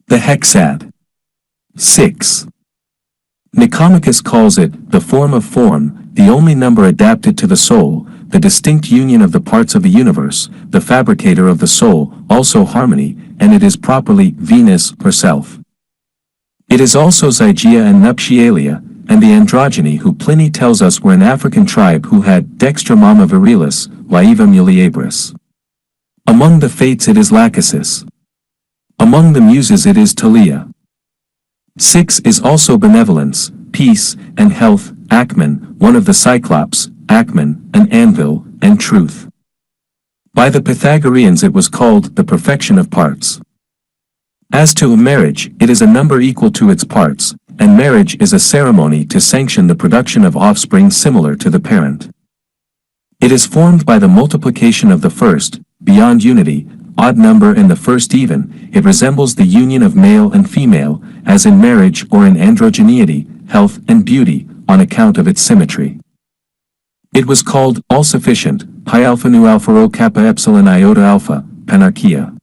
The hexad. 6. Nicomachus calls it the form of form, the only number adapted to the soul, the distinct union of the parts of the universe, the fabricator of the soul, also harmony, and it is properly Venus herself. It is also Zygia and Nuptialia, and the androgyny who Pliny tells us were an African tribe who had dextra mama virilis, laiva muliebris. Among the fates it is Lachesis. Among the muses it is Talia. 6 is also benevolence, peace, and health, Acmen, one of the Cyclops, Acmen, an anvil, and truth. By the Pythagoreans it was called the perfection of parts. As to marriage, it is a number equal to its parts, and marriage is a ceremony to sanction the production of offspring similar to the parent. It is formed by the multiplication of the first, beyond unity, odd number and the first even. It resembles the union of male and female, as in marriage or in androgeneity, health and beauty, on account of its symmetry. It was called all-sufficient, pi alpha nu alpha rho kappa epsilon iota alpha, panarchia.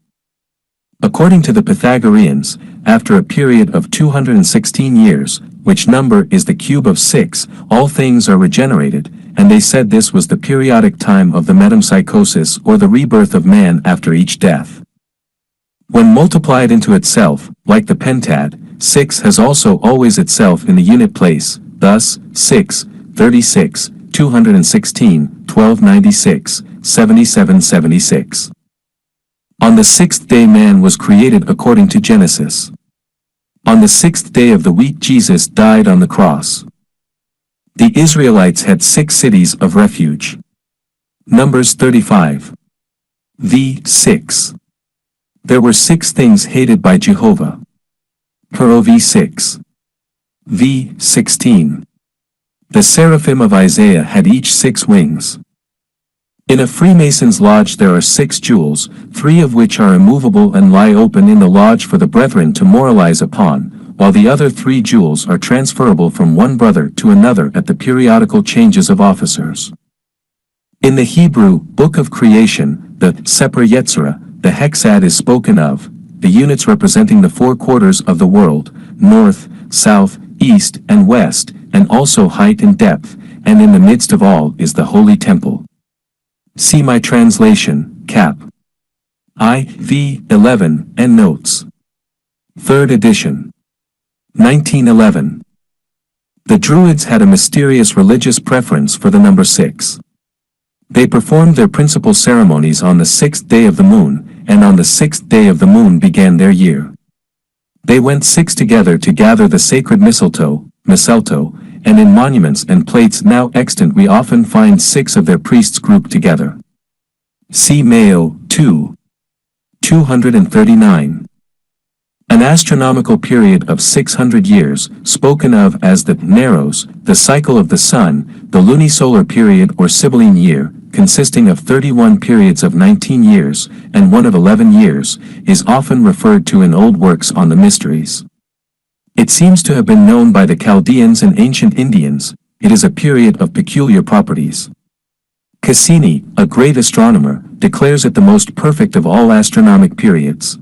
According to the Pythagoreans, after a period of 216 years, which number is the cube of 6, all things are regenerated, and they said this was the periodic time of the metempsychosis or the rebirth of man after each death. When multiplied into itself, like the pentad, 6 has also always itself in the unit place, thus, 6, 36, 216, 1296, 7776. On the 6th day man was created according to Genesis. On the 6th day of the week Jesus died on the cross. The Israelites had 6 cities of refuge. Numbers 35. v. 6. There were 6 things hated by Jehovah. Paro v. 6. v. 16. The seraphim of Isaiah had each 6 wings. In a Freemason's lodge there are 6 jewels, 3 of which are immovable and lie open in the lodge for the brethren to moralize upon, while the other 3 jewels are transferable from one brother to another at the periodical changes of officers. In the Hebrew Book of Creation, the Sefer Yetzirah, the hexad is spoken of, the units representing the 4 quarters of the world, north, south, east, and west, and also height and depth, and in the midst of all is the holy temple. See my translation, Cap. I.V. 11, and notes. 3rd edition. 1911. The Druids had a mysterious religious preference for the number 6. They performed their principal ceremonies on the 6th day of the moon, and on the 6th day of the moon began their year. They went 6 together to gather the sacred mistletoe, and in monuments and plates now extant we often find 6 of their priests grouped together. See Mayo, 2. 239. An astronomical period of 600 years, spoken of as the Naros, the cycle of the sun, the lunisolar period or Sibylline year, consisting of 31 periods of 19 years, and one of 11 years, is often referred to in old works on the mysteries. It seems to have been known by the Chaldeans and ancient Indians. It is a period of peculiar properties. Cassini, a great astronomer, declares it the most perfect of all astronomic periods.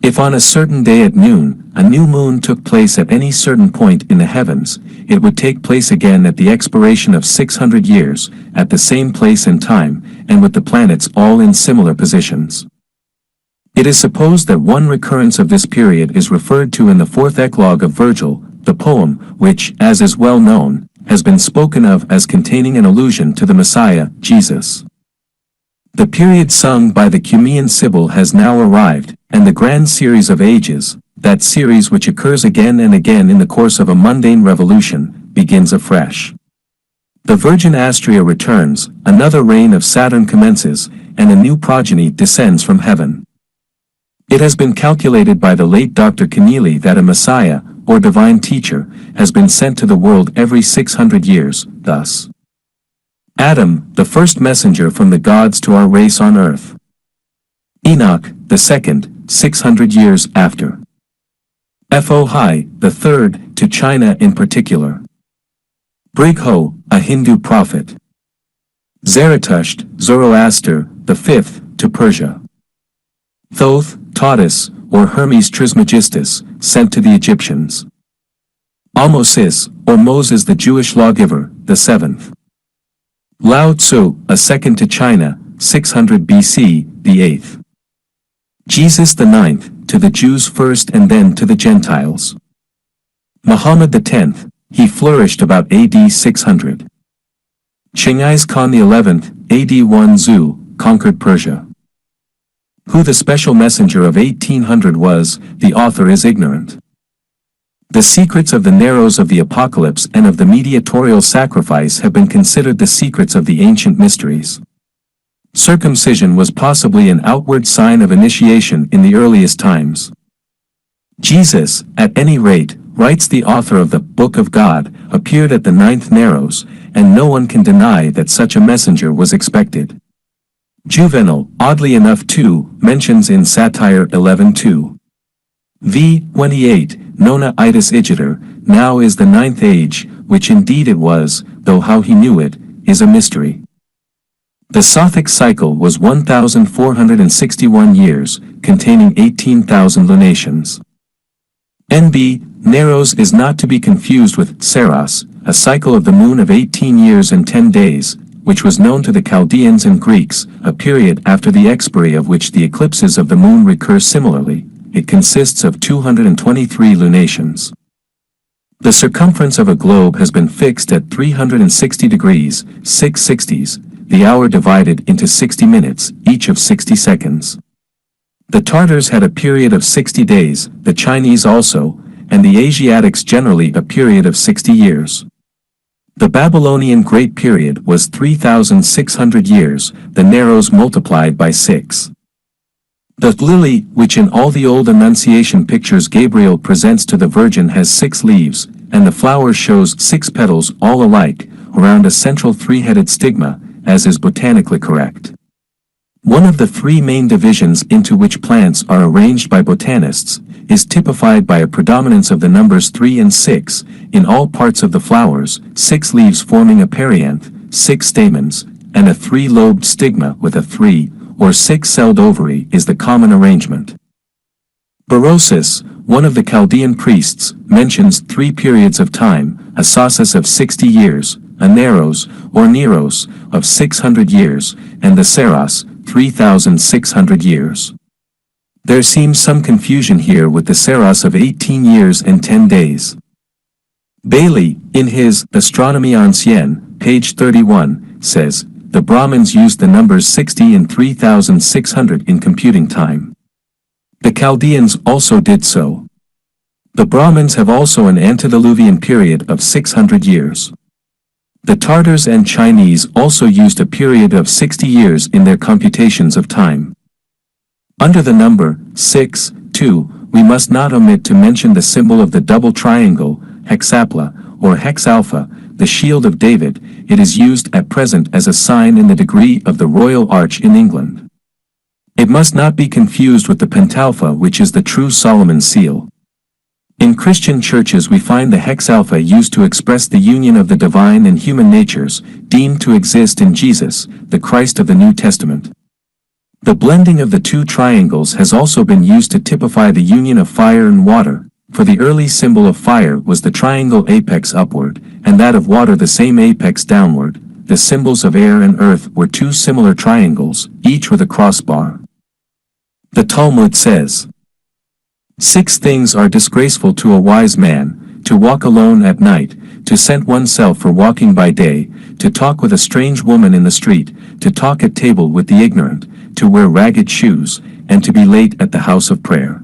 If on a certain day at noon, a new moon took place at any certain point in the heavens, it would take place again at the expiration of 600 years, at the same place and time, and with the planets all in similar positions. It is supposed that one recurrence of this period is referred to in the 4th eclogue of Virgil, the poem, which, as is well known, has been spoken of as containing an allusion to the Messiah, Jesus. The period sung by the Cumean Sibyl has now arrived, and the grand series of ages, that series which occurs again and again in the course of a mundane revolution, begins afresh. The Virgin Astrea returns, another reign of Saturn commences, and a new progeny descends from heaven. It has been calculated by the late Dr. Keneally that a Messiah, or divine teacher, has been sent to the world every 600 years, thus. Adam, the first messenger from the gods to our race on earth. Enoch, the second, 600 years after. Fohi, the third, to China in particular. Brigho, a Hindu prophet. Zarathustra, Zoroaster, the fifth, to Persia. Thoth, Taurus, or Hermes Trismegistus, sent to the Egyptians. Ahmosis, or Moses the Jewish lawgiver, the seventh. Lao Tzu, a second to China, 600 BC, the eighth. Jesus the ninth, to the Jews first and then to the Gentiles. Muhammad the tenth, he flourished about AD 600. Chinggis Khan the 11th, AD 1 Zhou, conquered Persia. Who the special messenger of 1800 was, the author is ignorant. The secrets of the narrows of the apocalypse and of the mediatorial sacrifice have been considered the secrets of the ancient mysteries. Circumcision was possibly an outward sign of initiation in the earliest times. Jesus, at any rate, writes the author of the Book of God, appeared at the ninth narrows, and no one can deny that such a messenger was expected. Juvenal, oddly enough too, mentions in Satire 11:2. V. 28, Nona itis igiter, now is the ninth age, which indeed it was, though how he knew it, is a mystery. The Sothic cycle was 1,461 years, containing 18,000 lunations. NB, Naros is not to be confused with Saros, a cycle of the moon of 18 years and 10 days, which was known to the Chaldeans and Greeks, a period after the expiry of which the eclipses of the moon recur similarly. It consists of 223 lunations. The circumference of a globe has been fixed at 360 degrees, 6/60s, the hour divided into 60 minutes, each of 60 seconds. The Tartars had a period of 60 days, the Chinese also, and the Asiatics generally a period of 60 years. The Babylonian Great Period was 3,600 years, the Narrows multiplied by 6. The lily, which in all the old Annunciation pictures Gabriel presents to the Virgin, has 6 leaves, and the flower shows 6 petals all alike, around a central 3-headed stigma, as is botanically correct. One of the 3 main divisions into which plants are arranged by botanists is typified by a predominance of the numbers 3 and 6 in all parts of the flowers, 6 leaves forming a perianth, 6 stamens, and a 3-lobed stigma with a 3 or 6-celled ovary is the common arrangement. Berosus, one of the Chaldean priests, mentions 3 periods of time, a Sasis of 60 years, a Naros, or Neros, of 600 years, and the Saros, 3,600 years. There seems some confusion here with the Saros of 18 years and 10 days. Bailey, in his Astronomie Ancienne, page 31, says, the Brahmins used the numbers 60 and 3,600 in computing time. The Chaldeans also did so. The Brahmins have also an antediluvian period of 600 years. The Tartars and Chinese also used a period of 60 years in their computations of time. Under the number 6, 2, we must not omit to mention the symbol of the double triangle, hexapla, or hexalpha, the shield of David. It is used at present as a sign in the degree of the Royal Arch in England. It must not be confused with the pentalpha, which is the true Solomon's seal. In Christian churches we find the hexalpha used to express the union of the divine and human natures, deemed to exist in Jesus, the Christ of the New Testament. The blending of the 2 triangles has also been used to typify the union of fire and water, for the early symbol of fire was the triangle apex upward, and that of water the same apex downward. The symbols of air and earth were 2 similar triangles, each with a crossbar. The Talmud says, 6 things are disgraceful to a wise man: to walk alone at night, to scent oneself for walking by day, to talk with a strange woman in the street, to talk at table with the ignorant, to wear ragged shoes, and to be late at the house of prayer.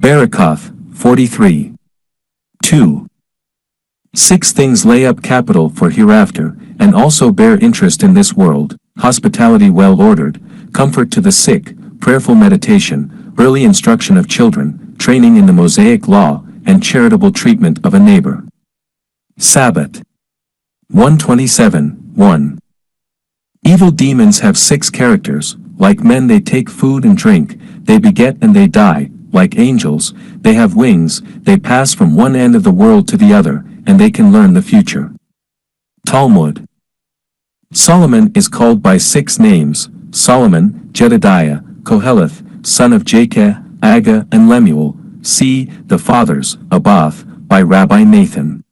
Barakoth, 43. 2. 6 things lay up capital for hereafter, and also bear interest in this world: hospitality well ordered, comfort to the sick, prayerful meditation, early instruction of children, training in the Mosaic law, and charitable treatment of a neighbor. Sabbath. 127, 1. Evil demons have 6 characters. Like men they take food and drink, they beget and they die. Like angels, they have wings, they pass from one end of the world to the other, and they can learn the future. Talmud. Solomon is called by 6 names: Solomon, Jedediah, Koheleth, son of Jakeh, Aga, and Lemuel. C. The Fathers, Abath, by Rabbi Nathan.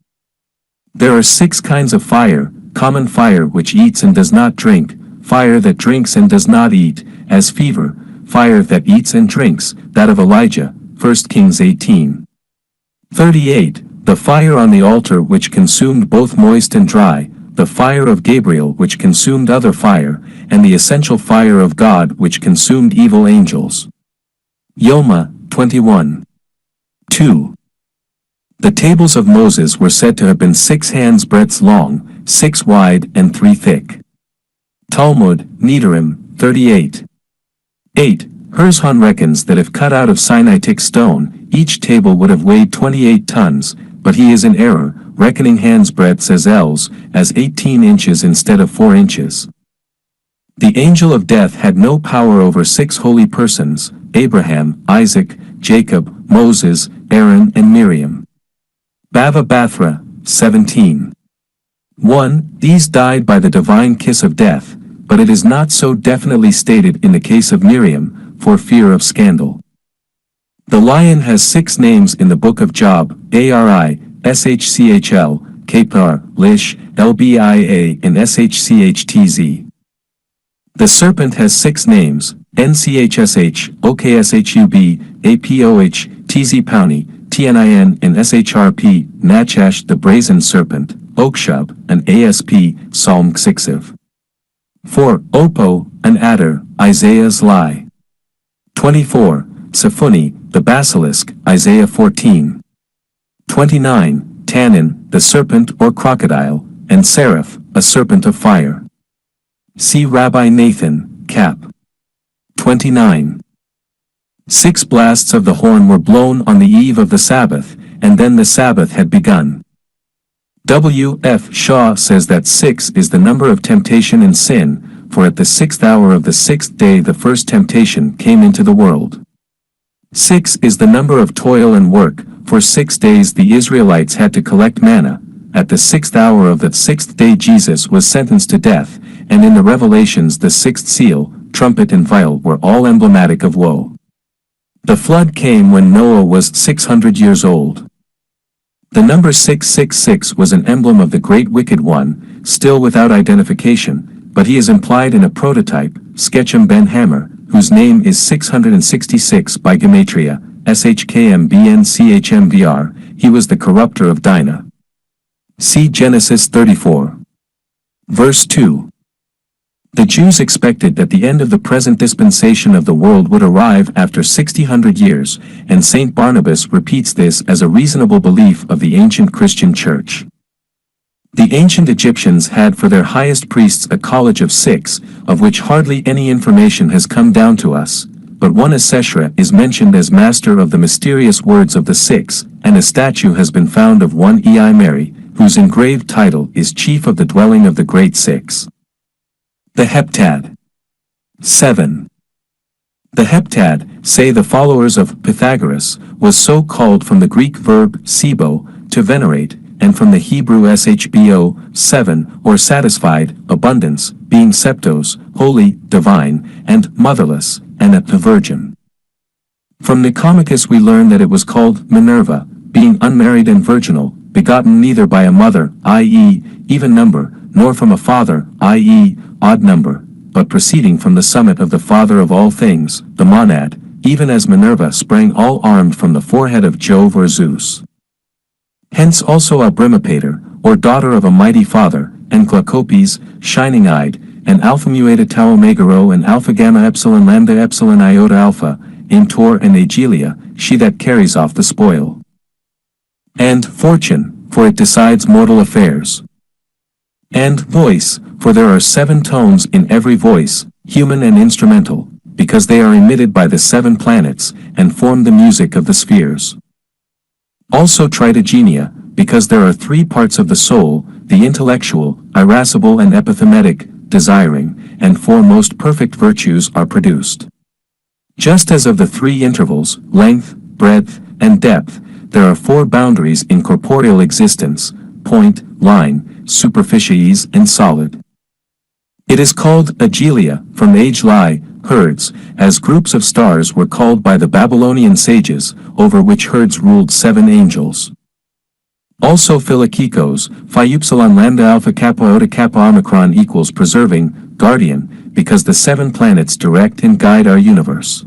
There are 6 kinds of fire: common fire which eats and does not drink, fire that drinks and does not eat, as fever, fire that eats and drinks, that of Elijah, 1 Kings 18:38, the fire on the altar which consumed both moist and dry, the fire of Gabriel which consumed other fire, and the essential fire of God which consumed evil angels. Yoma, 21:2. The tables of Moses were said to have been 6 hands' breadths long, 6 wide and 3 thick. Talmud, Nedarim, 38:8. Herzhan reckons that if cut out of Sinaitic stone, each table would have weighed 28 tons, but he is in error, reckoning hands' breadths as ells, as 18 inches instead of 4 inches. The angel of death had no power over 6 holy persons: Abraham, Isaac, Jacob, Moses, Aaron, and Miriam. Bava Bathra, 17:1. These died by the divine kiss of death, but it is not so definitely stated in the case of Miriam, for fear of scandal. The lion has 6 names in the book of Job: Ari, Shchl, Kapar, Lish, Lbia, and Shchtz. The serpent has 6 names: Nchsh, Okshub, Apoh, Tz Pauni, Tnin, and Shrp, Nachash the brazen serpent, Okshub, and Asp, Psalm Xixiv. 4. Opo, an adder, Isaiah's lie. 24. Safuni, the basilisk, Isaiah 14:29, Tannin, the serpent or crocodile, and Seraph, a serpent of fire. See Rabbi Nathan, Cap. 29. 6 blasts of the horn were blown on the eve of the Sabbath, and then the Sabbath had begun. W. F. Shaw says that 6 is the number of temptation and sin, for at the 6th hour of the 6th day the first temptation came into the world. 6 is the number of toil and work, for 6 days the Israelites had to collect manna. At the 6th hour of the 6th day Jesus was sentenced to death, and in the Revelations the 6th seal, trumpet and vial were all emblematic of woe. The flood came when Noah was 600 years old. The number 666 was an emblem of the great wicked one, still without identification, but he is implied in a prototype, Skechem ben Hammer, whose name is 666 by Gematria, ShkmbncHMVR, he was the corrupter of Dinah. See Genesis 34. Verse 2. The Jews expected that the end of the present dispensation of the world would arrive after 600 years, and St. Barnabas repeats this as a reasonable belief of the ancient Christian Church. The ancient Egyptians had for their highest priests a college of 6, of which hardly any information has come down to us, but one Seshra is mentioned as master of the mysterious words of the 6, and a statue has been found of one Mary, whose engraved title is Chief of the Dwelling of the Great 6. The Heptad. 7. The heptad, say the followers of Pythagoras, was so called from the Greek verb sibo, to venerate, and from the Hebrew shbo, 7, or satisfied, abundance, being septos, holy, divine, and motherless, and the virgin. From Nicomachus we learn that it was called Minerva, being unmarried and virginal, begotten neither by a mother, i.e., even number, nor from a father, i.e., odd number, but proceeding from the summit of the Father of all things, the monad, even as Minerva sprang all armed from the forehead of Jove or Zeus. Hence also Abrimapater, or daughter of a mighty father, and Glaucopes, shining-eyed, and Alpha Mueta Tau Omega Rho and Alpha Gamma Epsilon Lambda Epsilon Iota Alpha, in Tor and Aegilia, she that carries off the spoil. And fortune, for it decides mortal affairs. And voice, for there are 7 tones in every voice, human and instrumental, because they are emitted by the 7 planets, and form the music of the spheres. Also Tritogenia, because there are 3 parts of the soul, the intellectual, irascible and epithemetic, desiring, and 4 most perfect virtues are produced. Just as of the 3 intervals, length, breadth, and depth, there are 4 boundaries in corporeal existence, point, line, superficies, and solid. It is called agelia, from age lie, herds, as groups of stars were called by the Babylonian sages, over which herds ruled 7 angels. Also Philokikos, Phi Upsilon Lambda Alpha Kappa Iota Kappa Omicron equals preserving, guardian, because the 7 planets direct and guide our universe.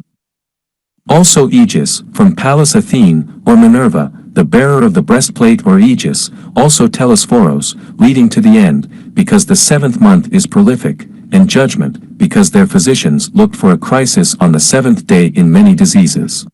Also Aegis, from Pallas Athene, or Minerva, the bearer of the breastplate or Aegis, also Telesphoros, leading to the end, because the 7th month is prolific, and Judgment, because their physicians looked for a crisis on the 7th day in many diseases.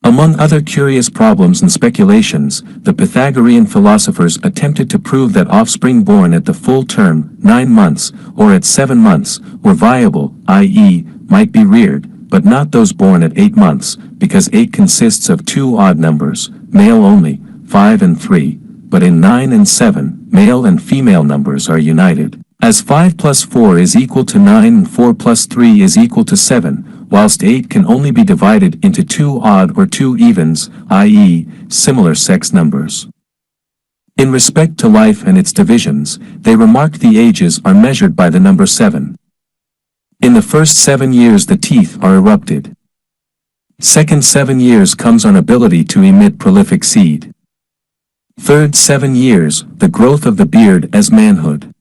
Among other curious problems and speculations, the Pythagorean philosophers attempted to prove that offspring born at the full term, 9 months, or at 7 months, were viable, i.e., might be reared, but not those born at 8 months, because 8 consists of 2 odd numbers, male only, 5 and 3, but in 9 and 7, male and female numbers are united, as 5 plus 4 is equal to 9 and 4 plus 3 is equal to 7, whilst 8 can only be divided into 2 odd or 2 evens, i.e., similar sex numbers. In respect to life and its divisions, they remarked the ages are measured by the number 7. In the first 7 years the teeth are erupted. Second 7 years comes on ability to emit prolific seed. Third 7 years, the growth of the beard as manhood.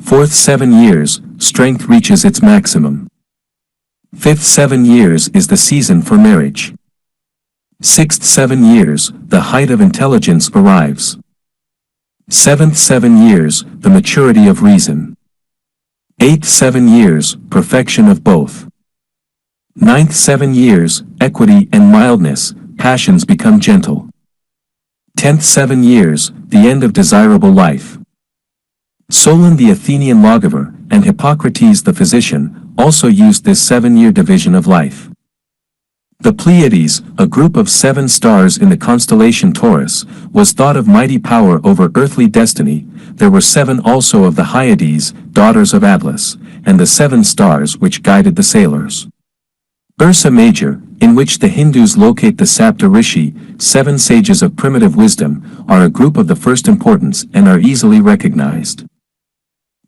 Fourth 7 years, strength reaches its maximum. Fifth 7 years is the season for marriage. Sixth 7 years, the height of intelligence arrives. Seventh 7 years, the maturity of reason. Eighth 7 years, perfection of both. Ninth 7 years, equity and mildness, passions become gentle. 10th 7 years, the end of desirable life. Solon the Athenian lawgiver, and Hippocrates the physician, also used this 7-year division of life. The Pleiades, a group of 7 stars in the constellation Taurus, was thought of mighty power over earthly destiny. There were 7 also of the Hyades, daughters of Atlas, and the 7 stars which guided the sailors. Ursa Major, in which the Hindus locate the Sapta Rishi, 7 sages of primitive wisdom, are a group of the first importance and are easily recognized.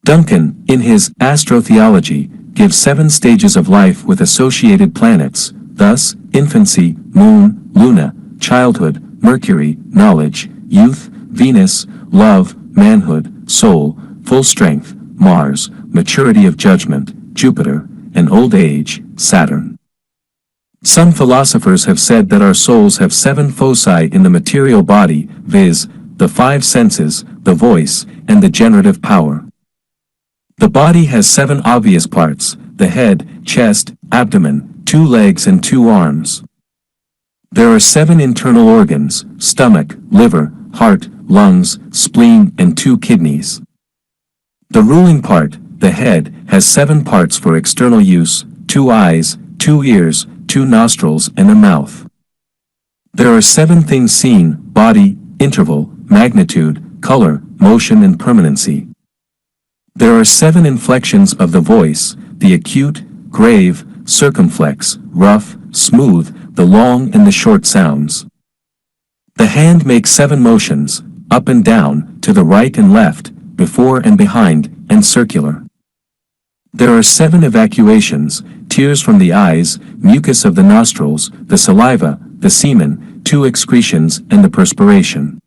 Duncan, in his Astrotheology, gives 7 stages of life with associated planets, thus, infancy, moon, Luna, childhood, Mercury, knowledge, youth, Venus, love, manhood, soul, full strength, Mars, maturity of judgment, Jupiter, and old age, Saturn. Some philosophers have said that our souls have 7 foci in the material body, viz., the 5 senses, the voice, and the generative power. The body has 7 obvious parts, the head, chest, abdomen, 2 legs and 2 arms. There are 7 internal organs, stomach, liver, heart, lungs, spleen, and 2 kidneys. The ruling part, the head, has 7 parts for external use, 2 eyes, 2 ears, 2 nostrils, and a mouth. There are 7 things seen, body, interval, magnitude, color, motion and permanency. There are 7 inflections of the voice, the acute, grave, circumflex, rough, smooth, the long and the short sounds. The hand makes 7 motions, up and down, to the right and left, before and behind, and circular. There are 7 evacuations, tears from the eyes, mucus of the nostrils, the saliva, the semen, 2 excretions, and the perspiration.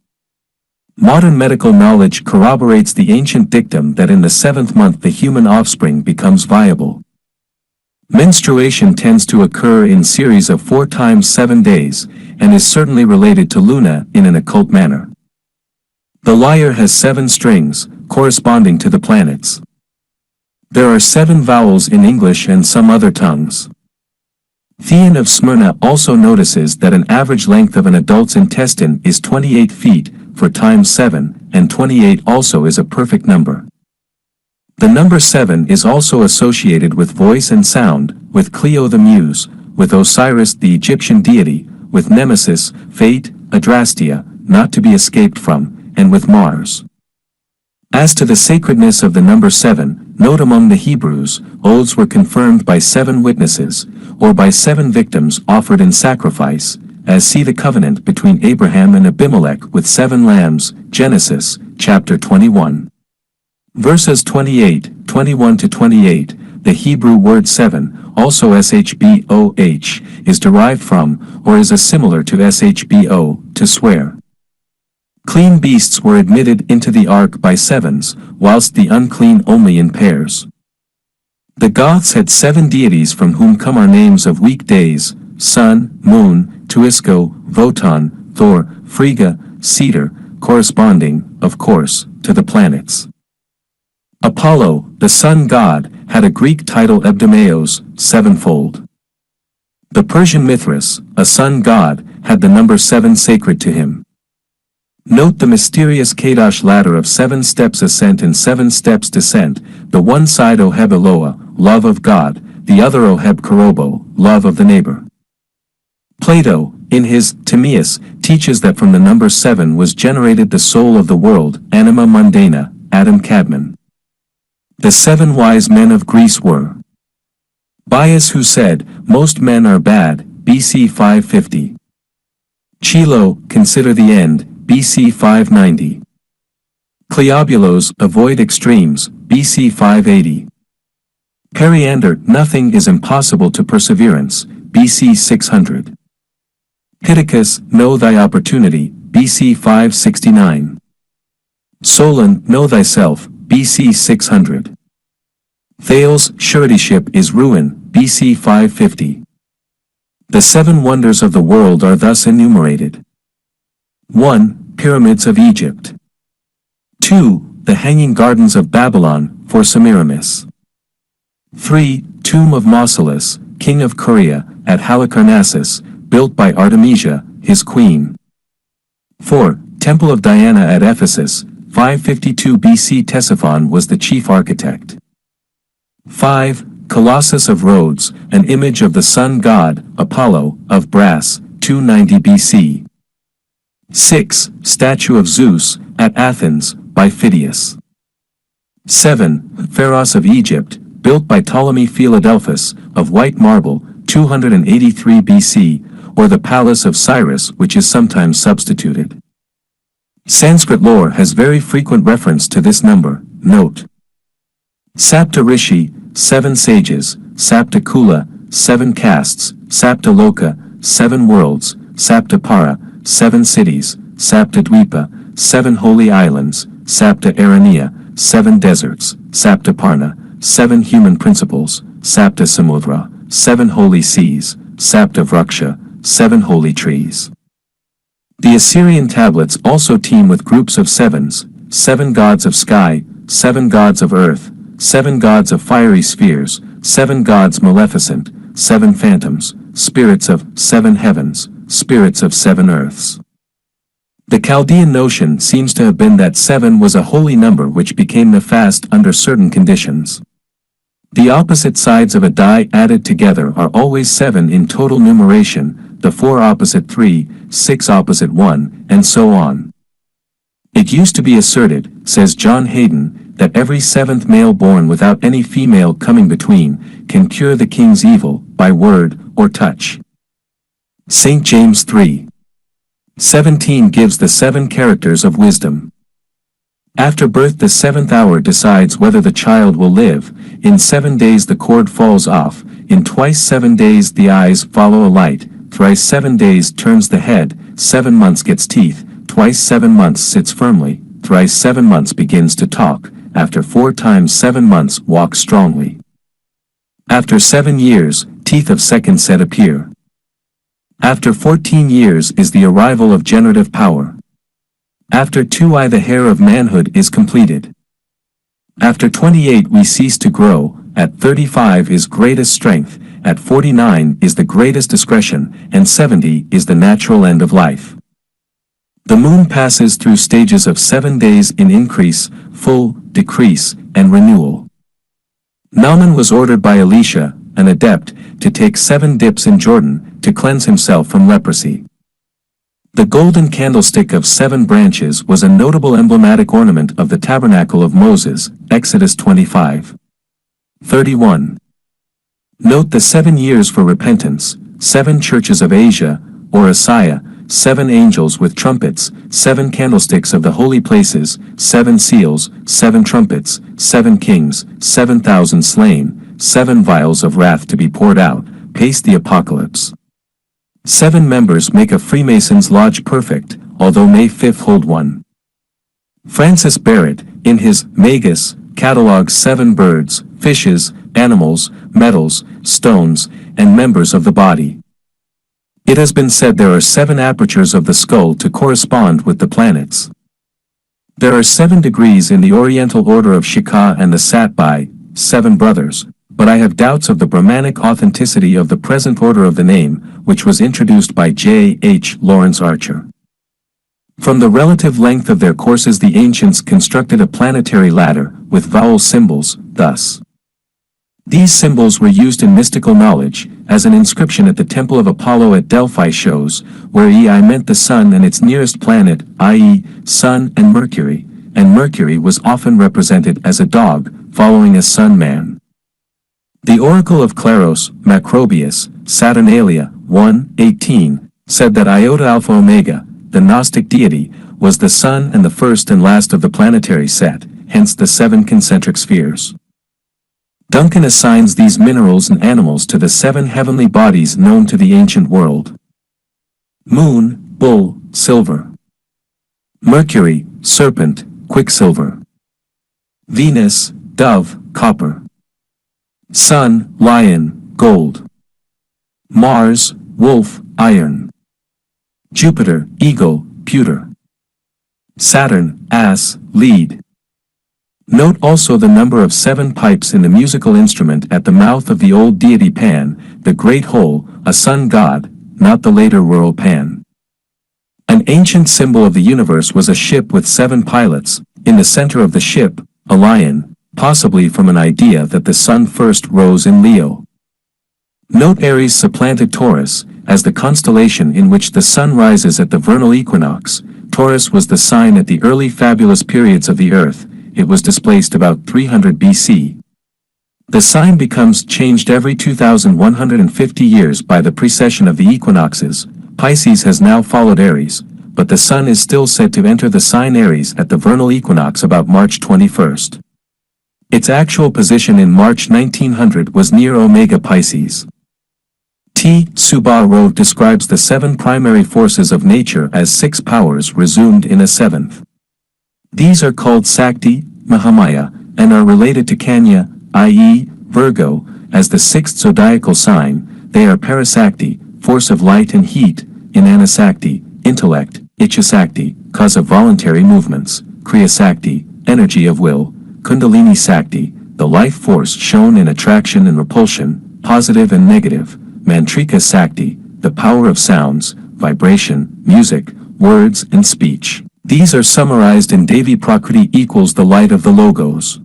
Modern medical knowledge corroborates the ancient dictum that in the 7th month the human offspring becomes viable. Menstruation tends to occur in series of 4 times 7 days, and is certainly related to Luna in an occult manner. The lyre has 7 strings, corresponding to the planets. There are 7 vowels in English and some other tongues. Theon of Smyrna also notices that an average length of an adult's intestine is 28 feet, for times 7, and 28 also is a perfect number. The number 7 is also associated with voice and sound, with Clio the Muse, with Osiris the Egyptian deity, with Nemesis, fate, Adrastea, not to be escaped from, and with Mars. As to the sacredness of the number 7, note among the Hebrews, oaths were confirmed by 7 witnesses, or by 7 victims offered in sacrifice, as see the covenant between Abraham and Abimelech with 7 lambs, Genesis, chapter 21. Verses 21 to 28, the Hebrew word seven, also shboh, is derived from, or is similar to shbo, to swear. Clean beasts were admitted into the ark by sevens, whilst the unclean only in pairs. The Goths had 7 deities from whom come our names of weekdays: Sun, Moon, Tuisko, Wotan, Thor, Frigga, Cedar, corresponding, of course, to the planets. Apollo, the sun god, had a Greek title Ebdomeos, sevenfold. The Persian Mithras, a sun god, had the number 7 sacred to him. Note the mysterious Kadosh ladder of 7 steps ascent and 7 steps descent, the one side Oheb Eloah, love of God, the other Oheb Karobo, love of the neighbor. Plato, in his Timaeus, teaches that from the number 7 was generated the soul of the world, anima mundana, Adam Kadmon. The 7 wise men of Greece were Bias, who said, "Most men are bad," BC 550. Chilo, "Consider the end," BC 590. Cleobulos, "Avoid extremes," BC 580. Periander, "Nothing is impossible to perseverance," BC 600. Pittacus, "Know thy opportunity," BC 569. Solon, "Know thyself," BC 600. Thales, "Suretyship is ruin," BC 550. The 7 wonders of the world are thus enumerated. 1. Pyramids of Egypt. 2. The Hanging Gardens of Babylon, for Semiramis. 3. Tomb of Mausolus, king of Caria, at Halicarnassus, built by Artemisia, his queen. 4. Temple of Diana at Ephesus, 552 BC. Ctesiphon was the chief architect. 5. Colossus of Rhodes, an image of the sun god, Apollo, of brass, 290 BC. 6. Statue of Zeus, at Athens, by Phidias. 7. Pharos of Egypt, built by Ptolemy Philadelphus, of white marble, 283 BC, or the Palace of Cyrus, which is sometimes substituted. Sanskrit lore has very frequent reference to this number. Note: Sapta Rishi, 7 sages; Sapta Kula, 7 castes; Sapta Loka, 7 worlds; Sapta Para, 7 cities; Sapta Dvipa, 7 holy islands; Sapta Aranya, 7 deserts; Sapta Parna, 7 human principles; Sapta Samudra, 7 holy seas; Sapta Vraksha, 7 holy trees. The Assyrian tablets also teem with groups of 7s, 7 gods of sky, 7 gods of earth, 7 gods of fiery spheres, 7 gods maleficent, 7 phantoms, spirits of 7 heavens, spirits of 7 earths. The Chaldean notion seems to have been that 7 was a holy number which became nefast under certain conditions. The opposite sides of a die added together are always 7 in total numeration, the 4 opposite 3, 6 opposite 1, and so on. It used to be asserted, says John Hayden, that every 7th male born without any female coming between can cure the king's evil by word or touch. St. James 3:17 gives the 7 characters of wisdom. After birth the 7th hour decides whether the child will live. In 7 days the cord falls off, in twice 7 days the eyes follow a light, thrice 7 days turns the head, 7 months gets teeth, twice 7 months sits firmly, thrice 7 months begins to talk, after 4 times 7 months walks strongly. After 7 years, teeth of second set appear. After 14 years is the arrival of generative power. After 2 the hair of manhood is completed. After 28 we cease to grow, at 35 is greatest strength, at 49 is the greatest discretion, and 70 is the natural end of life. The moon passes through stages of 7 days in increase, full, decrease, and renewal. Naaman was ordered by Elisha, an adept, to take 7 dips in Jordan, to cleanse himself from leprosy. The golden candlestick of 7 branches was a notable emblematic ornament of the tabernacle of Moses, Exodus 25:31. Note the 7 years for repentance, 7 churches of Asia, or Asiah, 7 angels with trumpets, 7 candlesticks of the holy places, 7 seals, 7 trumpets, 7 kings, 7,000 slain, 7 vials of wrath to be poured out, pace the apocalypse. 7 members make a Freemasons' lodge perfect, although May 5th hold one. Francis Barrett, in his Magus, catalogues 7 birds, fishes, animals, metals, stones, and members of the body. It has been said there are 7 apertures of the skull to correspond with the planets. There are 7 degrees in the Oriental Order of Shikha and the Satbai, 7 brothers, but I have doubts of the Brahmanic authenticity of the present order of the name, which was introduced by J. H. Lawrence Archer. From the relative length of their courses the ancients constructed a planetary ladder, with vowel symbols, thus. These symbols were used in mystical knowledge, as an inscription at the Temple of Apollo at Delphi shows, where I meant the Sun and its nearest planet, i.e., Sun and Mercury was often represented as a dog, following a sun man. The Oracle of Claros, Macrobius, Saturnalia, 1:18, said that Iota Alpha Omega, the Gnostic deity, was the Sun and the first and last of the planetary set, hence the 7 concentric spheres. Duncan assigns these minerals and animals to the 7 heavenly bodies known to the ancient world. Moon, bull, silver. Mercury, serpent, quicksilver. Venus, dove, copper. Sun, lion, gold. Mars, wolf, iron. Jupiter, eagle, pewter. Saturn, ass, lead. Note also the number of 7 pipes in the musical instrument at the mouth of the old deity Pan, the great hole, a sun god, not the later rural Pan. An ancient symbol of the universe was a ship with 7 pilots, in the center of the ship, a lion, possibly from an idea that the sun first rose in Leo. Note Aries supplanted Taurus, as the constellation in which the sun rises at the vernal equinox. Taurus was the sign at the early fabulous periods of the earth. It was displaced about 300 BC. The sign becomes changed every 2,150 years by the precession of the equinoxes. Pisces has now followed Aries, but the sun is still said to enter the sign Aries at the vernal equinox about March 21st. Its actual position in March 1900 was near Omega Pisces. T. Subaru describes the 7 primary forces of nature as 6 powers resumed in a 7th. These are called Sakti, Mahamaya, and are related to Kanya, i.e., Virgo, as the 6th zodiacal sign. They are Parasakti, force of light and heat, Inanasakti, intellect, Ichasakti, cause of voluntary movements, Kriyasakti, energy of will, Kundalini Sakti, the life force shown in attraction and repulsion, positive and negative, Mantrika Sakti, the power of sounds, vibration, music, words and speech. These are summarized in Devi Prakriti equals the light of the logos.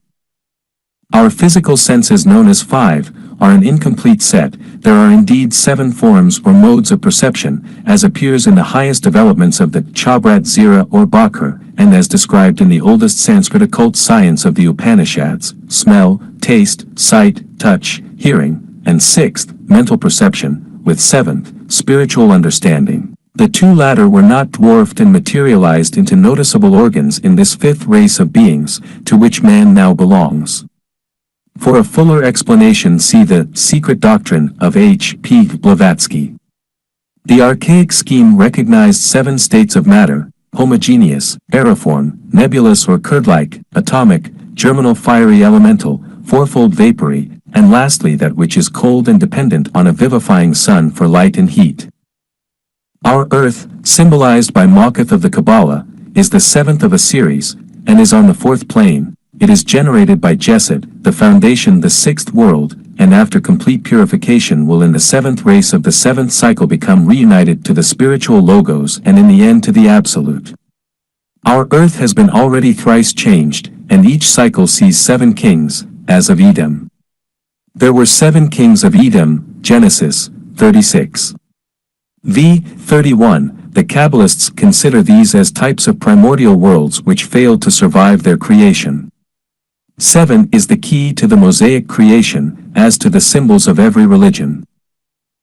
Our physical senses known as 5 are an incomplete set. There are indeed 7 forms or modes of perception, as appears in the highest developments of the Chabrat Zira or Bakar, and as described in the oldest Sanskrit occult science of the Upanishads, smell, taste, sight, touch, hearing, and 6th, mental perception, with 7th, spiritual understanding. The 2 latter were not dwarfed and materialized into noticeable organs in this 5th race of beings, to which man now belongs. For a fuller explanation see the Secret Doctrine of H. P. Blavatsky. The archaic scheme recognized 7 states of matter: homogeneous, aeriform, nebulous or curd-like, atomic, germinal fiery elemental, fourfold vapory, and lastly that which is cold and dependent on a vivifying sun for light and heat. Our Earth, symbolized by Mawkuth of the Kabbalah, is the 7th of a series, and is on the 4th plane. It is generated by Jesed, the foundation, the 6th world, and after complete purification will in the 7th race of the 7th cycle become reunited to the spiritual logos and in the end to the Absolute. Our Earth has been already thrice changed, and each cycle sees 7 kings, as of Edom. There were 7 kings of Edom, Genesis 36. v. 31, the Kabbalists consider these as types of primordial worlds which failed to survive their creation. 7 is the key to the Mosaic creation, as to the symbols of every religion.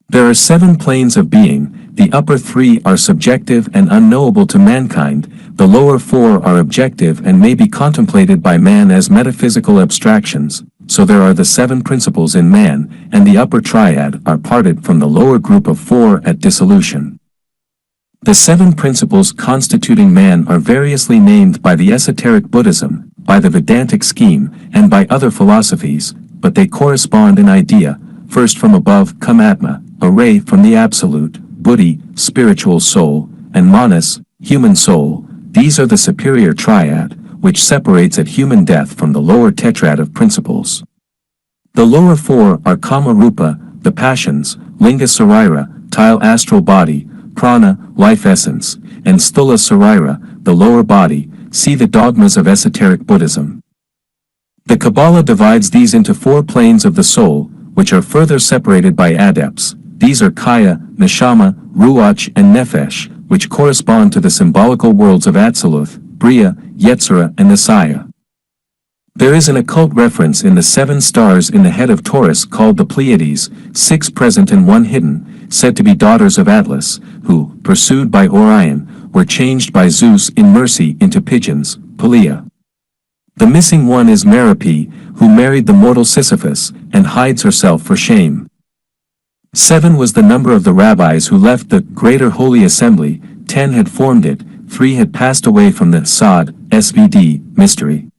There are 7 planes of being. The upper 3 are subjective and unknowable to mankind, the lower 4 are objective and may be contemplated by man as metaphysical abstractions. so there are the 7 principles in man, and the upper triad are parted from the lower group of 4 at dissolution. The 7 principles constituting man are variously named by the esoteric Buddhism, by the Vedantic scheme, and by other philosophies, but they correspond in idea. First from above come Atma, a ray from the Absolute, Buddhi, spiritual soul, and Manas, human soul. These are the superior triad, which separates at human death from the lower tetrad of principles. The lower 4 are Kama Rupa, the passions, Linga Sarira, tile astral body, Prana, life essence, and Sthula Sarira, the lower body. See the dogmas of esoteric Buddhism. The Kabbalah divides these into 4 planes of the soul, which are further separated by adepts. These are Kaya, Neshama, Ruach, and Nefesh, which correspond to the symbolical worlds of Atziluth, Bria, Yetzirah, and Nisaya. There is an occult reference in the 7 stars in the head of Taurus called the Pleiades, 6 present and 1 hidden, said to be daughters of Atlas, who, pursued by Orion, were changed by Zeus in mercy into pigeons, Pelea. The missing one is Merope, who married the mortal Sisyphus, and hides herself for shame. 7 was the number of the rabbis who left the Greater Holy Assembly, 10 had formed it, 3 had passed away from the Sod, SVD, mystery.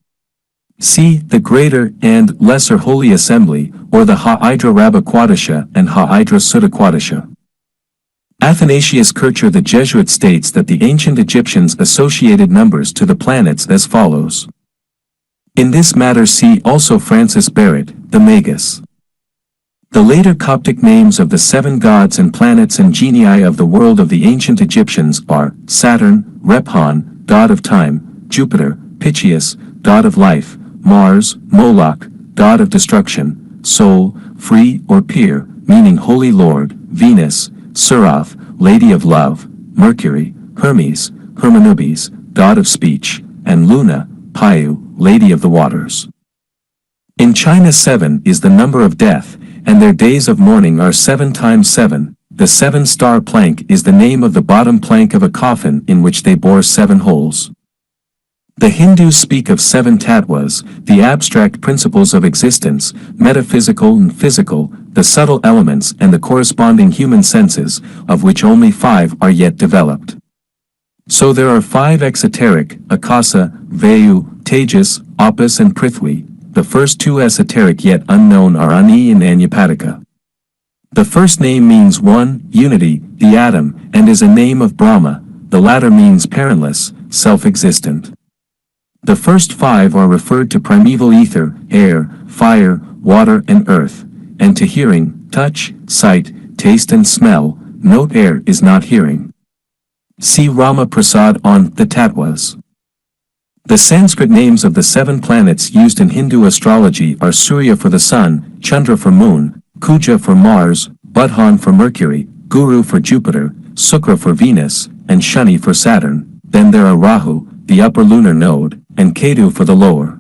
See the Greater and Lesser Holy Assembly, or the Ha'idra Rabba Quadisha and Ha'idra Sutta Quadisha. Athanasius Kircher the Jesuit states that the ancient Egyptians associated numbers to the planets as follows. In this matter see also Francis Barrett, the Magus. The later Coptic names of the 7 gods and planets and genii of the world of the ancient Egyptians are Saturn, Rephan, god of time, Jupiter, Pythias, god of life, Mars, Moloch, god of destruction, Sol, free or Pir, meaning Holy Lord, Venus, Seraph, lady of love, Mercury, Hermes, Hermanubis, god of speech, and Luna, Payu, lady of the waters. In China 7 is the number of death, and their days of mourning are 7 times 7. The 7-star plank is the name of the bottom plank of a coffin in which they bore 7 holes. The Hindus speak of 7 tattvas, the abstract principles of existence, metaphysical and physical, the subtle elements and the corresponding human senses, of which only 5 are yet developed. So there are 5 exoteric, Akasa, Vayu, Tejas, Apis and Prithvi. The first 2 esoteric yet unknown are Ani and Anyapatika. The first name means one, unity, the atom, and is a name of Brahma. The latter means parentless, self-existent. The first 5 are referred to primeval ether, air, fire, water and earth, and to hearing, touch, sight, taste and smell. Note air is not hearing. See Rama Prasad on the Tattvas. The Sanskrit names of the 7 planets used in Hindu astrology are Surya for the Sun, Chandra for Moon, Kuja for Mars, Budhan for Mercury, Guru for Jupiter, Sukra for Venus, and Shani for Saturn. Then there are Rahu, the upper lunar node, and Ketu for the lower.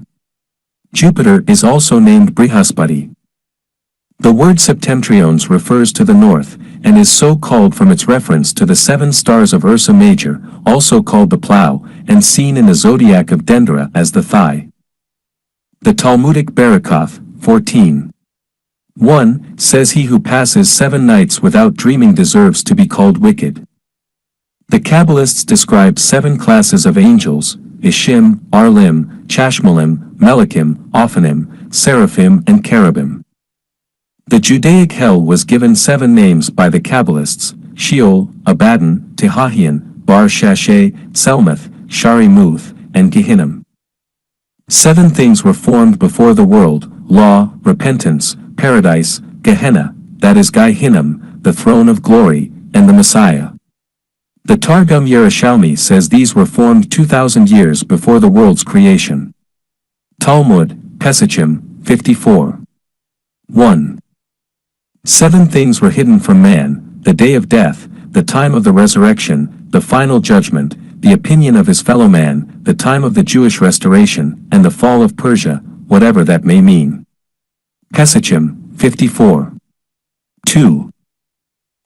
Jupiter is also named Brihaspati. The word septentriones refers to the north, and is so called from its reference to the 7 stars of Ursa Major, also called the plough, and seen in the zodiac of Dendera as the thigh. The Talmudic Barakoth, 14:1, says he who passes 7 nights without dreaming deserves to be called wicked. The Kabbalists describe 7 classes of angels, Ishim, Arlim, Chashmalim, Melachim, Ophanim, Seraphim and Cherubim. The Judaic hell was given 7 names by the Kabbalists: Sheol, Abaddon, Tehahian, Bar Shashay, Selmeth, Shari Muth, and Gehinnom. 7 things were formed before the world: law, repentance, paradise, Gehenna, that is Gehinnom, the throne of glory, and the Messiah. The Targum Yerushalmi says these were formed 2,000 years before the world's creation. Talmud, Pesachim, 54:1. 7 things were hidden from man: the day of death, the time of the resurrection, the final judgment, the opinion of his fellow man, the time of the Jewish restoration, and the fall of Persia, whatever that may mean. Pesachim, 54:2.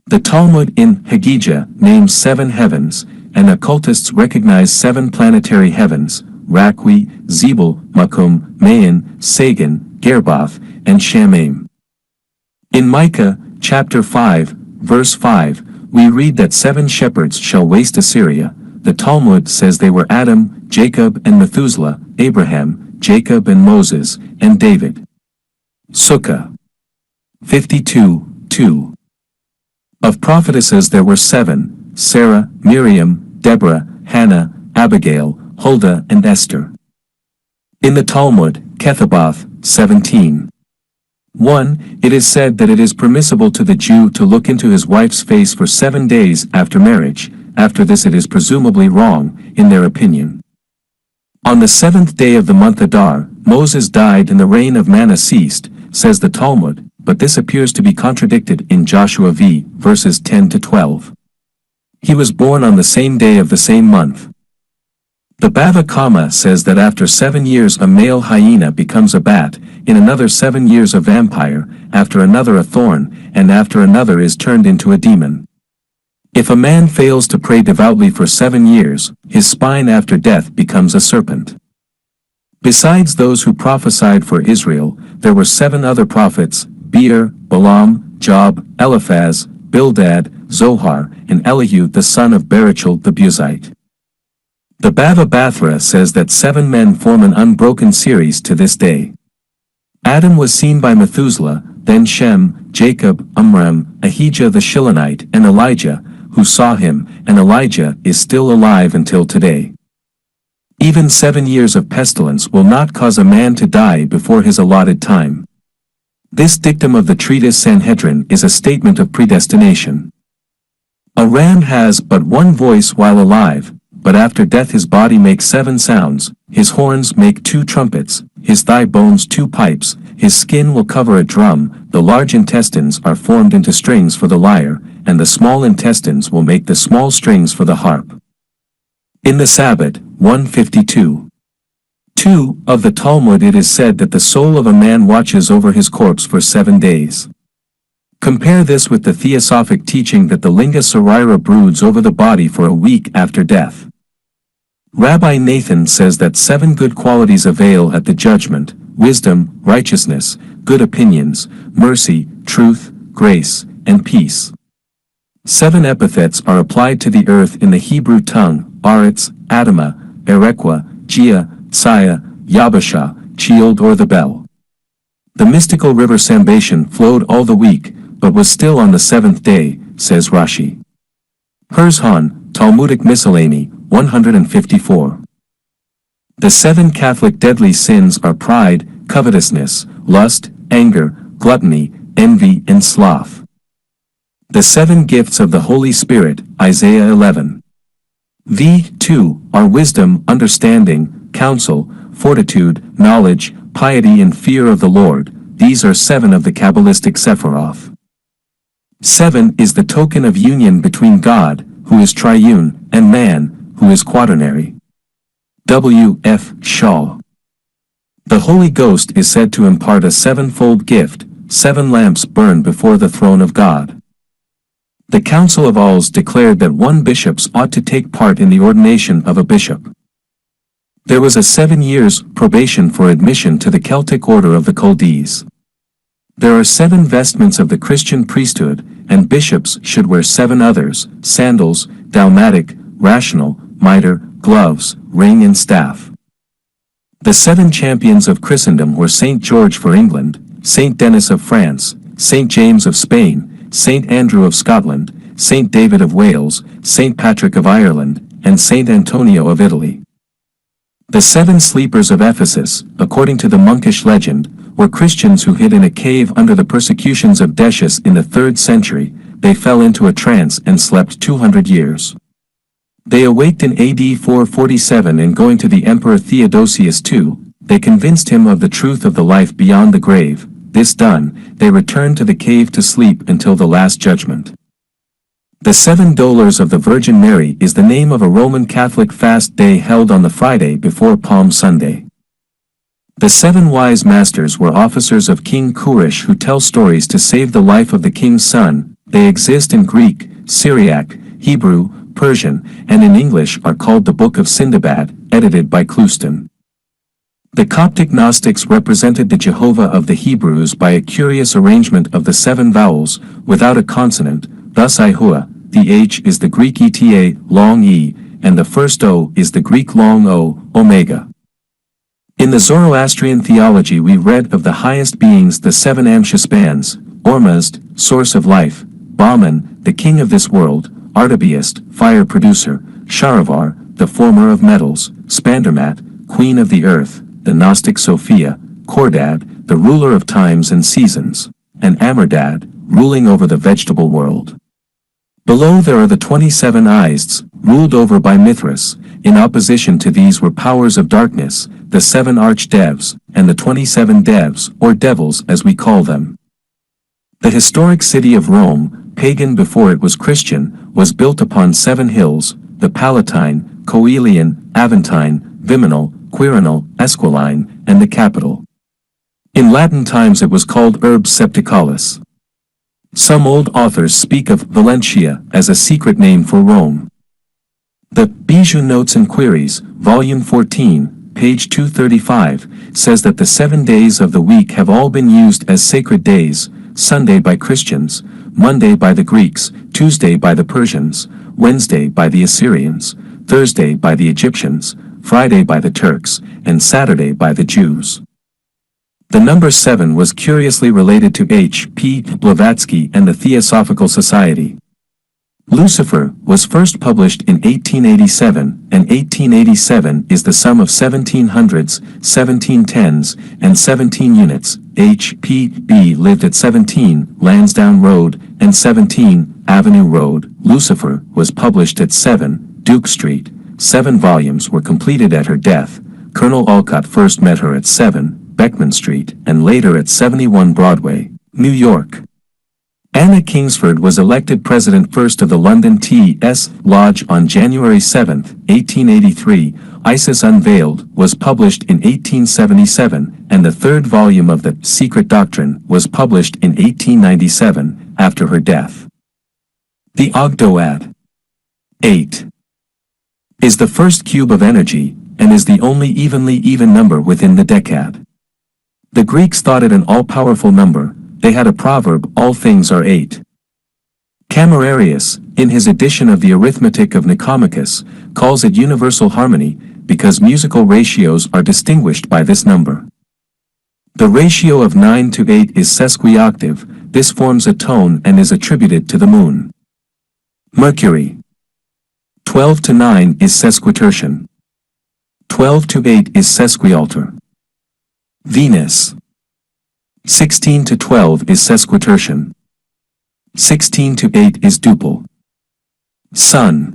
The Talmud in Hagijah names 7 heavens, and occultists recognize 7 planetary heavens: Rakwi, Zebul, Makum, Mayan, Sagan, Gerbath, and Shamim. In Micah, chapter 5, verse 5, we read that 7 shepherds shall waste Assyria. The Talmud says they were Adam, Jacob and Methuselah, Abraham, Jacob and Moses, and David. Sukkah 52:2. Of prophetesses there were 7, Sarah, Miriam, Deborah, Hannah, Abigail, Huldah and Esther. In the Talmud, Kethaboth 17:1, it is said that it is permissible to the Jew to look into his wife's face for 7 days after marriage. After this it is presumably wrong, in their opinion. On the 7th day of the month Adar, Moses died and the reign of manna ceased, says the Talmud, but this appears to be contradicted in Joshua v. verses 10-12. He was born on the same day of the same month. The Bava Kama says that after 7 years a male hyena becomes a bat, in another 7 years a vampire, after another a thorn, and after another is turned into a demon. If a man fails to pray devoutly for 7 years, his spine after death becomes a serpent. Besides those who prophesied for Israel, there were 7 other prophets, Beer, Balaam, Job, Eliphaz, Bildad, Zohar, and Elihu the son of Barachel the Buzite. The Bava Bathra says that 7 men form an unbroken series to this day. Adam was seen by Methuselah, then Shem, Jacob, Amram, Ahijah the Shilonite, and Elijah, who saw him, and Elijah is still alive until today. Even 7 years of pestilence will not cause a man to die before his allotted time. This dictum of the treatise Sanhedrin is a statement of predestination. A ram has but one voice while alive, but after death his body makes 7 sounds, his horns make 2 trumpets, his thigh bones 2 pipes, his skin will cover a drum, the large intestines are formed into strings for the lyre, and the small intestines will make the small strings for the harp. In the Sabbath, 152:2 of the Talmud it is said that the soul of a man watches over his corpse for 7 days. Compare this with the theosophic teaching that the Linga Sarira broods over the body for a week after death. Rabbi Nathan says that 7 good qualities avail at the judgment: wisdom, righteousness, good opinions, mercy, truth, grace, and peace. 7 epithets are applied to the earth in the Hebrew tongue: Aretz, Adama, Erekwa, Gia, Tsaya, Yabasha, Child or the Bell. The mystical river Sambation flowed all the week, but was still on the 7th day, says Rashi. Herzhan, Talmudic Miscellany, 154. The 7 Catholic deadly sins are pride, covetousness, lust, anger, gluttony, envy and sloth. The 7 gifts of the Holy Spirit, Isaiah 11:2, are wisdom, understanding, counsel, fortitude, knowledge, piety and fear of the Lord. These are 7 of the Kabbalistic Sephiroth. 7 is the token of union between God, who is triune, and man, who is quaternary. W. F. Shaw. The Holy Ghost is said to impart a 7-fold gift: 7 lamps burn before the throne of God. The Council of Alls declared that 1 bishop ought to take part in the ordination of a bishop. There was a 7 years probation for admission to the Celtic order of the Chaldees. There are 7 vestments of the Christian priesthood, and bishops should wear 7 others: sandals, dalmatic, rational, mitre, gloves, ring and staff. The 7 champions of Christendom were St. George for England, St. Denis of France, St. James of Spain, St. Andrew of Scotland, St. David of Wales, St. Patrick of Ireland, and St. Antonio of Italy. The 7 sleepers of Ephesus, according to the monkish legend, were Christians who hid in a cave under the persecutions of Decius in the 3rd century. They fell into a trance and slept 200 years. They awaked in AD 447 and going to the Emperor Theodosius II, they convinced him of the truth of the life beyond the grave. This done, they returned to the cave to sleep until the Last Judgment. The 7 Dolors of the Virgin Mary is the name of a Roman Catholic fast day held on the Friday before Palm Sunday. The 7 wise masters were officers of King Kurush who tell stories to save the life of the king's son. They exist in Greek, Syriac, Hebrew, Persian, and in English are called the Book of Sindbad, edited by Clouston. The Coptic Gnostics represented the Jehovah of the Hebrews by a curious arrangement of the 7 vowels, without a consonant, thus Ihua, the H is the Greek eta, long E, and the first O is the Greek long O, omega. In the Zoroastrian theology we read of the highest beings the 7 Amshaspans, Ormuzd, source of life, Bahman, the king of this world, Artabiest, fire producer, Sharavar, the former of metals, Spandermat, queen of the earth, the Gnostic Sophia, Kordad, the ruler of times and seasons, and Amerdad, ruling over the vegetable world. Below there are the 27 Ists, ruled over by Mithras. In opposition to these were powers of darkness, the 7 archdevs, and the 27 devs, or devils as we call them. The historic city of Rome, pagan before it was Christian, was built upon 7 hills, the Palatine, Coelian, Aventine, Viminal, Quirinal, Esquiline, and the Capitol. In Latin times it was called Urbs Septicalis. Some old authors speak of Valentia as a secret name for Rome. The Bijou Notes and Queries, Volume 14, page 235, says that the 7 days of the week have all been used as sacred days: Sunday by Christians, Monday by the Greeks, Tuesday by the Persians, Wednesday by the Assyrians, Thursday by the Egyptians, Friday by the Turks, and Saturday by the Jews. The number 7 was curiously related to H. P. Blavatsky and the Theosophical Society. Lucifer was first published in 1887, and 1887 is the sum of 1700s, 1710s, and 17 units. H. P. B. lived at 17 Lansdowne Road and 17 Avenue Road. Lucifer was published at 7 Duke Street. 7 volumes were completed at her death. Colonel Olcott first met her at 7 Beckman Street and later at 71 Broadway, New York. Anna Kingsford was elected president first of the London T.S. Lodge on January 7, 1883. Isis Unveiled was published in 1877, and the 3rd volume of The Secret Doctrine was published in 1897, after her death. The Ogdoad 8 is the first cube of energy, and is the only evenly even number within the decad. The Greeks thought it an all-powerful number. They had a proverb, all things are 8. Camerarius, in his edition of the Arithmetic of Nicomachus, calls it universal harmony, because musical ratios are distinguished by this number. The ratio of 9 to 8 is sesquioctave. This forms a tone and is attributed to the moon. Mercury 12 to 9 is sesquitertian. 12 to 8 is sesquialter. Venus 16 to 12 is sesquitertian. 16 to 8 is duple. Sun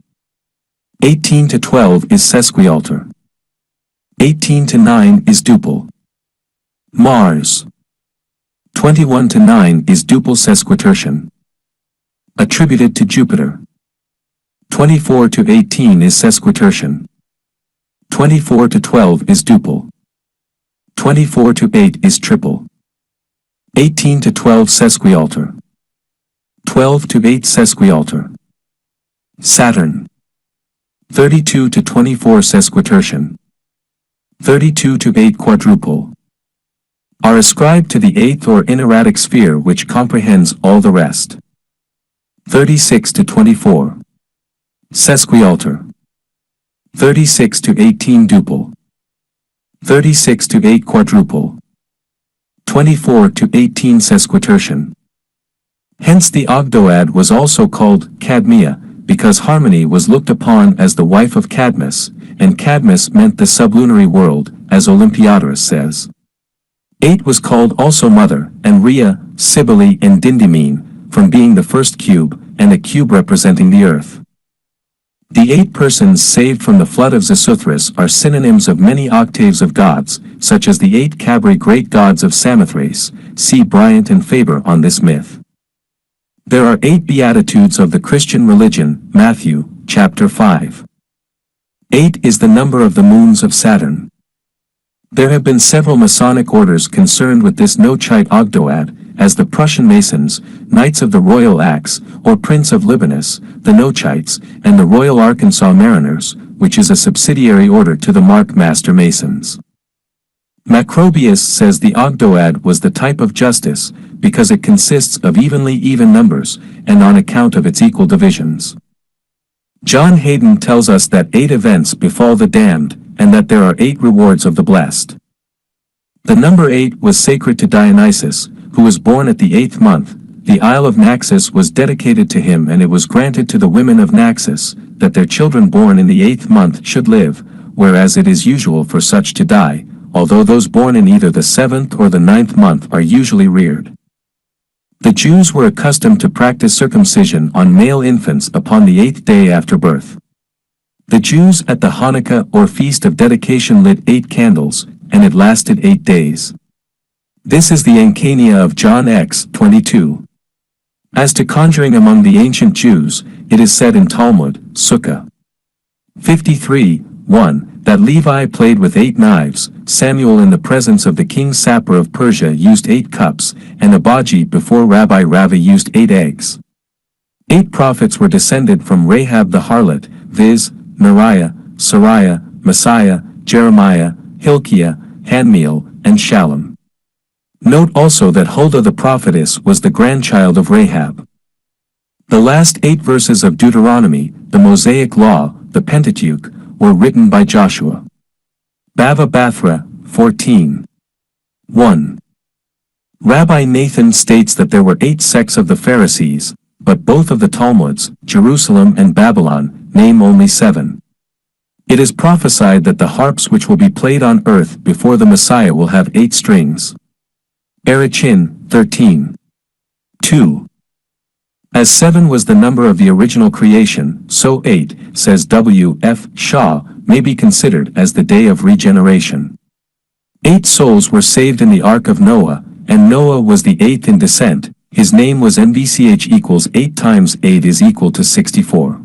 18 to 12 is sesquialter. 18 to 9 is duple. Mars 21 to 9 is duple sesquitertian. Attributed to Jupiter. 24 to 18 is sesquitertian. 24 to 12 is duple. 24 to 8 is triple. 18 to 12 sesquialter. 12 to 8 sesquialter. Saturn 32 to 24 sesquitertian. 32 to 8 quadruple. Are ascribed to the 8th or inerratic sphere which comprehends all the rest. 36 to 24 sesquialter. 36 to 18 duple. 36 to 8 quadruple. 24 to 18 sesquitertian. Hence the Ogdoad was also called Cadmea, because Harmony was looked upon as the wife of Cadmus, and Cadmus meant the sublunary world, as Olympiodorus says. 8 was called also Mother, and Rhea, Cybele and Dindymene, from being the first cube, and a cube representing the earth. The 8 persons saved from the flood of Xisuthros are synonyms of many octaves of gods, such as the 8 Cabri great gods of Samothrace. See Bryant and Faber on this myth. There are 8 Beatitudes of the Christian religion, Matthew, chapter 5. 8 is the number of the moons of Saturn. There have been several Masonic orders concerned with this Noachite Ogdoad, as the Prussian Masons, Knights of the Royal Axe, or Prince of Libanus, the Noachites, and the Royal Arkansas Mariners, which is a subsidiary order to the Mark Master Masons. Macrobius says the ogdoad was the type of justice, because it consists of evenly even numbers, and on account of its equal divisions. John Hayden tells us that 8 events befall the damned, and that there are 8 rewards of the blessed. The number 8 was sacred to Dionysus, who was born at the 8th month. The Isle of Naxos was dedicated to him, and it was granted to the women of Naxos, that their children born in the 8th month should live, whereas it is usual for such to die, although those born in either the 7th or the 9th month are usually reared. The Jews were accustomed to practice circumcision on male infants upon the 8th day after birth. The Jews at the Hanukkah or Feast of Dedication lit 8 candles, and it lasted 8 days. This is the Ankania of John x 22. As to conjuring among the ancient Jews, it is said in Talmud, Sukkah 53:1, that Levi played with 8 knives, Samuel in the presence of the king Sapor of Persia used 8 cups, and Abaji before Rabbi Rava used 8 eggs. 8 prophets were descended from Rahab the harlot, viz., Neriah, Sariah, Messiah, Jeremiah, Hilkiah, Hanmiel, and Shallum. Note also that Huldah the prophetess was the grandchild of Rahab. The last 8 verses of Deuteronomy, the Mosaic Law, the Pentateuch, were written by Joshua. Bava Bathra, 14:1. Rabbi Nathan states that there were 8 sects of the Pharisees, but both of the Talmuds, Jerusalem and Babylon, name only 7. It is prophesied that the harps which will be played on earth before the Messiah will have 8 strings. Erichin, 13:2. As 7 was the number of the original creation, so 8, says W. F. Shaw, may be considered as the day of regeneration. 8 souls were saved in the Ark of Noah, and Noah was the 8th in descent. His name was NVCH equals 8 times 8 is equal to 64.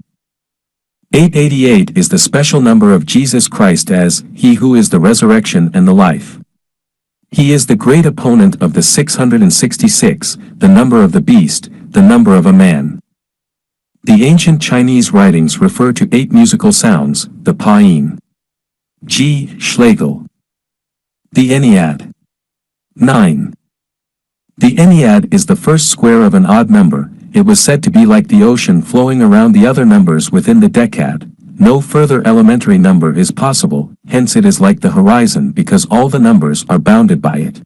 888 is the special number of Jesus Christ as He who is the resurrection and the life. He is the great opponent of the 666, the number of the beast, the number of a man. The ancient Chinese writings refer to 8 musical sounds, the Payin. G. Schlegel. The Ennead. 9. The Ennead is the first square of an odd number. It was said to be like the ocean flowing around the other numbers within the decad. No further elementary number is possible, hence it is like the horizon because all the numbers are bounded by it.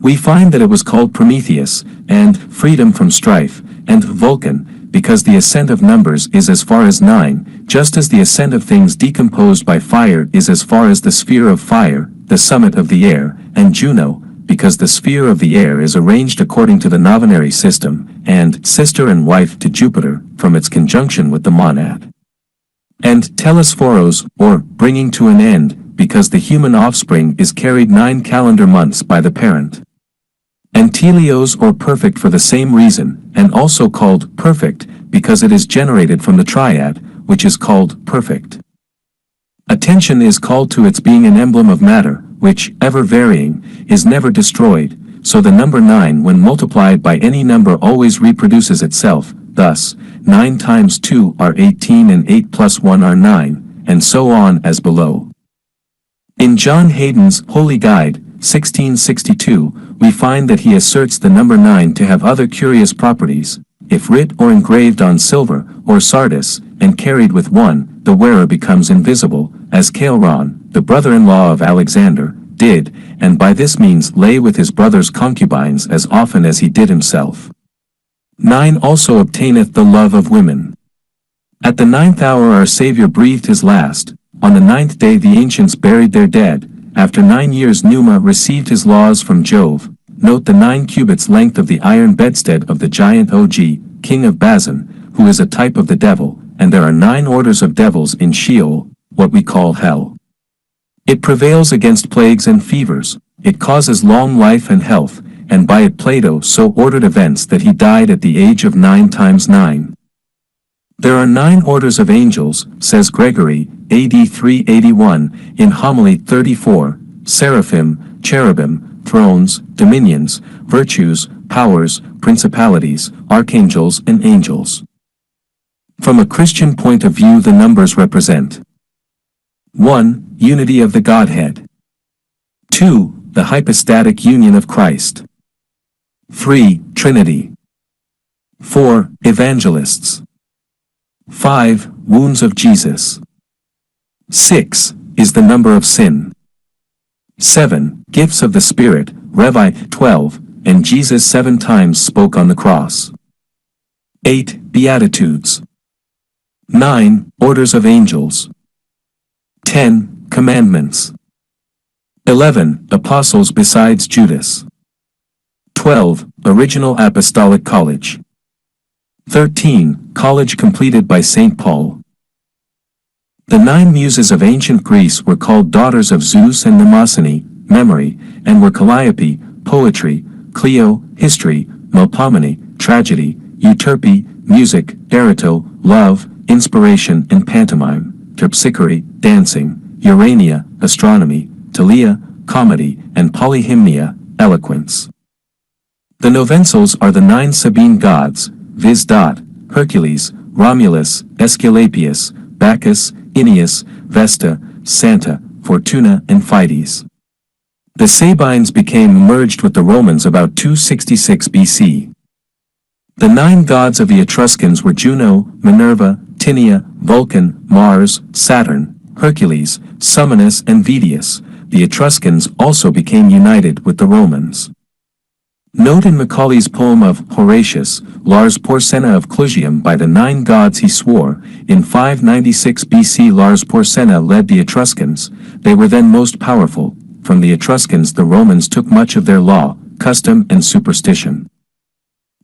We find that it was called Prometheus, and freedom from strife, and Vulcan, because the ascent of numbers is as far as 9, just as the ascent of things decomposed by fire is as far as the sphere of fire, the summit of the air, and Juno, because the sphere of the air is arranged according to the novenary system, and sister and wife to Jupiter, from its conjunction with the monad. And Telesphoros, or bringing to an end, because the human offspring is carried 9 calendar months by the parent. And Telios or perfect for the same reason, and also called perfect, because it is generated from the triad, which is called perfect. Attention is called to its being an emblem of matter, which, ever varying, is never destroyed, so the number 9 when multiplied by any number always reproduces itself, thus, 9 times 2 are 18 and 8 plus 1 are 9, and so on as below. In John Hayden's Holy Guide, 1662, we find that he asserts the number 9 to have other curious properties. If writ or engraved on silver, or sardis, and carried with one, the wearer becomes invisible, as Cailron, the brother-in-law of Alexander, did, and by this means lay with his brother's concubines as often as he did himself. 9 also obtaineth the love of women. At the 9th hour our Saviour breathed his last. On the 9th day the ancients buried their dead. After 9 years Numa received his laws from Jove. Note the 9 cubits length of the iron bedstead of the giant Og, king of Bazan, who is a type of the devil, and there are 9 orders of devils in Sheol, what we call hell. It prevails against plagues and fevers, it causes long life and health, and by it Plato so ordered events that he died at the age of 9 times 9. There are 9 orders of angels, says Gregory, AD 381, in Homily 34, seraphim, cherubim, thrones, dominions, virtues, powers, principalities, archangels and angels. From a Christian point of view the numbers represent 1. Unity of the Godhead. 2. The hypostatic union of Christ. 3. Trinity. 4. Evangelists. 5. Wounds of Jesus. 6. Is the number of sin. 7. Gifts of the Spirit, Revi 12, and Jesus 7 times spoke on the cross. 8. Beatitudes. 9. Orders of angels. 10. Commandments. 11. Apostles besides Judas. 12. Original Apostolic College. 13. College completed by St. Paul. The 9 muses of ancient Greece were called daughters of Zeus and Mnemosyne, memory, and were Calliope, poetry, Clio, history, Melpomene, tragedy, Euterpe, music, Erato, love, inspiration and pantomime, Terpsichore, dancing, Urania, astronomy, Talia, comedy, and Polyhymnia, eloquence. The Novensals are the 9 Sabine gods, viz. Hercules, Romulus, Aesculapius, Bacchus, Aeneas, Vesta, Santa, Fortuna and Fides. The Sabines became merged with the Romans about 266 BC. The 9 gods of the Etruscans were Juno, Minerva, Tinia, Vulcan, Mars, Saturn, Hercules, Summonus and Vedius. The Etruscans also became united with the Romans. Note in Macaulay's poem of Horatius, Lars Porsena of Clusium by the 9 gods he swore, in 596 BC Lars Porsena led the Etruscans. They were then most powerful. From the Etruscans the Romans took much of their law, custom and superstition.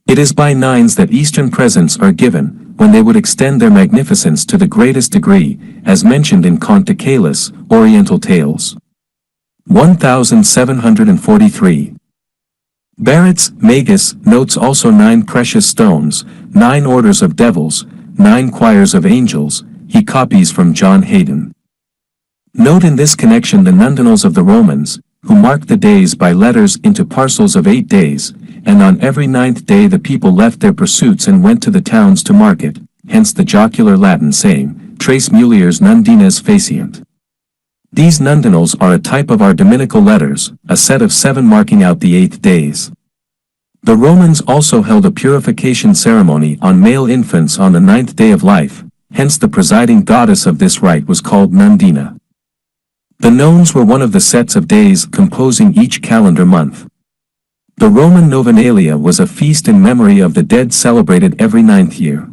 It is by 9s that Eastern presents are given, when they would extend their magnificence to the greatest degree, as mentioned in Conte de Caylus, Oriental Tales. 1743. Barrett's Magus notes also 9 precious stones, 9 orders of devils, 9 choirs of angels. He copies from John Hayden. Note in this connection the nundinals of the Romans, who marked the days by letters into parcels of 8 days, and on every 9th day the people left their pursuits and went to the towns to market, hence the jocular Latin saying, Tres mulieres nundines faciant. These nundinals are a type of our dominical letters, a set of 7 marking out the 8 days. The Romans also held a purification ceremony on male infants on the 9th day of life, hence the presiding goddess of this rite was called Nundina. The nones were one of the sets of days composing each calendar month. The Roman Novenalia was a feast in memory of the dead celebrated every 9th year.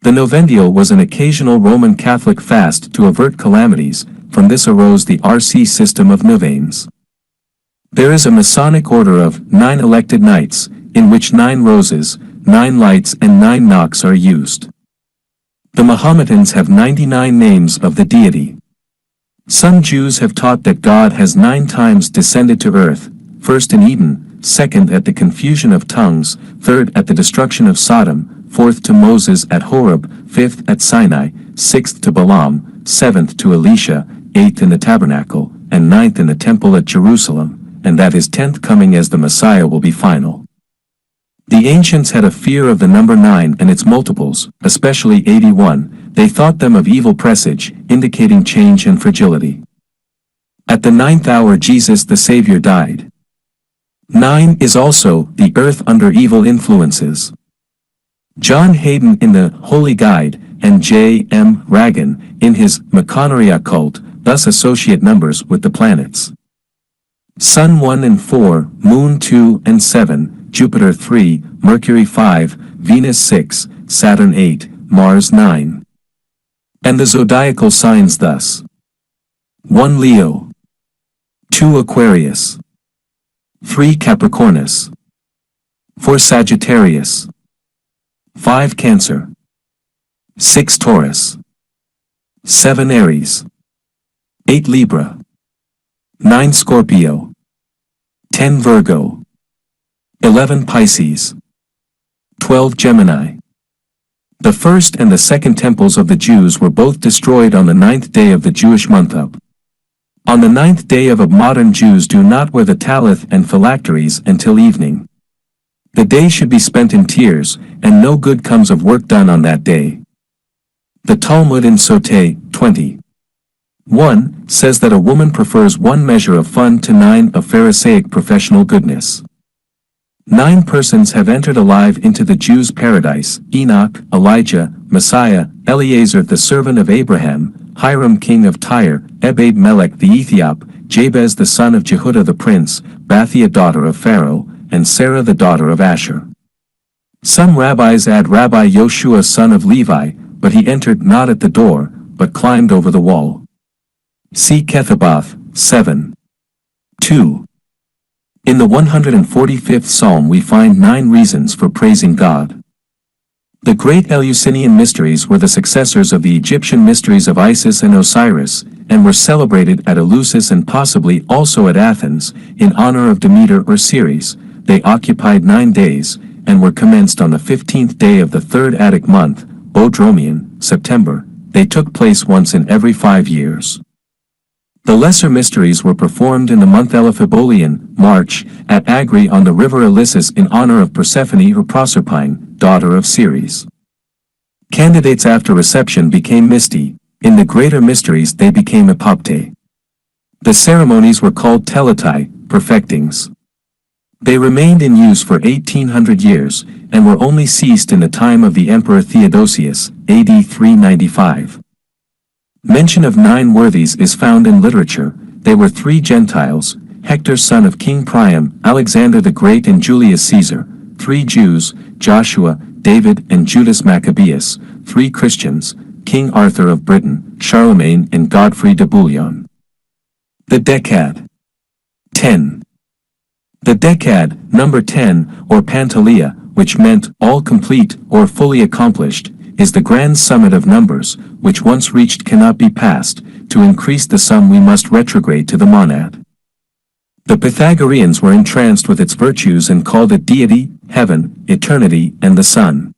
The Novendial was an occasional Roman Catholic fast to avert calamities. From this arose the RC system of Novenes. There is a Masonic order of 9 elected knights, in which 9 roses, 9 lights and 9 knocks are used. The Mahometans have 99 names of the deity. Some Jews have taught that God has 9 times descended to earth, first in Eden, second at the confusion of tongues, third at the destruction of Sodom, fourth to Moses at Horeb, fifth at Sinai, sixth to Balaam, seventh to Elisha, eighth in the tabernacle, and ninth in the temple at Jerusalem, and that his 10th coming as the Messiah will be final. The ancients had a fear of the number 9 and its multiples, especially 81, they thought them of evil presage, indicating change and fragility. At the 9th hour Jesus the Savior died. 9 is also the earth under evil influences. John Hayden in the Holy Guide, and J. M. Ragan, in his Maconery Occult, thus associate numbers with the planets. Sun 1 and 4, Moon 2 and 7, Jupiter 3, Mercury 5, Venus 6, Saturn 8, Mars 9. And the zodiacal signs thus: 1 Leo, 2 Aquarius, 3 Capricornus, 4 Sagittarius, 5 Cancer, 6 Taurus, 7 Aries, 8 Libra, 9 Scorpio, 10 Virgo, 11 Pisces, 12 Gemini. The first and the second temples of the Jews were both destroyed on the 9th day of the Jewish month Ab. On the 9th day of Ab, modern Jews do not wear the talith and phylacteries until evening. The day should be spent in tears, and no good comes of work done on that day. The Talmud in Soteh, 20. 1 says that a woman prefers 1 measure of fun to 9 of Pharisaic professional goodness. 9 persons have entered alive into the Jews' paradise: Enoch, Elijah, Messiah, Eleazar the servant of Abraham, Hiram king of Tyre, Ebed-melech the Ethiop, Jabez the son of Jehudah the prince, Bathia daughter of Pharaoh, and Sarah the daughter of Asher. Some rabbis add Rabbi Yoshua son of Levi, but he entered not at the door, but climbed over the wall. See Kethaboth, 7. 2. In the 145th Psalm we find 9 reasons for praising God. The great Eleusinian mysteries were the successors of the Egyptian mysteries of Isis and Osiris, and were celebrated at Eleusis and possibly also at Athens, in honor of Demeter or Ceres. They occupied 9 days, and were commenced on the 15th day of the 3rd Attic month, Bodromian, September. They took place once in every 5 years. The lesser mysteries were performed in the month Elaphebolian, March, at Agri on the river Ilissus in honor of Persephone or Proserpine, daughter of Ceres. Candidates after reception became Misti. In the greater mysteries they became Epopte. The ceremonies were called Teletai, perfectings. They remained in use for 1800 years, and were only ceased in the time of the Emperor Theodosius, AD 395. Mention of 9 worthies is found in literature. They were 3 Gentiles, Hector son of King Priam, Alexander the Great and Julius Caesar, 3 Jews, Joshua, David and Judas Maccabeus, 3 Christians, King Arthur of Britain, Charlemagne and Godfrey de Bouillon. The Decad. 10. The Decad, number 10, or Pantalia, which meant all complete or fully accomplished, is the grand summit of numbers, which once reached cannot be passed. To increase the sum we must retrograde to the monad. The Pythagoreans were entranced with its virtues and called it deity, heaven, eternity, and the sun.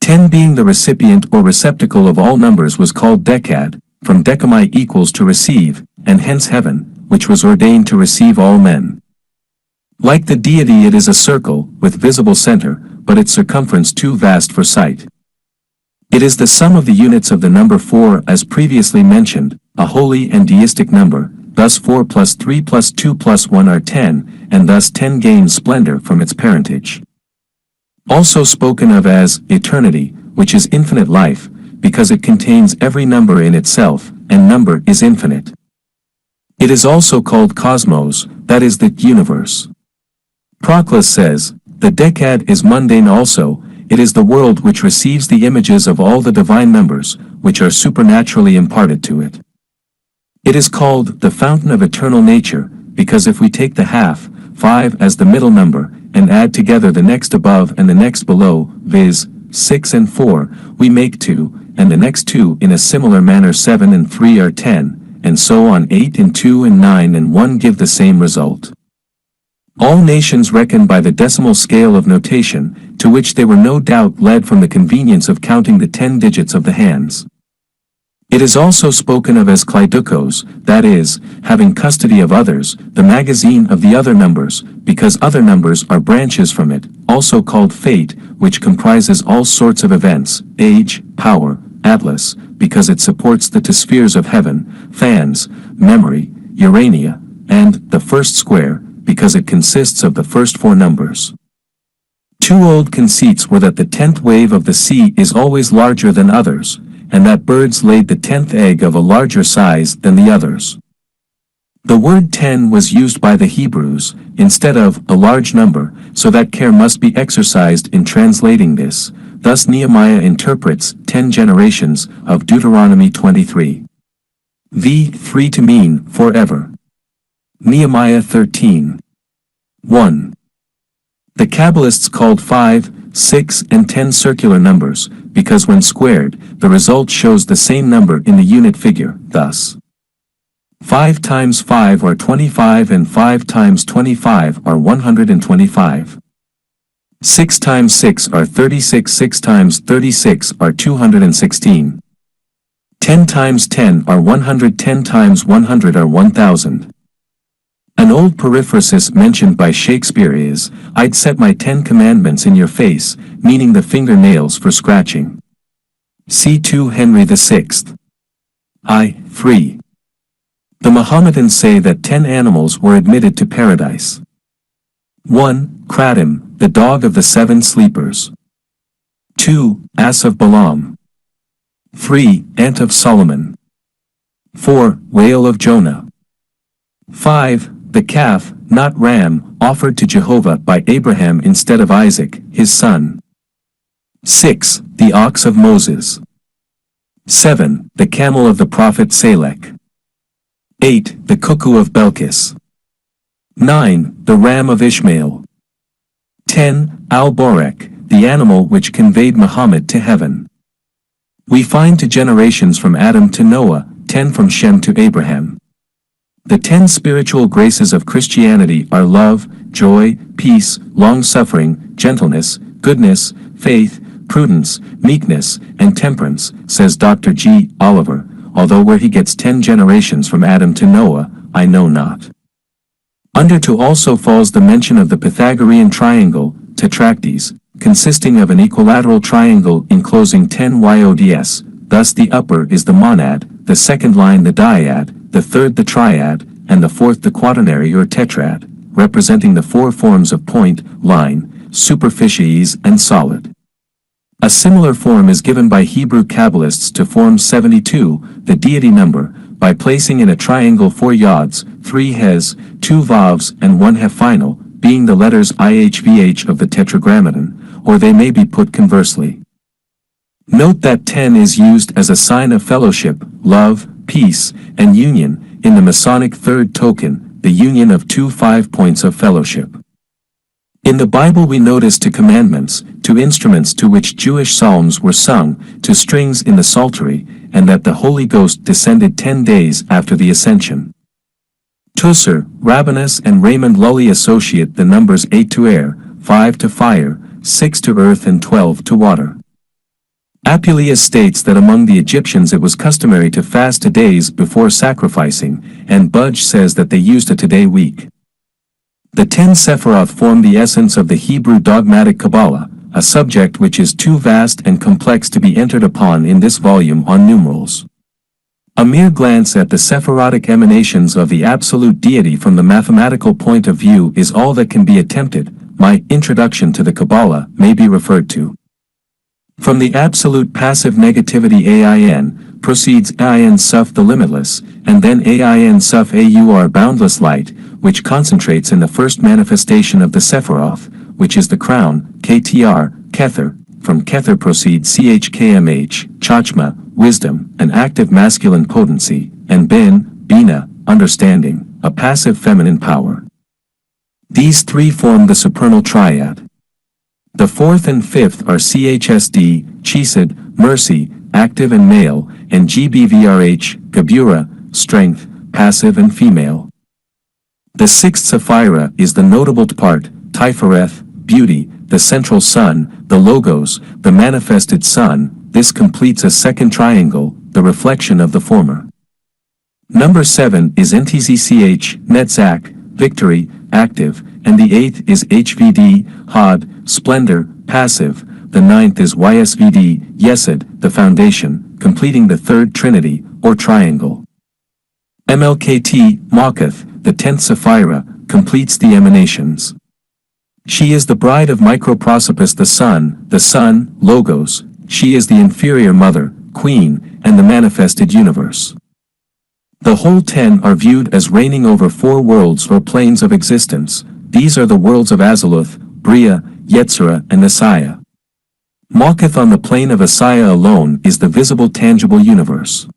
10 being the recipient or receptacle of all numbers was called decad, from decimi equals to receive, and hence heaven, which was ordained to receive all men. Like the deity it is a circle, with visible center, but its circumference too vast for sight. It is the sum of the units of the number 4 as previously mentioned, a holy and deistic number, thus 4 plus 3 plus 2 plus 1 are 10, and thus 10 gains splendor from its parentage. Also spoken of as eternity, which is infinite life, because it contains every number in itself, and number is infinite. It is also called cosmos, that is the universe. Proclus says, the decad is mundane also. It is the world which receives the images of all the divine numbers, which are supernaturally imparted to it. It is called the fountain of eternal nature, because if we take the half, 5 as the middle number, and add together the next above and the next below, viz., 6 and 4, we make 2, and the next 2 in a similar manner 7 and 3 are 10, and so on 8 and 2 and 9 and 1 give the same result. All nations reckon by the decimal scale of notation, to which they were no doubt led from the convenience of counting the 10 digits of the hands. It is also spoken of as kleidukos, that is, having custody of others, the magazine of the other numbers, because other numbers are branches from it, also called fate, which comprises all sorts of events, age, power, atlas, because it supports the 2 spheres of heaven, fans, memory, urania, and the first square, because it consists of the first 4 numbers. 2 old conceits were that the 10th wave of the sea is always larger than others, and that birds laid the 10th egg of a larger size than the others. The word 10 was used by the Hebrews, instead of a large number, so that care must be exercised in translating this. Thus Nehemiah interprets 10 generations of Deuteronomy 23. V. 3 to mean forever. Nehemiah 13. 1. The Kabbalists called 5, 6, and 10 circular numbers, because when squared, the result shows the same number in the unit figure, thus 5 times 5 are 25 and 5 times 25 are 125. 6 times 6 are 36, 6 times 36 are 216. 10 times 10 are 100, 10 times 100 are 1000. An old periphrasis mentioned by Shakespeare is, I'd set my 10 commandments in your face, meaning the fingernails for scratching. C. 2 Henry VI. I. 3. The Mohammedans say that 10 animals were admitted to paradise. 1. Kratim, the dog of the 7 sleepers. 2. Ass of Balaam. 3. Ant of Solomon. 4. Whale of Jonah. 5. The calf, not ram, offered to Jehovah by Abraham instead of Isaac, his son. 6. The ox of Moses. 7. The camel of the prophet Salek. 8. The cuckoo of Belkis. 9. The ram of Ishmael. 10. Al-Borek, the animal which conveyed Muhammad to heaven. We find 2 generations from Adam to Noah, 10 from Shem to Abraham. The 10 spiritual graces of Christianity are love, joy, peace, long-suffering, gentleness, goodness, faith, prudence, meekness, and temperance, says Dr. G. Oliver, although where he gets 10 generations from Adam to Noah, I know not. Under 2 also falls the mention of the Pythagorean triangle, tetractes, consisting of an equilateral triangle enclosing 10 yods, thus the upper is the monad, the second line the dyad, the third the triad, and the fourth the quaternary or tetrad, representing the 4 forms of point, line, superficies, and solid. A similar form is given by Hebrew Kabbalists to form 72, the deity number, by placing in a triangle 4 yods, 3 hes, 2 vavs, and 1 hef final, being the letters IHVH of the tetragrammaton, or they may be put conversely. Note that 10 is used as a sign of fellowship, love, peace, and union, in the Masonic third token, the union of 2 5-points of fellowship. In the Bible we notice 2 commandments, 2 instruments to which Jewish psalms were sung, 2 strings in the Psaltery, and that the Holy Ghost descended 10 days after the Ascension. Tusser, Rabanus and Raymond Lully associate the numbers 8 to air, 5 to fire, 6 to earth and 12 to water. Apuleius states that among the Egyptians it was customary to fast 2 days before sacrificing, and Budge says that they used a 2-day week. The 10 Sephiroth form the essence of the Hebrew dogmatic Kabbalah, a subject which is too vast and complex to be entered upon in this volume on numerals. A mere glance at the Sephirotic emanations of the absolute deity from the mathematical point of view is all that can be attempted. My Introduction to the Kabbalah may be referred to. From the absolute passive negativity AIN, proceeds AIN Suf the limitless, and then AIN Suf AUR boundless light, which concentrates in the first manifestation of the Sephiroth, which is the crown, KTR, Kether. From Kether proceeds CHKMH, Chachma, wisdom, an active masculine potency, and Bina, understanding, a passive feminine power. These 3 form the supernal triad. The 4th and 5th are CHSD, Chesed, mercy, active and male, and GBVRH, Gabura, strength, passive and female. The 6th Sapphira is the notable part, Tifereth, beauty, the central sun, the logos, the manifested sun. This completes a second triangle, the reflection of the former. Number 7 is NTZCH, Netzach, victory, active, and the 8th is HVD, Hod, splendor, passive. The 9th is YSVD, Yesod, the foundation, completing the third trinity, or triangle. MLKT, Makath, the 10th Sapphira, completes the emanations. She is the bride of Microprosopus the sun, Logos. She is the inferior mother, queen, and the manifested universe. The whole 10 are viewed as reigning over 4 worlds or planes of existence. These are the worlds of Aziluth, Bria, Yetzirah, and Asaya. Makath on the plane of Asaya alone is the visible tangible universe.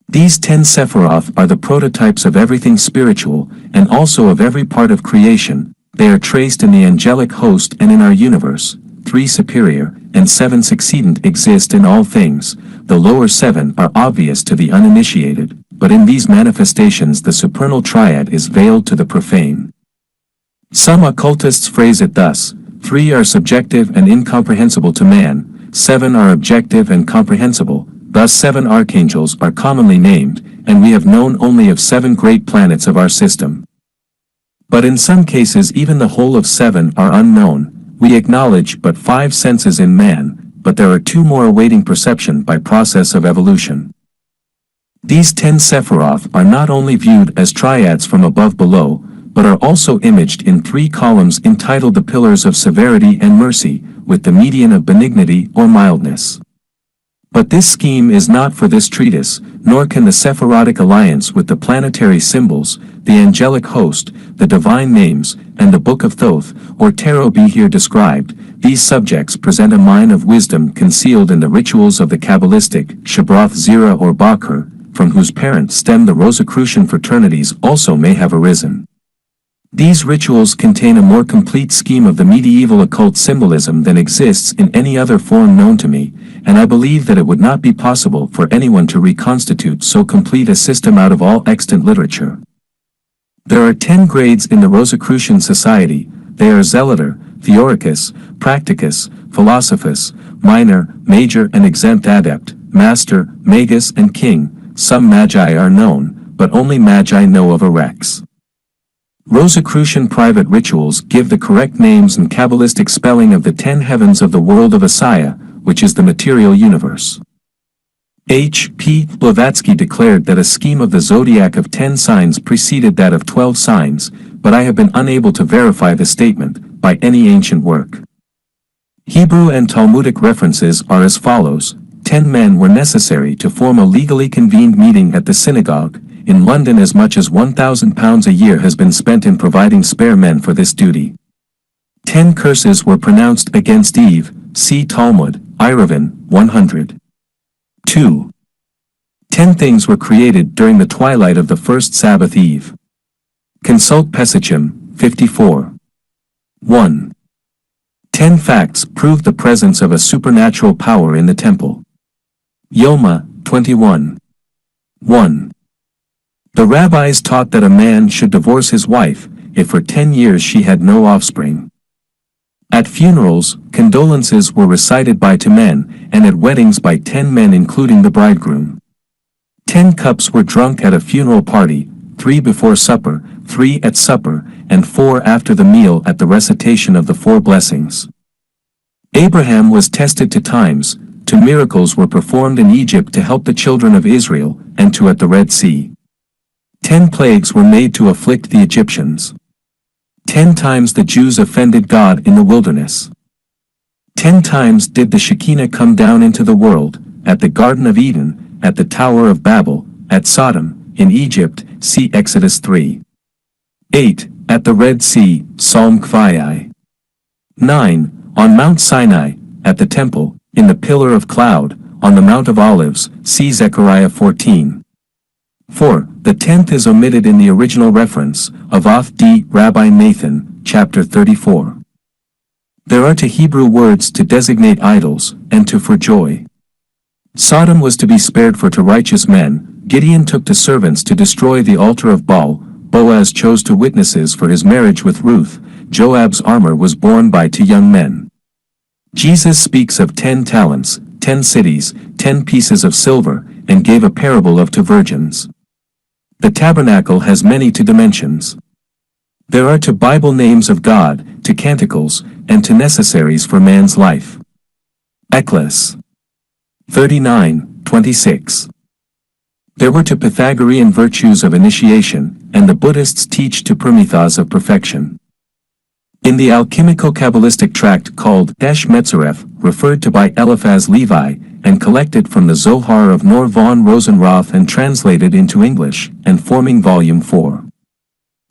These 10 Sephiroth are the prototypes of everything spiritual, and also of every part of creation. They are traced in the angelic host and in our universe. 3 superior, and 7 succeedent exist in all things. The lower 7 are obvious to the uninitiated, but in these manifestations the supernal triad is veiled to the profane. Some occultists phrase it thus: 3 are subjective and incomprehensible to man, 7 are objective and comprehensible. Thus 7 archangels are commonly named, and we have known only of 7 great planets of our system. But in some cases even the whole of 7 are unknown. We acknowledge but 5 senses in man, but there are 2 more awaiting perception by process of evolution. These 10 Sephiroth are not only viewed as triads from above below, but are also imaged in 3 columns entitled the Pillars of Severity and Mercy, with the median of benignity or mildness. But this scheme is not for this treatise, nor can the Sephirotic alliance with the planetary symbols, the angelic host, the divine names, and the Book of Thoth, or Tarot be here described. These subjects present a mine of wisdom concealed in the rituals of the Kabbalistic Shabroth Zera or Bakr, from whose parent stem the Rosicrucian fraternities also may have arisen. These rituals contain a more complete scheme of the medieval occult symbolism than exists in any other form known to me, and I believe that it would not be possible for anyone to reconstitute so complete a system out of all extant literature. There are 10 grades in the Rosicrucian Society. They are Zealoter, Theoricus, Practicus, Philosophus, Minor, Major and Exempt Adept, Master, Magus and King. Some Magi are known, but only Magi know of a Rex. Rosicrucian private rituals give the correct names and Kabbalistic spelling of the 10 heavens of the world of Asaya, which is the material universe. H. P. Blavatsky declared that a scheme of the zodiac of 10 signs preceded that of 12 signs, but I have been unable to verify the statement by any ancient work. Hebrew and Talmudic references are as follows: 10 men were necessary to form a legally convened meeting at the synagogue. In London as much as £1,000 a year has been spent in providing spare men for this duty. 10 curses were pronounced against Eve, see Talmud, Iravin, 100. 2. 10 things were created during the twilight of the first Sabbath eve. Consult Pesachim, 54. 1. 10 facts prove the presence of a supernatural power in the temple. Yoma, 21. 1. The rabbis taught that a man should divorce his wife, if for 10 years she had no offspring. At funerals, condolences were recited by 2 men, and at weddings by 10 men including the bridegroom. 10 cups were drunk at a funeral party, 3 before supper, 3 at supper, and 4 after the meal at the recitation of the 4 blessings. Abraham was tested 2 times, 2 miracles were performed in Egypt to help the children of Israel, and 2 at the Red Sea. 10 plagues were made to afflict the Egyptians. 10 times the Jews offended God in the wilderness. 10 times did the Shekinah come down into the world, at the Garden of Eden, at the Tower of Babel, at Sodom, in Egypt, see Exodus 3. 8. At the Red Sea, Psalm Kvai. 9. On Mount Sinai, at the temple, in the pillar of cloud, on the Mount of Olives, see Zechariah 14. 4. The 10th is omitted in the original reference, of Oth D. Rabbi Nathan, chapter 34. There are 2 Hebrew words to designate idols, and 2 for joy. Sodom was to be spared for 2 righteous men. Gideon took 2 servants to destroy the altar of Baal. Boaz chose 2 witnesses for his marriage with Ruth. Joab's armor was borne by 2 young men. Jesus speaks of 10 talents, 10 cities, 10 pieces of silver, and gave a parable of 2 virgins. The tabernacle has many 2 dimensions. There are 2 Bible names of God, 2 canticles, and 2 necessaries for man's life. Eccles. 39:26. There were 2 Pythagorean virtues of initiation, and the Buddhists teach 2 Promethas of perfection. In the alchemico-kabbalistic tract called Esh Metzaref, referred to by Eliphaz Levi, and collected from the Zohar of Nor von Rosenroth and translated into English, and forming Volume 4.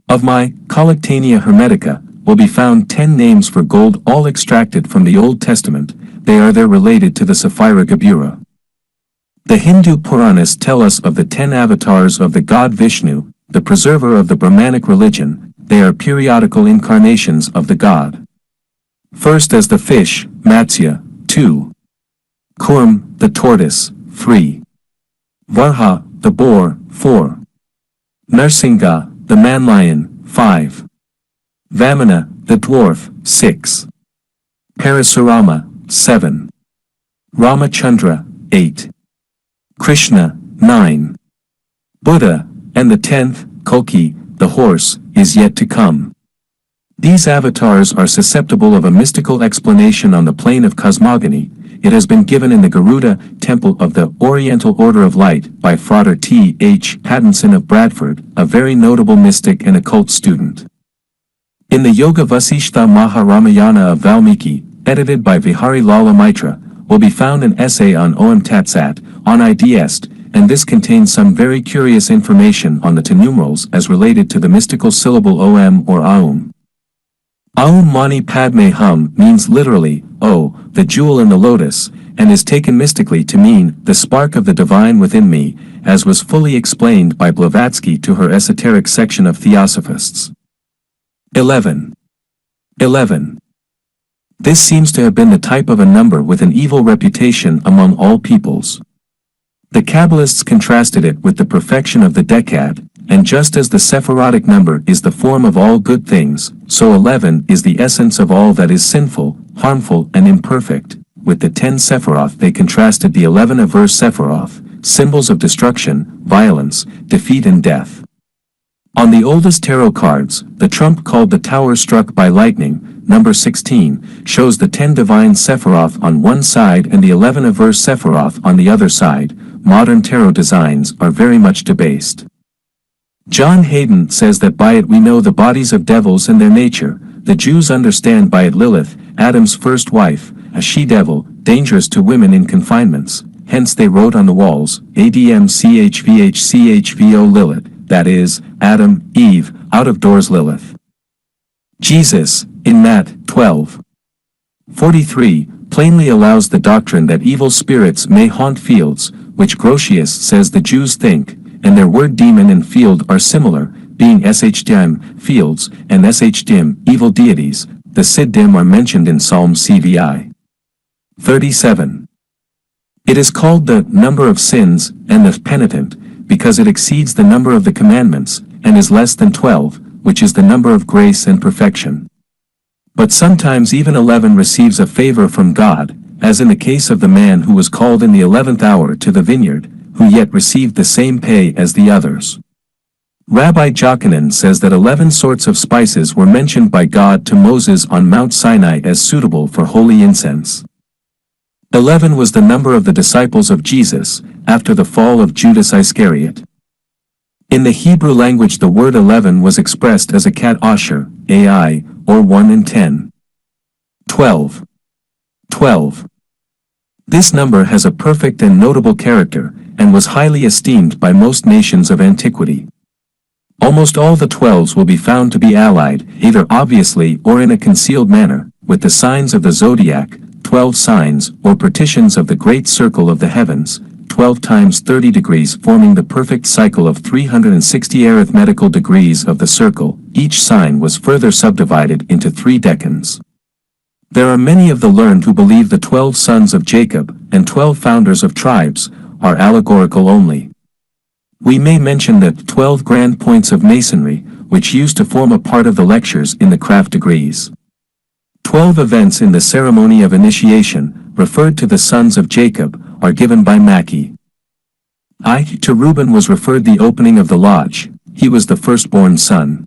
Of my Collectania Hermetica, will be found 10 names for gold, all extracted from the Old Testament. They are there related to the Sapphira Gabura. The Hindu Puranas tell us of the 10 avatars of the god Vishnu, the preserver of the Brahmanic religion. They are periodical incarnations of the god. First as the fish, Matsya, 2. Kurm, the tortoise, 3. Varha, the boar, 4. Narsingha, the man-lion, 5. Vamana, the dwarf, 6. Parasurama, 7. Ramachandra, 8. Krishna, 9. Buddha, and the 10th, Kalki, the horse, is yet to come. These avatars are susceptible of a mystical explanation on the plane of cosmogony. It has been given in the Garuda Temple of the Oriental Order of Light by Frater T. H. Pattinson of Bradford, a very notable mystic and occult student. In the Yoga Vasishtha Maharamayana of Valmiki, edited by Vihari Lala Mitra, will be found an essay on Om Tat Sat, on Ideast, and this contains some very curious information on the 2 numerals as related to the mystical syllable Om or Aum. Aum Mani Padme Hum means literally, O, the jewel in the lotus, and is taken mystically to mean the spark of the divine within me, as was fully explained by Blavatsky to her esoteric section of Theosophists. 11. 11. This seems to have been the type of a number with an evil reputation among all peoples. The Kabbalists contrasted it with the perfection of the Decad, and just as the Sephirotic number is the form of all good things, so 11 is the essence of all that is sinful, harmful and imperfect. With the 10 Sephiroth they contrasted the 11 averse Sephiroth, symbols of destruction, violence, defeat and death. On the oldest tarot cards, the trump called the Tower Struck by Lightning, number 16, shows the 10 divine Sephiroth on one side and the 11 averse Sephiroth on the other side. Modern tarot designs are very much debased. John Hayden says that by it we know the bodies of devils and their nature. The Jews understand by it Lilith, Adam's first wife, a she-devil, dangerous to women in confinements. Hence they wrote on the walls, ADMCHVHCHVO Lilith, that is, Adam, Eve, out of doors Lilith. Jesus, in Matt 12:43, plainly allows the doctrine that evil spirits may haunt fields, which Grotius says the Jews think, and their word demon and field are similar, being shdm, fields, and shdm, evil deities. The siddim are mentioned in Psalm CVI 37. It is called the number of sins and the penitent, because it exceeds the number of the commandments, and is less than 12, which is the number of grace and perfection. But sometimes even 11 receives a favor from God, as in the case of the man who was called in the 11th hour to the vineyard, who yet received the same pay as the others. Rabbi Jokinen says that 11 sorts of spices were mentioned by God to Moses on Mount Sinai as suitable for holy incense. 11 was the number of the disciples of Jesus, after the fall of Judas Iscariot. In the Hebrew language the word 11 was expressed as a kat asher, ai, or 1 and 10. 12. 12. This number has a perfect and notable character, and was highly esteemed by most nations of antiquity. Almost all the 12s will be found to be allied, either obviously or in a concealed manner, with the signs of the zodiac, 12 signs or partitions of the great circle of the heavens, 12 times 30 degrees forming the perfect cycle of 360 arithmetical degrees of the circle. Each sign was further subdivided into 3 decans. There are many of the learned who believe the 12 sons of Jacob and 12 founders of tribes are allegorical only. We may mention the 12 grand points of masonry, which used to form a part of the lectures in the craft degrees. 12 events in the ceremony of initiation, referred to the sons of Jacob, are given by Mackey. To Reuben was referred the opening of the lodge, he was the firstborn son.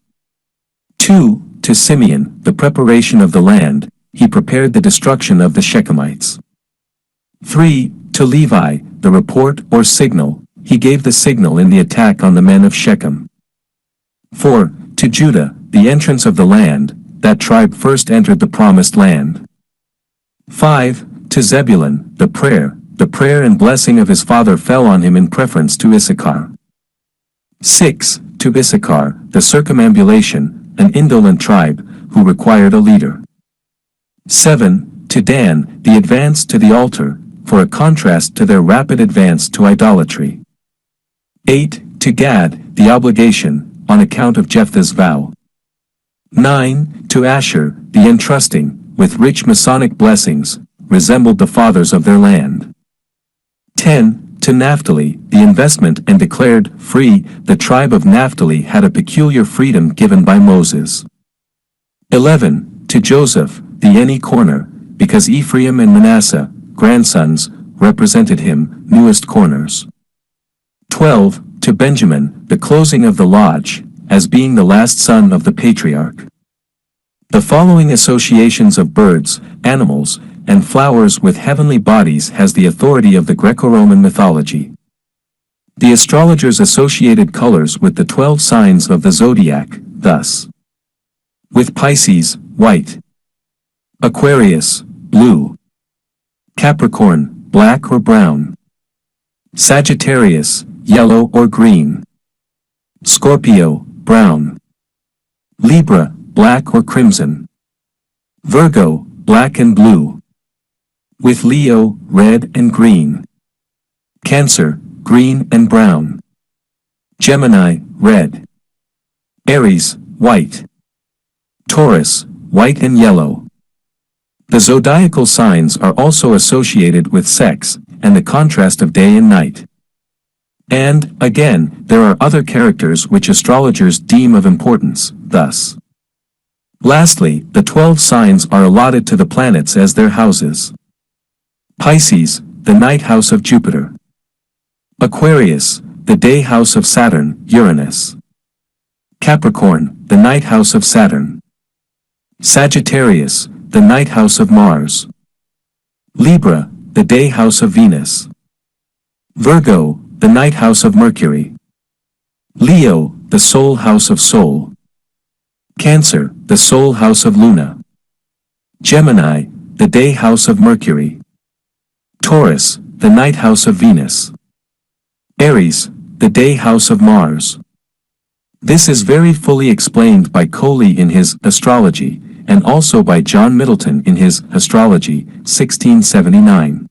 2. To Simeon, the preparation of the land, he prepared the destruction of the Shechemites. 3. To Levi, the report or signal, he gave the signal in the attack on the men of Shechem. 4. To Judah, the entrance of the land, that tribe first entered the promised land. 5. To Zebulun, the prayer and blessing of his father fell on him in preference to Issachar. 6. To Issachar, the circumambulation, an indolent tribe, who required a leader. 7. To Dan, the advance to the altar, for a contrast to their rapid advance to idolatry. 8. To Gad, the obligation, on account of Jephthah's vow. 9. To Asher, the entrusting, with rich Masonic blessings, resembled the fathers of their land. 10. To Naphtali, the investment and declared free, the tribe of Naphtali had a peculiar freedom given by Moses. 11. To Joseph, the any corner, because Ephraim and Manasseh, grandsons, represented him, newest corners. 12. To Benjamin, the closing of the lodge, as being the last son of the patriarch. The following associations of birds, animals, and flowers with heavenly bodies has the authority of the Greco-Roman mythology. The astrologers associated colors with the 12 signs of the zodiac, thus: with Pisces, white; Aquarius, blue; Capricorn, black or brown; Sagittarius, yellow or green; Scorpio, brown; Libra, black or crimson; Virgo, black and blue; with Leo, red and green; Cancer, green and brown; Gemini, red; Aries, white; Taurus, white and yellow. The zodiacal signs are also associated with sex, and the contrast of day and night. And, again, there are other characters which astrologers deem of importance, thus. Lastly, the 12 signs are allotted to the planets as their houses. Pisces, the night house of Jupiter; Aquarius, the day house of Saturn, Uranus; Capricorn, the night house of Saturn; Sagittarius, the night house of Mars; Libra, the day house of Venus; Virgo, the night house of Mercury; Leo, the soul house of Sol; Cancer, the soul house of Luna; Gemini, the day house of Mercury; Taurus, the night house of Venus; Aries, the day house of Mars. This is very fully explained by Coley in his Astrology, and also by John Middleton in his Astrology, 1679.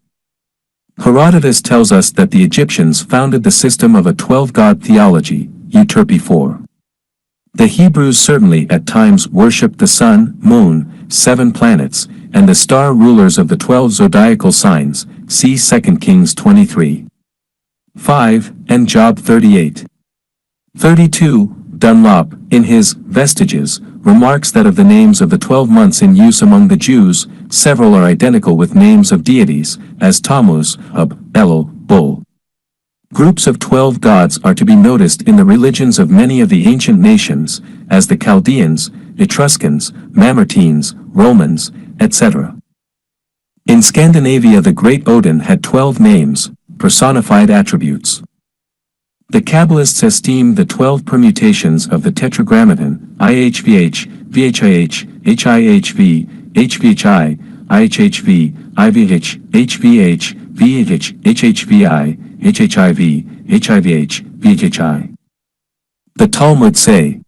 Herodotus tells us that the Egyptians founded the system of a 12-god theology, Euterpe 4. The Hebrews certainly at times worshipped the sun, moon, 7 planets, and the star rulers of the 12 zodiacal signs, see 2 Kings 23:5, and Job 38:32. Dunlop, in his Vestiges, remarks that of the names of the 12 months in use among the Jews, several are identical with names of deities, as Tammuz, Ab, Elul, Bull. Groups of 12 gods are to be noticed in the religions of many of the ancient nations, as the Chaldeans, Etruscans, Mamertines, Romans, etc. In Scandinavia the great Odin had 12 names, personified attributes. The Kabbalists esteem the 12 permutations of the Tetragrammaton, IHVH, VHIH, HIHV, HVHI, IHHV, IVH, HVH, VH, HHVI, HHIV, HIVH, VHI. The Talmud say,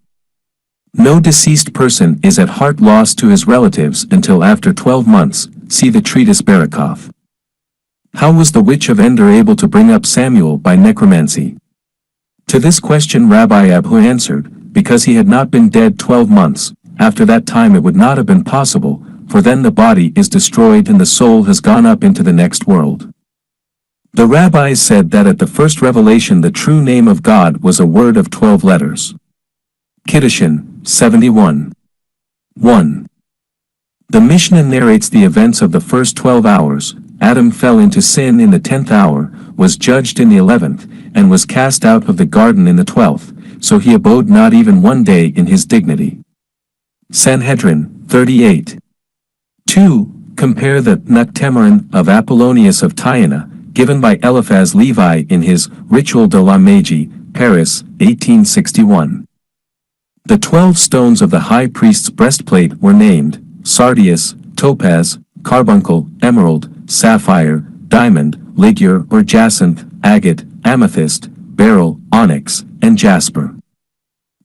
no deceased person is at heart lost to his relatives until after 12 months, see the treatise Barakoth. How was the witch of Endor able to bring up Samuel by necromancy? To this question Rabbi Abhu answered, because he had not been dead 12 months, after that time it would not have been possible, for then the body is destroyed and the soul has gone up into the next world. The rabbis said that at the first revelation the true name of God was a word of 12 letters. Kiddushin, 71:1. The Mishnah narrates the events of the first 12 hours. Adam fell into sin in the 10th hour, was judged in the 11th, and was cast out of the garden in the 12th, so he abode not even one day in his dignity. Sanhedrin, 38:2. Compare the Noctemarin of Apollonius of Tyana, given by Eliphaz Levi in his Ritual de la Magie, Paris, 1861. The 12 stones of the high priest's breastplate were named sardius, topaz, carbuncle, emerald, sapphire, diamond, ligure or jacinth, agate, amethyst, beryl, onyx, and jasper.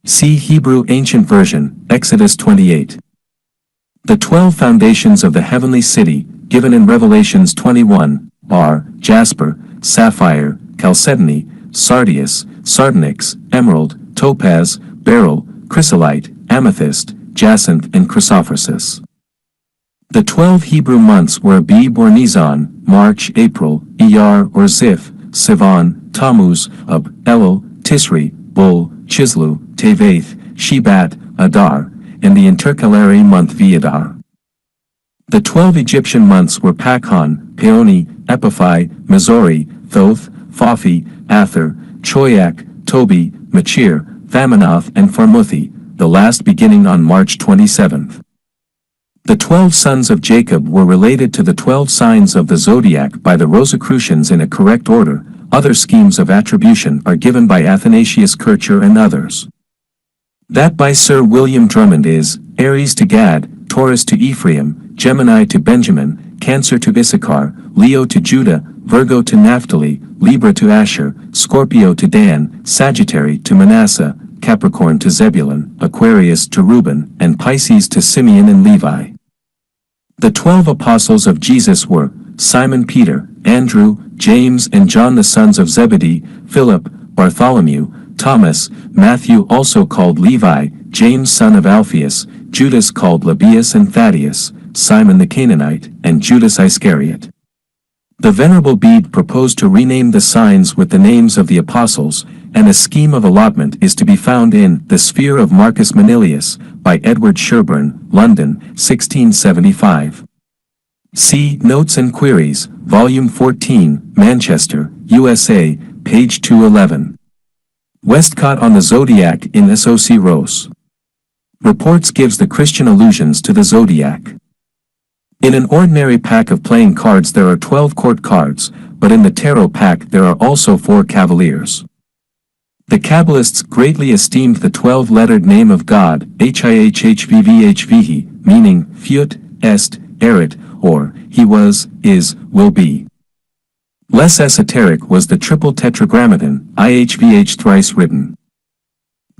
See Hebrew Ancient Version, Exodus 28. The 12 foundations of the heavenly city, given in Revelations 21, are jasper, sapphire, chalcedony, sardius, sardonyx, emerald, topaz, beryl, chrysolite, amethyst, jacinth and chrysoprasus. The 12 Hebrew months were Abib or Nisan, March, April, Iyar or Ziph, Sivan, Tammuz, Ab, Elul, Tisri, Bul, Chislu, Tevath, Shebat, Adar, and the intercalary month Viadar. The 12 Egyptian months were Pakhan, Peoni, Epiphi, Mizori, Thoth, Phafi, Ather, Choyak, Tobi, Machir, Faminoth and Pharmuthi, the last beginning on March 27th. The 12 sons of Jacob were related to the 12 signs of the zodiac by the Rosicrucians in a correct order. Other schemes of attribution are given by Athanasius Kircher and others. That by Sir William Drummond is, Aries to Gad, Taurus to Ephraim, Gemini to Benjamin, Cancer to Issachar, Leo to Judah, Virgo to Naphtali, Libra to Asher, Scorpio to Dan, Sagittarius to Manasseh, Capricorn to Zebulun, Aquarius to Reuben, and Pisces to Simeon and Levi. The 12 apostles of Jesus were Simon Peter, Andrew, James and John the sons of Zebedee, Philip, Bartholomew, Thomas, Matthew also called Levi, James son of Alphaeus, Judas called Lebbaeus and Thaddeus, Simon the Canaanite, and Judas Iscariot. The Venerable Bede proposed to rename the signs with the names of the apostles, and a scheme of allotment is to be found in The Sphere of Marcus Manilius, by Edward Sherburne, London, 1675. See Notes and Queries, Volume 14, Manchester, USA, page 211. Westcott on the Zodiac in S.O.C. Rose. Reports gives the Christian allusions to the zodiac. In an ordinary pack of playing cards there are 12 court cards, but in the tarot pack there are also 4 cavaliers. The Kabbalists greatly esteemed the 12-lettered name of God, Hihvhvhvhi, meaning Fiat, Est, Erit, or He was, is, will be. Less esoteric was the triple tetragrammaton, IHVH thrice written.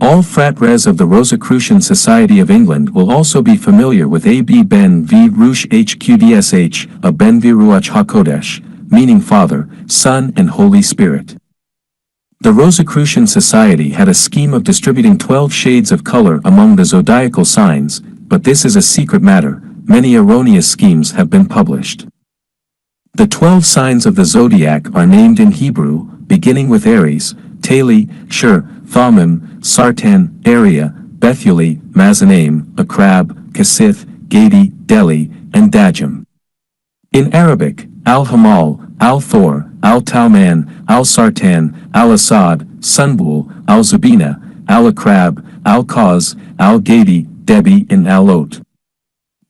All frat-res of the Rosicrucian Society of England will also be familiar with A.B. Ben V. Rush HQDSH, a Ben V. Ruach HaKodesh, meaning Father, Son and Holy Spirit. The Rosicrucian Society had a scheme of distributing 12 shades of color among the zodiacal signs, but this is a secret matter. Many erroneous schemes have been published. The 12 signs of the zodiac are named in Hebrew, beginning with Aries, Tali, Shur, Thamim, Sartan, Aria, Bethuli, Mazanaim, Akrab, Kasith, Gadi, Deli, and Dajjam. In Arabic, Al-Hamal, Al-Thor, Al-Tauman, Al-Sartan, Al-Asad, Sunbul, Al-Zubina, Al-Akrab, Al-Kaz, Al-Gadi, Debi and Al-Ot.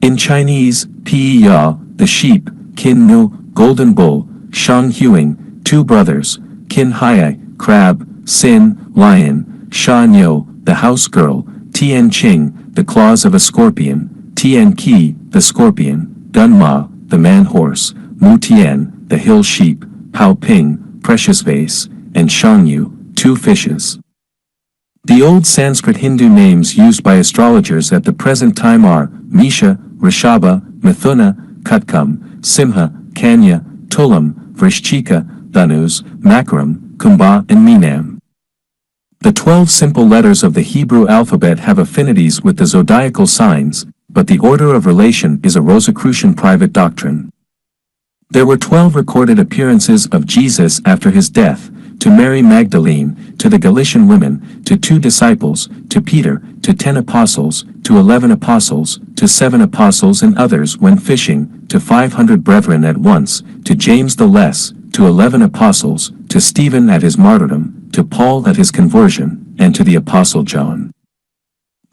In Chinese, Pi-Ya, the sheep, Kin-Nu, golden bull, Shang-Huing, 2 brothers, Kin-Hai, crab, Sin, lion, Shan-Yo, the house girl, Tian-Ching, the claws of a scorpion, Tian-Qi, the scorpion, Gun-Ma, the man-horse, Mu-Tian, the hill sheep, Pao-Ping, precious vase, and Shang-Yu, 2 fishes. The old Sanskrit Hindu names used by astrologers at the present time are Misha, Rishabha, Mithuna, Kutkam, Simha, Kanya, Tulam, Vrishchika, Dhanus, Makaram, Kumbha and Meenam. The 12 simple letters of the Hebrew alphabet have affinities with the zodiacal signs, but the order of relation is a Rosicrucian private doctrine. There were 12 recorded appearances of Jesus after his death, to Mary Magdalene, to the Galatian women, to 2 disciples, to Peter, to 10 apostles, to 11 apostles, to 7 apostles and others when fishing, to 500 brethren at once, to James the Less, to 11 apostles, to Stephen at his martyrdom, to Paul at his conversion, and to the apostle John.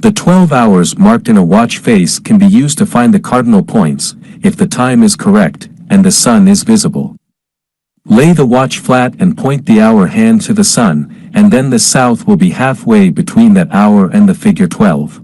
The 12 hours marked in a watch face can be used to find the cardinal points, if the time is correct, and the sun is visible. Lay the watch flat and point the hour hand to the sun, and then the south will be halfway between that hour and the figure 12.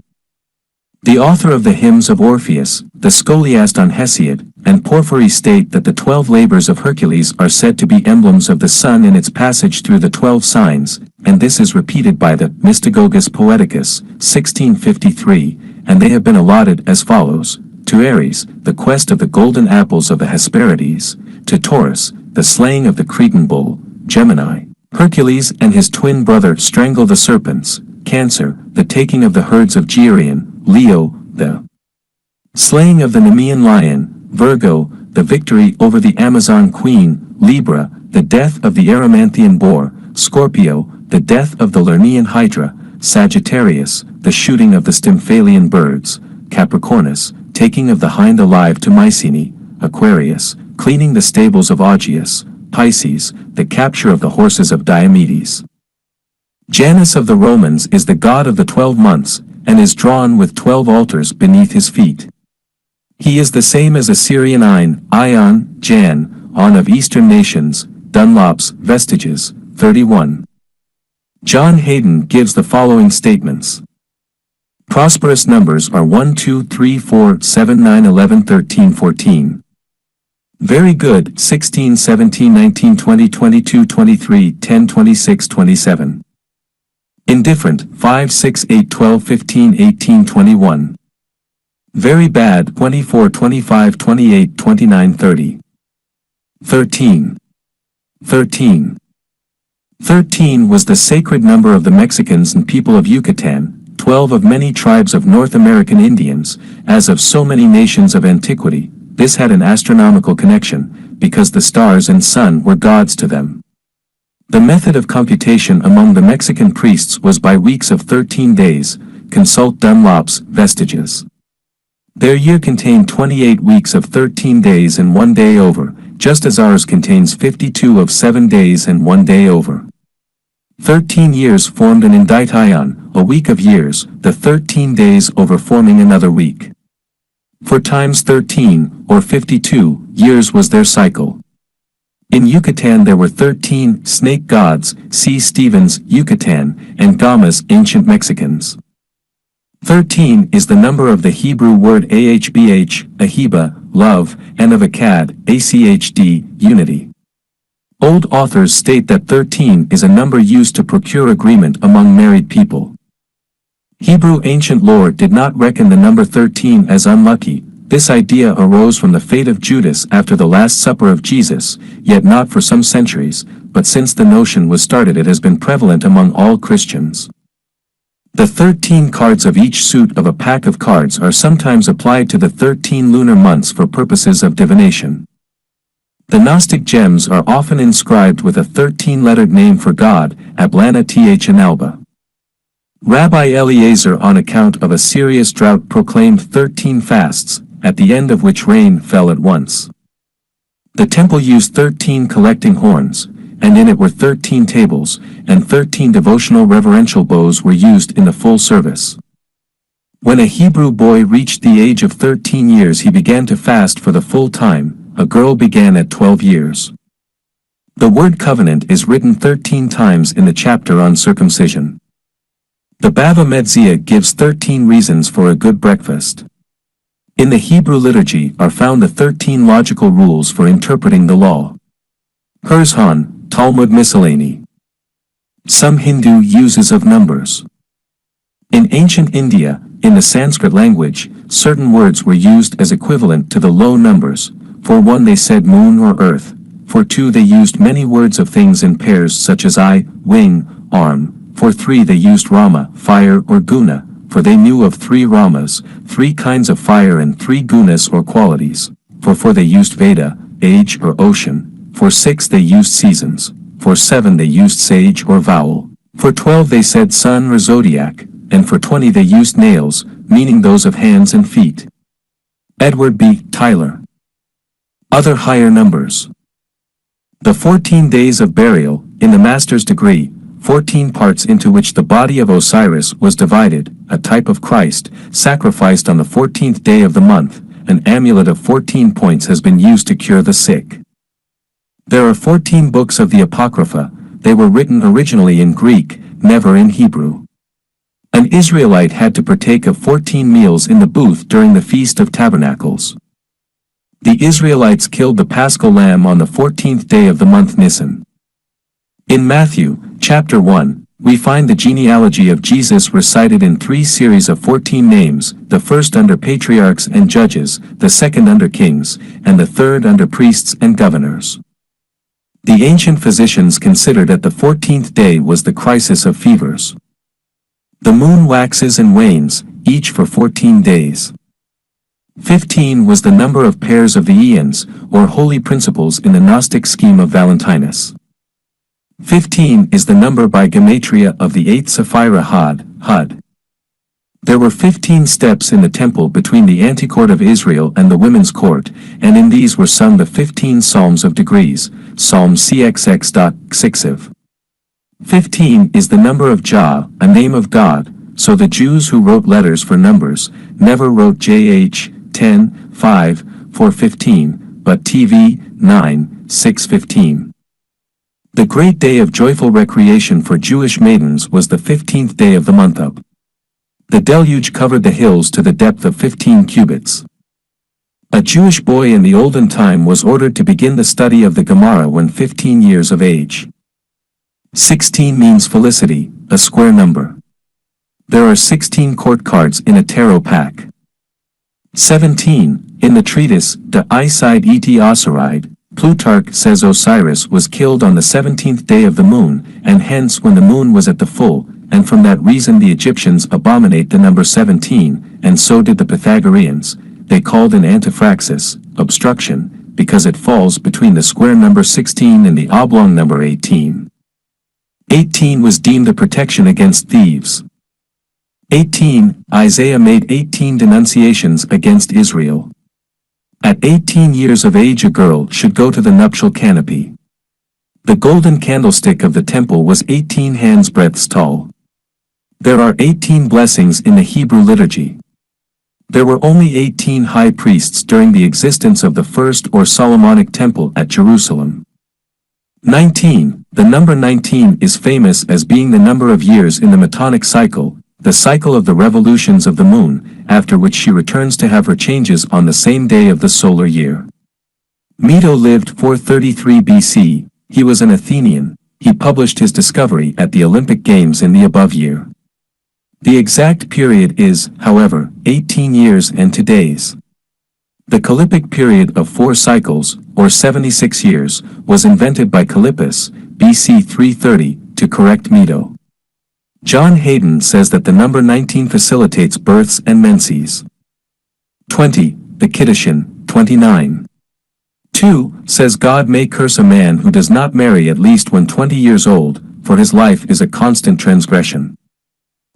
The author of the hymns of Orpheus, the scholiast on Hesiod, and Porphyry state that the 12 labors of Hercules are said to be emblems of the sun in its passage through the 12 signs, and this is repeated by the Mystagogus Poeticus, 1653, and they have been allotted as follows: to Aries, the quest of the golden apples of the Hesperides; to Taurus, the slaying of the Cretan bull; Gemini, Hercules and his twin brother strangle the serpents; Cancer, the taking of the herds of Geryon; Leo, the slaying of the Nemean lion; Virgo, the victory over the Amazon queen; Libra, the death of the Erymanthian boar; Scorpio, the death of the Lernaean hydra; Sagittarius, the shooting of the Stymphalian birds; Capricornus, taking of the hind alive to Mycenae; Aquarius, cleaning the stables of Augeas; Pisces, the capture of the horses of Diomedes. Janus of the Romans is the god of the 12 months, and is drawn with 12 altars beneath his feet. He is the same as Assyrian Ein, Ion, Jan, On of Eastern nations, Dunlop's, Vestiges, 31. John Hayden gives the following statements. Prosperous numbers are 1, 2, 3, 4, 7, 9, 11, 13, 14. Very good, 16, 17, 19, 20, 22, 23, 10, 26, 27. Indifferent, 5, 6, 8, 12, 15, 18, 21. Very bad, 24, 25, 28, 29, 30. 13. 13. 13 was the sacred number of the Mexicans and people of Yucatan, 12 of many tribes of North American Indians, as of so many nations of antiquity. This had an astronomical connection, because the stars and sun were gods to them. The method of computation among the Mexican priests was by weeks of 13 days, consult Dunlop's Vestiges. Their year contained 28 weeks of 13 days and 1 day over, just as ours contains 52 of 7 days and 1 day over. 13 years formed an indition, a week of years, the 13 days over forming another week. 4 times 13, or 52, years was their cycle. In Yucatan there were 13 snake gods, see Stevens, Yucatan, and Gama's ancient Mexicans. 13 is the number of the Hebrew word ahbh, ahiba, love, and of akkad, achd, unity. Old authors state that 13 is a number used to procure agreement among married people. Hebrew ancient lore did not reckon the number 13 as unlucky. This idea arose from the fate of Judas after the Last Supper of Jesus, yet not for some centuries, but since the notion was started it has been prevalent among all Christians. The 13 cards of each suit of a pack of cards are sometimes applied to the 13 lunar months for purposes of divination. The Gnostic gems are often inscribed with a 13-lettered name for God, Ablana Th and Alba. Rabbi Eliezer, on account of a serious drought, proclaimed 13 fasts, at the end of which rain fell at once. The temple used 13 collecting horns, and in it were 13 tables, and 13 devotional reverential bows were used in the full service. When a Hebrew boy reached the age of 13 years he began to fast for the full time. A girl began at 12 years. The word covenant is written 13 times in the chapter on circumcision. The Bava Metzia gives 13 reasons for a good breakfast. In the Hebrew liturgy are found the 13 logical rules for interpreting the law. Herzhan, Talmud Miscellany. Some Hindu uses of numbers. In ancient India, in the Sanskrit language, certain words were used as equivalent to the low numbers. For 1 they said moon or earth, for 2 they used many words of things in pairs such as eye, wing, arm, for 3 they used Rama, fire or guna, for they knew of 3 Ramas, 3 kinds of fire and 3 gunas or qualities, for 4 they used Veda, age or ocean, for 6 they used seasons, for 7 they used sage or vowel, for 12 they said sun or zodiac, and for 20 they used nails, meaning those of hands and feet. Edward B. Tyler. Other higher numbers. The 14 days of burial, in the master's degree, 14 parts into which the body of Osiris was divided, a type of Christ, sacrificed on the 14th day of the month, an amulet of 14 points has been used to cure the sick. There are 14 books of the Apocrypha, they were written originally in Greek, never in Hebrew. An Israelite had to partake of 14 meals in the booth during the Feast of Tabernacles. The Israelites killed the Paschal lamb on the 14th day of the month Nisan. In Matthew, chapter 1, we find the genealogy of Jesus recited in 3 series of 14 names, the first under patriarchs and judges, the second under kings, and the third under priests and governors. The ancient physicians considered that the 14th day was the crisis of fevers. The moon waxes and wanes, each for 14 days. 15 was the number of pairs of the eons, or holy principles in the Gnostic scheme of Valentinus. 15 is the number by gematria of the 8th Sephira Hud. There were 15 steps in the temple between the anti-court of Israel and the women's court, and in these were sung the 15 psalms of degrees, Psalm cxx.xiv. 15 is the number of Jah, a name of God, so the Jews who wrote letters for numbers, never wrote JH, 10, 5, 4:15, but TV, 9, 6:15. The great day of joyful recreation for Jewish maidens was the 15th day of the month Ab. The deluge covered the hills to the depth of 15 cubits. A Jewish boy in the olden time was ordered to begin the study of the Gemara when 15 years of age. 16 means felicity, a square number. There are 16 court cards in a tarot pack. 17. In the treatise, De Icide et Osiride, Plutarch says Osiris was killed on the 17th day of the moon, and hence when the moon was at the full, and from that reason the Egyptians abominate the number 17, and so did the Pythagoreans. They called an antiphraxis, obstruction, because it falls between the square number 16 and the oblong number 18. 18 was deemed a protection against thieves. 18. Isaiah made 18 denunciations against Israel. At 18 years of age a girl should go to the nuptial canopy. The golden candlestick of the temple was 18 hands' tall. There are 18 blessings in the Hebrew liturgy. There were only 18 high priests during the existence of the first or Solomonic temple at Jerusalem. 19. The number 19 is famous as being the number of years in the Metonic cycle, the cycle of the revolutions of the moon, after which she returns to have her changes on the same day of the solar year. Medo lived 433 BC, he was an Athenian, he published his discovery at the Olympic Games in the above year. The exact period is, however, 18 years and 2 days. The Calippic period of 4 cycles, or 76 years, was invented by Callippus, BC 330, to correct Medo. John Hayden says that the number 19 facilitates births and menses. 20. The Kiddushin, 29. 2. Says God may curse a man who does not marry at least when 20 years old, for his life is a constant transgression.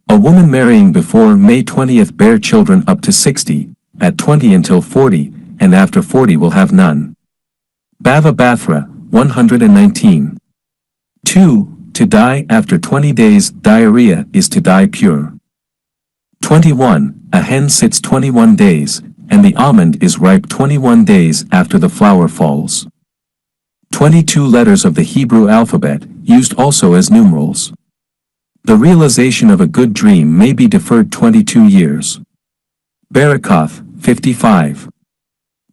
A woman marrying before May 20th bear children up to 60, at 20 until 40, and after 40 will have none. Bava Bathra, 119. 2. To die after 20 days diarrhea is to die pure. 21. A hen sits 21 days, and the almond is ripe 21 days after the flower falls. 22 letters of the Hebrew alphabet, used also as numerals. The realization of a good dream may be deferred 22 years. Barakoth, 55.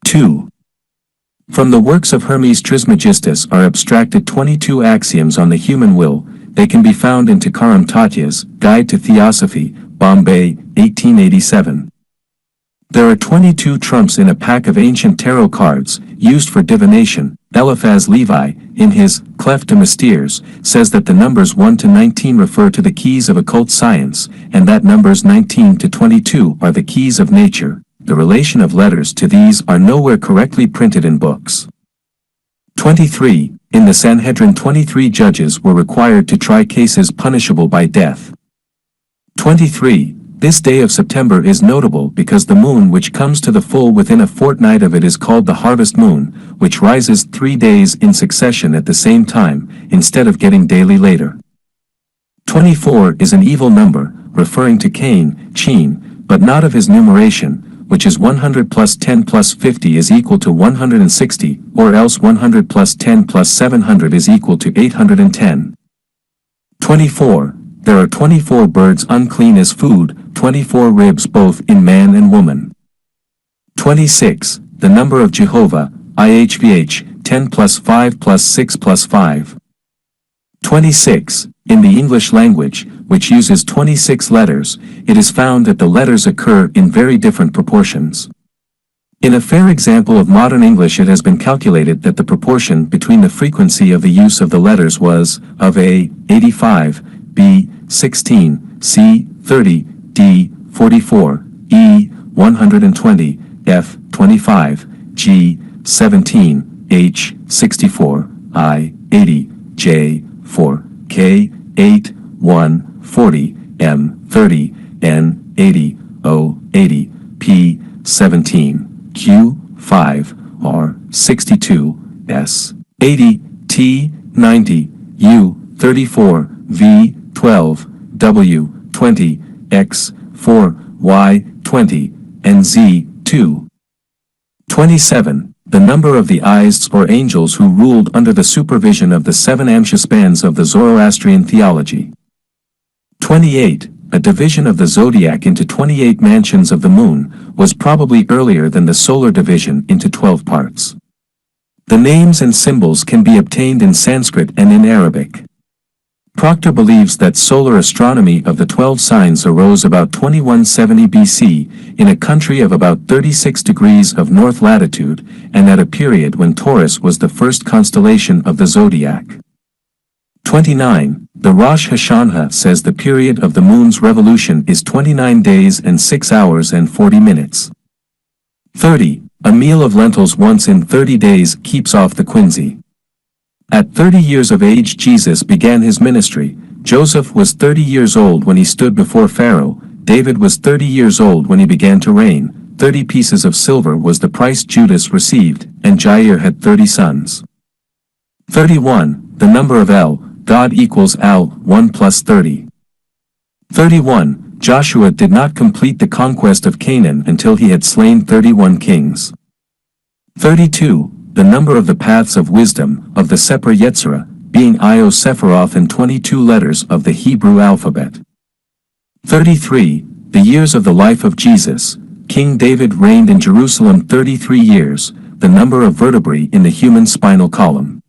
2. From the works of Hermes Trismegistus are abstracted 22 axioms on the human will. They can be found in Takaram Tatya's Guide to Theosophy, Bombay, 1887. There are 22 trumps in a pack of ancient tarot cards, used for divination. Eliphaz Levi, in his Clef de Mystères, says that the numbers 1 to 19 refer to the keys of occult science, and that numbers 19 to 22 are the keys of nature. The relation of letters to these are nowhere correctly printed in books. 23. In the Sanhedrin 23 judges were required to try cases punishable by death. 23. This day of September is notable because the moon which comes to the full within a fortnight of it is called the harvest moon, which rises 3 days in succession at the same time, instead of getting daily later. 24 is an evil number, referring to Cain, Chin, but not of his numeration, which is 100 plus 10 plus 50 is equal to 160, or else 100 plus 10 plus 700 is equal to 810. 24. There are 24 birds unclean as food, 24 ribs both in man and woman. 26. The number of Jehovah, IHVH, 10 plus 5 plus 6 plus 5. 26. In the English language, which uses 26 letters, it is found that the letters occur in very different proportions. In a fair example of modern English it has been calculated that the proportion between the frequency of the use of the letters was, of A, 85, B, 16, C, 30, D, 44, E, 120, F, 25, G, 17, H, 64, I, 80, J, 4, K, 8, 1, 40, M, 30, N, 80, O, 80, P, 17, Q, 5, R, 62, S, 80, T, 90, U, 34, V, 12, W, 20, X, 4, Y, 20, and Z, 2. 27. The number of the Ists or angels who ruled under the supervision of the 7 Amshaspans of the Zoroastrian theology. 28. A division of the zodiac into 28 mansions of the moon was probably earlier than the solar division into 12 parts. The names and symbols can be obtained in Sanskrit and in Arabic. Proctor believes that solar astronomy of the 12 signs arose about 2170 BC in a country of about 36 degrees of north latitude and at a period when Taurus was the first constellation of the zodiac. 29. The Rosh Hashanah says the period of the moon's revolution is 29 days and 6 hours and 40 minutes. 30. A meal of lentils once in 30 days keeps off the quinsy. At 30 years of age Jesus began his ministry. Joseph was 30 years old when he stood before Pharaoh. David was 30 years old when he began to reign. 30 pieces of silver was the price Judas received, and Jair had 30 sons. 31. The number of El, God equals Al, 1 plus 30. 31. Joshua did not complete the conquest of Canaan until he had slain 31 kings. 32. The number of the paths of wisdom, of the Sefer Yetzirah, being Io Sephiroth and 22 letters of the Hebrew alphabet. 33. The years of the life of Jesus. King David reigned in Jerusalem 33 years, the number of vertebrae in the human spinal column.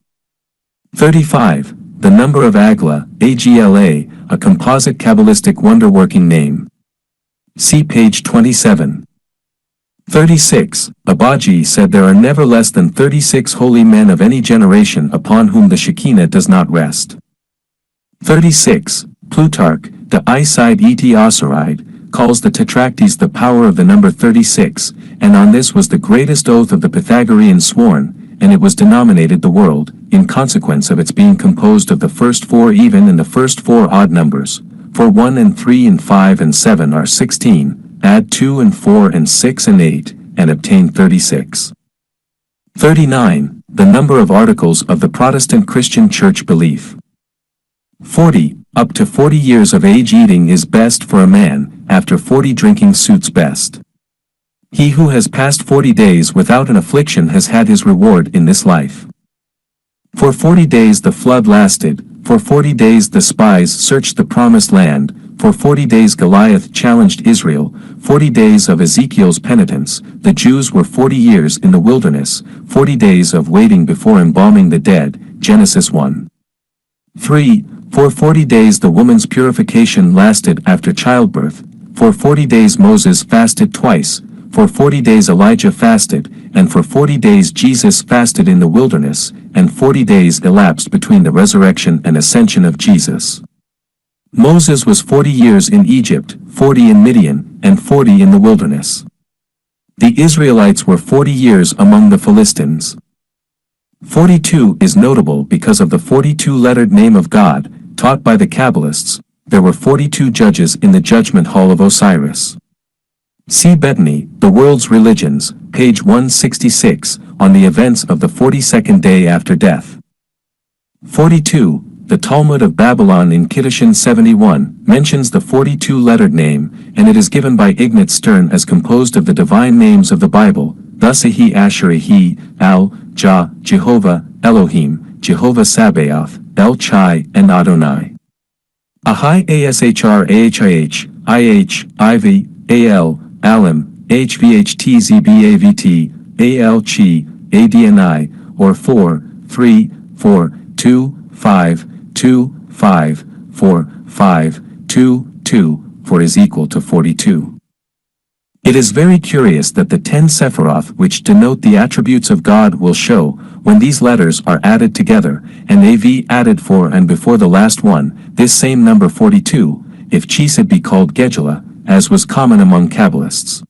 35. The number of Agla, Agla, a composite Kabbalistic wonder-working name. See page 27. 36. Abaji said there are never less than 36 holy men of any generation upon whom the Shekinah does not rest. 36. Plutarch, the Iside et Osiride, calls the Tetractys the power of the number 36, and on this was the greatest oath of the Pythagoreans sworn, and it was denominated the world, in consequence of its being composed of the first 4 even and the first 4 odd numbers, for 1 and 3 and 5 and 7 are 16, add 2 and 4 and 6 and 8, and obtain 36. 39. The number of articles of the Protestant Christian Church belief. 40. Up to 40 years of age eating is best for a man, after 40 drinking suits best. He who has passed 40 days without an affliction has had his reward in this life. For 40 days the flood lasted, for 40 days the spies searched the promised land, for 40 days Goliath challenged Israel, 40 days of Ezekiel's penitence, the Jews were 40 years in the wilderness, 40 days of waiting before embalming the dead, Genesis 1. 3. For 40 days the woman's purification lasted after childbirth, for 40 days Moses fasted twice, for 40 days Elijah fasted, and for 40 days Jesus fasted in the wilderness, and 40 days elapsed between the resurrection and ascension of Jesus. Moses was 40 years in Egypt, 40 in Midian, and 40 in the wilderness. The Israelites were 40 years among the Philistines. 42 is notable because of the 42-lettered name of God, taught by the Kabbalists. There were 42 judges in the judgment hall of Osiris. See Bettany, The World's Religions, page 166, on the events of the 42nd day after death. 42. The Talmud of Babylon in Kiddushin 71 mentions the 42-lettered name, and it is given by Ignat Stern as composed of the divine names of the Bible, thus Ahi Asher-Ahi, Al, Jah, Jehovah, Elohim, Jehovah Sabaoth, El Chai, and Adonai. Ahai Ashrahih, IH, Iv, Al, Alim, HVHTZBAVT, Al Chi, Adni, or 4, 3, 4, 2, 5, 2, 5, 4, 5, 2, 2, 4 is equal to 42. It is very curious that the 10 Sephiroth which denote the attributes of God will show, when these letters are added together, and AV added for and before the last one, this same number 42, if Chesed be called Gedula, as was common among Kabbalists.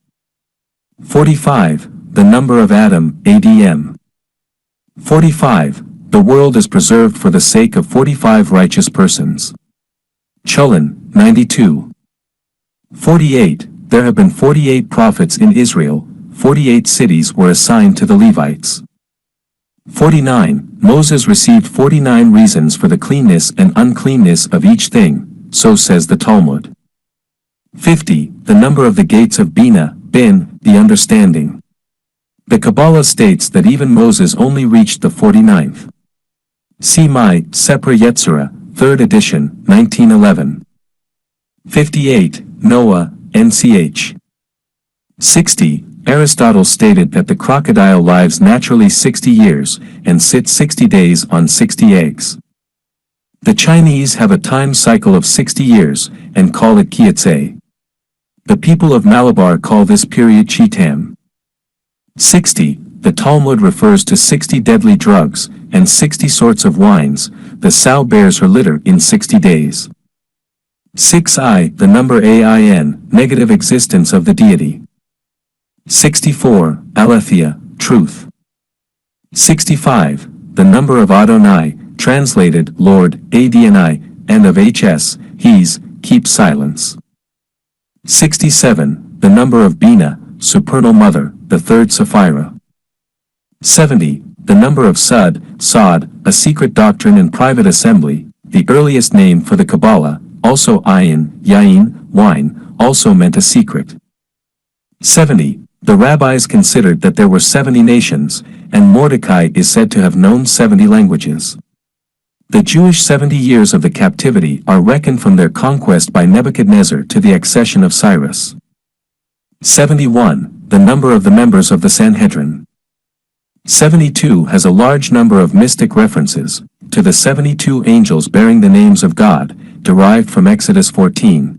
45. The number of Adam, ADM. 45. The world is preserved for the sake of 45 righteous persons. Chulin, 92. 48. There have been 48 prophets in Israel, 48 cities were assigned to the Levites. 49. Moses received 49 reasons for the cleanness and uncleanness of each thing, so says the Talmud. 50. The number of the gates of Bina, Bin, the understanding. The Kabbalah states that even Moses only reached the 49th. See my Sepra Yetzirah, 3rd edition, 1911. 58. Noah, NCH. 60. Aristotle stated that the crocodile lives naturally 60 years, and sits 60 days on 60 eggs. The Chinese have a time cycle of 60 years, and call it Kietse. The people of Malabar call this period Chitam. 60. The Talmud refers to 60 deadly drugs, and 60 sorts of wines. The sow bears her litter in 60 days. 6i. The number Ain, negative existence of the deity. 64. Aletheia, truth. 65. The number of Adonai, translated Lord, Adni, and of Hs, He's, keep silence. 67. The number of Bina, supernal mother, the third Sapphira. 70. The number of Sod, a secret doctrine and private assembly, the earliest name for the Kabbalah, also Yain, wine, also meant a secret. 70. The rabbis considered that there were 70 nations, and Mordecai is said to have known 70 languages. The Jewish 70 years of the captivity are reckoned from their conquest by Nebuchadnezzar to the accession of Cyrus. 71. The number of the members of the Sanhedrin. 72 has a large number of mystic references to the 72 angels bearing the names of God, derived from Exodus 14.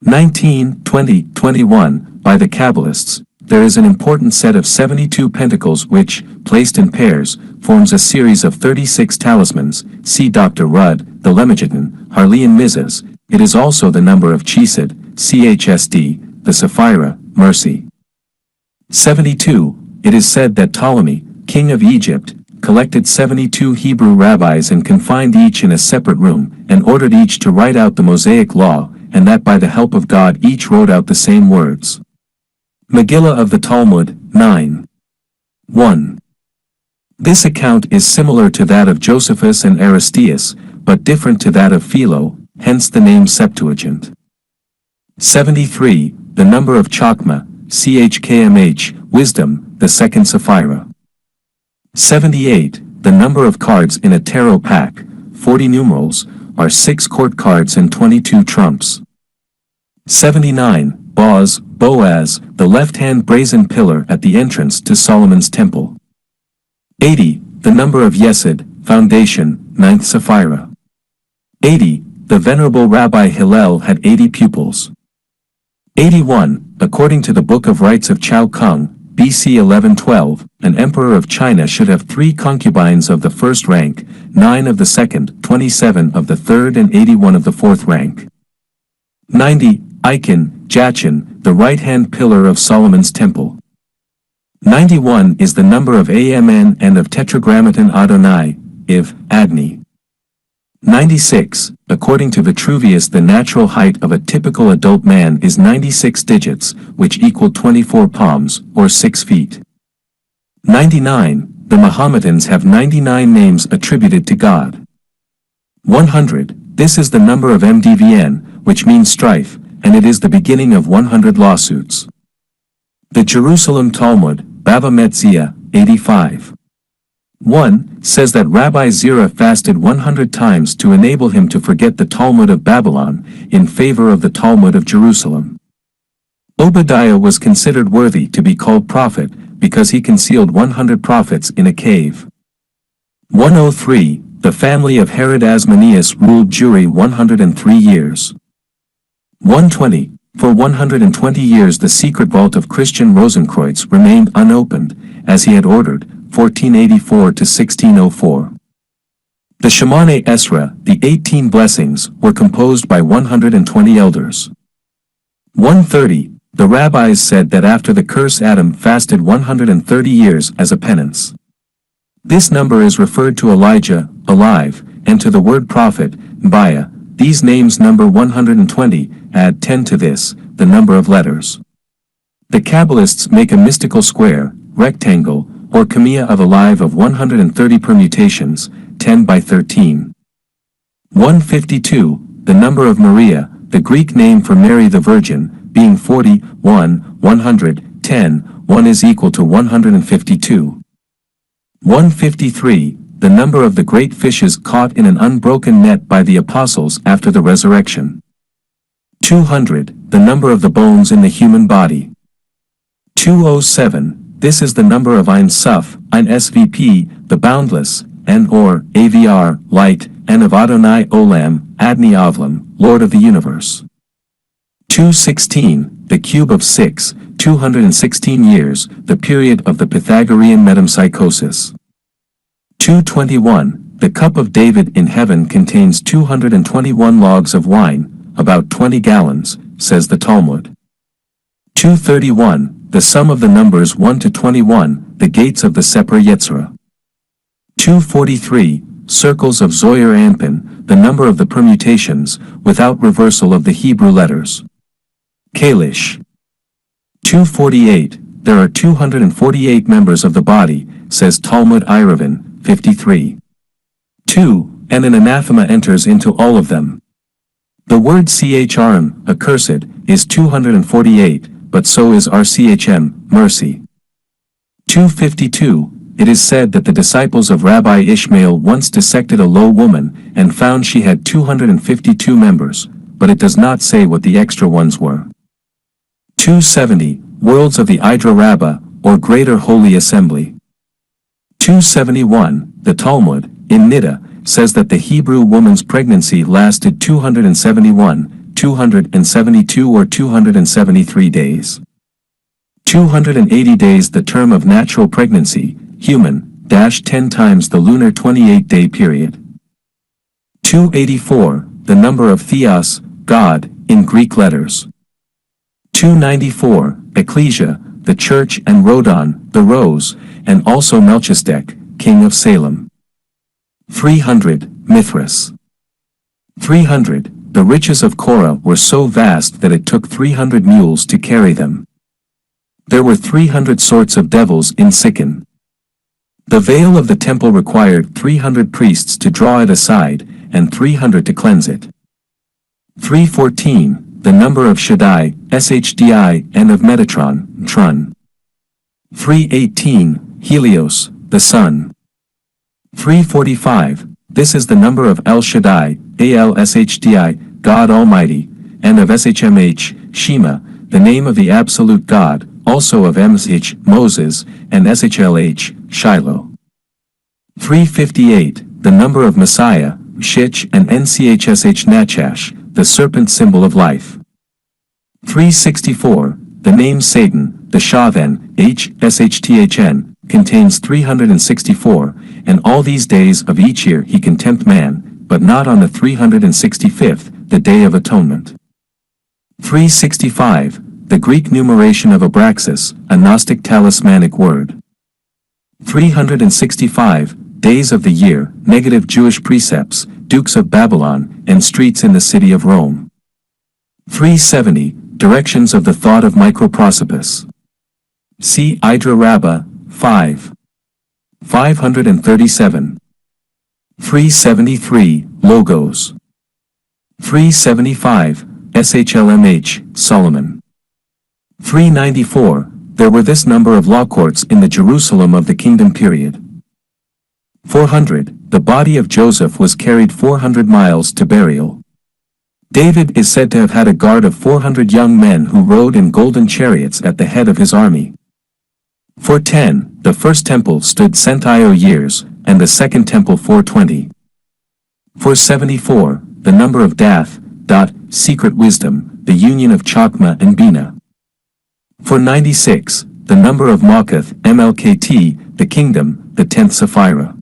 19, 20, 21. By the Kabbalists, there is an important set of 72 pentacles which, placed in pairs, forms a series of 36 talismans. See Dr. Rudd, the Lemegidon, Harleian Mizas. It is also the number of Chesed, CHSD, the Sapphira, mercy. 72. It is said that Ptolemy, king of Egypt, collected 72 Hebrew rabbis and confined each in a separate room, and ordered each to write out the Mosaic Law, and that by the help of God each wrote out the same words. Megillah of the Talmud, 9. 1. This account is similar to that of Josephus and Aristeas, but different to that of Philo, hence the name Septuagint. 73. The number of Chokmah, Chkmh, wisdom, the second Sapphira. 78. The number of cards in a tarot pack, 40 numerals, are 6 court cards and 22 trumps. 79. Boaz, the left-hand brazen pillar at the entrance to Solomon's temple. 80. The number of Yesod, foundation, 9th Sapphira. 80. The venerable Rabbi Hillel had 80 pupils. 81. According to the Book of Rites of Chao Kung, BC 1112, an emperor of China should have 3 concubines of the first rank, 9 of the second, 27 of the third and 81 of the fourth rank. 90. Jachin, the right-hand pillar of Solomon's temple. 91 is the number of Amn and of Tetragrammaton Adonai, Adni. 96. According to Vitruvius, the natural height of a typical adult man is 96 digits, which equal 24 palms, or 6 feet. 99. The Mohammedans have 99 names attributed to God. 100. This is the number of Mdvn, which means strife, and it is the beginning of 100 lawsuits. The Jerusalem Talmud, Bava Metzia, 85. 1, says that Rabbi Zerah fasted 100 times to enable him to forget the Talmud of Babylon, in favor of the Talmud of Jerusalem. Obadiah was considered worthy to be called prophet, because he concealed 100 prophets in a cave. 103, the family of Herod Asmoneus ruled Jewry 103 years. 120, for 120 years the secret vault of Christian Rosenkreutz remained unopened, as he had ordered, 1484 to 1604. The Shemane Esra, the 18 blessings, were composed by 120 elders. 130, the rabbis said that after the curse Adam fasted 130 years as a penance. This number is referred to Elijah, alive, and to the word prophet, Baya. These names number 120, add 10 to this, the number of letters. The Kabbalists make a mystical square, rectangle, or kamea of alive of 130 permutations, 10 by 13. 152, the number of Maria, the Greek name for Mary the Virgin, being 40, 1, 100, 10, 1 is equal to 152. 153, the number of the great fishes caught in an unbroken net by the apostles after the resurrection. 200, the number of the bones in the human body. 207, this is the number of Ein Sof, Ein Svp, the boundless, and or, AVR, light, and of Adonai Olam, Adni Avlam, Lord of the universe. 216, the cube of 6, 216 years, the period of the Pythagorean metempsychosis. 221, the cup of David in heaven contains 221 logs of wine, about 20 gallons, says the Talmud. 231, the sum of the numbers 1 to 21, the gates of the Seper Yetzirah. 243, circles of Zoyer Anpin, the number of the permutations, without reversal of the Hebrew letters. Kalish. 248, there are 248 members of the body, says Talmud Iravin, 53. 2, and an anathema enters into all of them. The word chrm, accursed, is 248, but so is rchm, mercy. 252, it is said that the disciples of Rabbi Ishmael once dissected a low woman and found she had 252 members, but it does not say what the extra ones were. 270, worlds of the Idra Rabbah, or Greater Holy Assembly. 271, the Talmud, in Niddah, says that the Hebrew woman's pregnancy lasted 271, 272 or 273 days. 280 days the term of natural pregnancy, human, 10 times the lunar 28-day period. 284, the number of Theos, God, in Greek letters. 294, Ecclesia, the church, and Rodon, the rose, and also Melchizedek, king of Salem. 300, Mithras. 300, the riches of Korah were so vast that it took 300 mules to carry them. There were 300 sorts of devils in Sikkim. The veil of the temple required 300 priests to draw it aside, and 300 to cleanse it. 314, the number of Shaddai, Shdai, and of Metatron, Trun. 318, Helios, the sun. 345, this is the number of El Shaddai, Al-Shdi, God Almighty, and of Shmh, Shema, the name of the absolute God, also of Msh, Moses, and Shlh, Shiloh. 358, the number of Messiah, Shich, and Nchsh Nachash, the serpent symbol of life. 364, the name Satan, the Shaven, Shthm, contains 364, and all these days of each year he can tempt man, but not on the 365th, the Day of Atonement. 365, the Greek numeration of Abraxas, a Gnostic talismanic word. 365, days of the year, negative Jewish precepts, dukes of Babylon, and streets in the city of Rome. 370, directions of the thought of Microprosopis. See Idra Rabbah, 5. 537. 373, Logos. 375, Shlmh, Solomon. 394, there were this number of law courts in the Jerusalem of the kingdom period. 400, the body of Joseph was carried 400 miles to burial. David is said to have had a guard of 400 young men who rode in golden chariots at the head of his army. 410, the first temple stood centio years, and the second temple 420. 474, the number of Dath, secret wisdom, the union of Chokmah and Bina. 496, the number of Makath, Mlkt, the kingdom, the 10th Sephirah.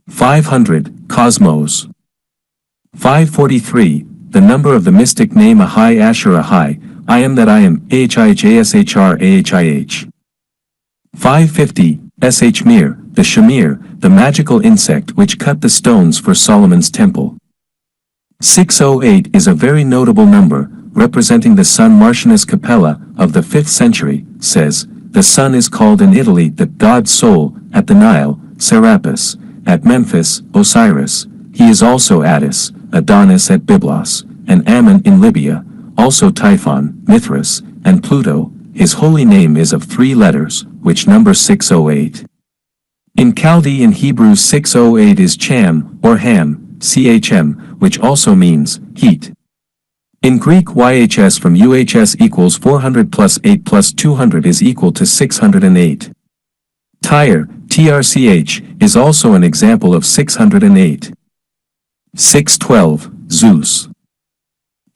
500, Cosmos. 543, the number of the mystic name Ahai Asher Ahai, I am that I am, Ahijashr. 550, Shmir, the Shamir, the magical insect which cut the stones for Solomon's temple. 608 is a very notable number, representing the sun Martianus Capella, of the 5th century, says, the sun is called in Italy the god's soul, at the Nile, Serapis, at Memphis, Osiris, he is also Attis, Adonis at Byblos, and Ammon in Libya, also Typhon, Mithras, and Pluto, his holy name is of 3 letters, which number 608. In Chaldean Hebrew 608 is Cham, or Ham, CHM, which also means heat. In Greek YHS from UHS equals 400 plus 8 plus 200 is equal to 608. Tyre, TRCH, is also an example of 608. 612, Zeus.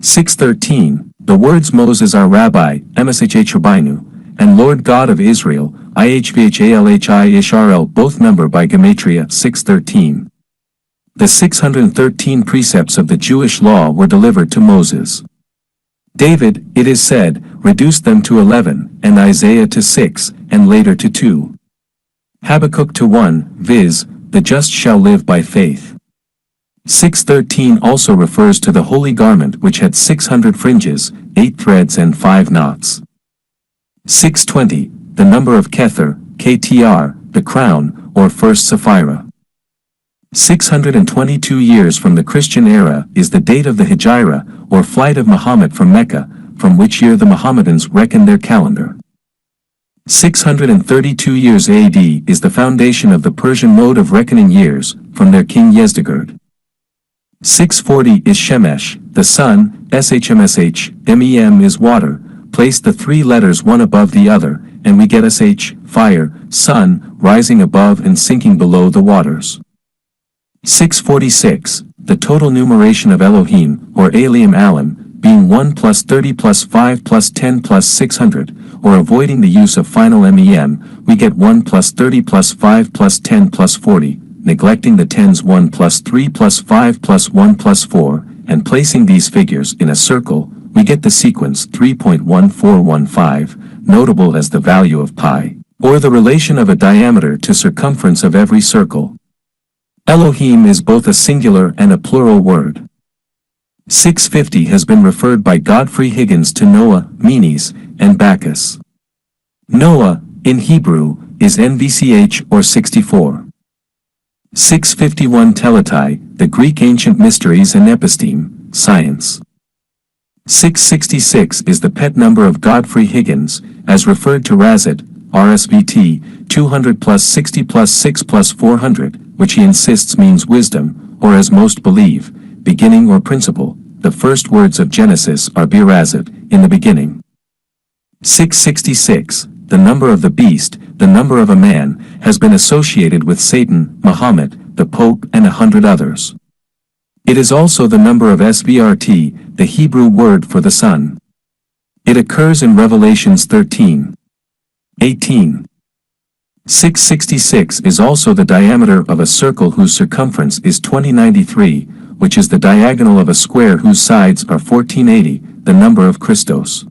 613, the words Moses our Rabbi, MSHH Rabbeinu, and Lord God of Israel, IHVHALHI Ishrl both number by Gematria 613. The 613 precepts of the Jewish law were delivered to Moses. David, it is said, reduced them to 11, and Isaiah to 6, and later to 2. Habakkuk to 1, viz., the just shall live by faith. 613 also refers to the holy garment which had 600 fringes, 8 threads and 5 knots. 620, the number of Kether, KTR, the crown, or first Sapphira. 622 years from the Christian era is the date of the Hijra, or flight of Muhammad from Mecca, from which year the Mohammedans reckon their calendar. 632 years AD is the foundation of the Persian mode of reckoning years, from their king Yezdegerd. 640 is Shemesh, the sun, SHMSH, MEM is water, place the 3 letters one above the other, and we get SH, fire, sun, rising above and sinking below the waters. 646, the total numeration of Elohim, or Elim Alim, being 1 plus 30 plus 5 plus 10 plus 600, or avoiding the use of final MEM, we get 1 plus 30 plus 5 plus 10 plus 40, neglecting the tens 1 plus 3 plus 5 plus 1 plus 4, and placing these figures in a circle, we get the sequence 3.1415, notable as the value of pi, or the relation of a diameter to circumference of every circle. Elohim is both a singular and a plural word. 650 has been referred by Godfrey Higgins to Noah, Menes, and Bacchus. Noah, in Hebrew, is NVCH or 64. 651 Teletai, the Greek ancient mysteries and episteme, science. 666 is the pet number of Godfrey Higgins, as referred to Razet, RSVT, 200 plus 60 plus 6 plus 400, which he insists means wisdom, or as most believe, beginning or principle. The first words of Genesis are Birazet, in the beginning. 666, the number of the beast, the number of a man, has been associated with Satan, Muhammad, the Pope and 100 others. It is also the number of SVRT, the Hebrew word for the sun. It occurs in Revelations 13:18. 666 is also the diameter of a circle whose circumference is 2093, which is the diagonal of a square whose sides are 1480, the number of Christos.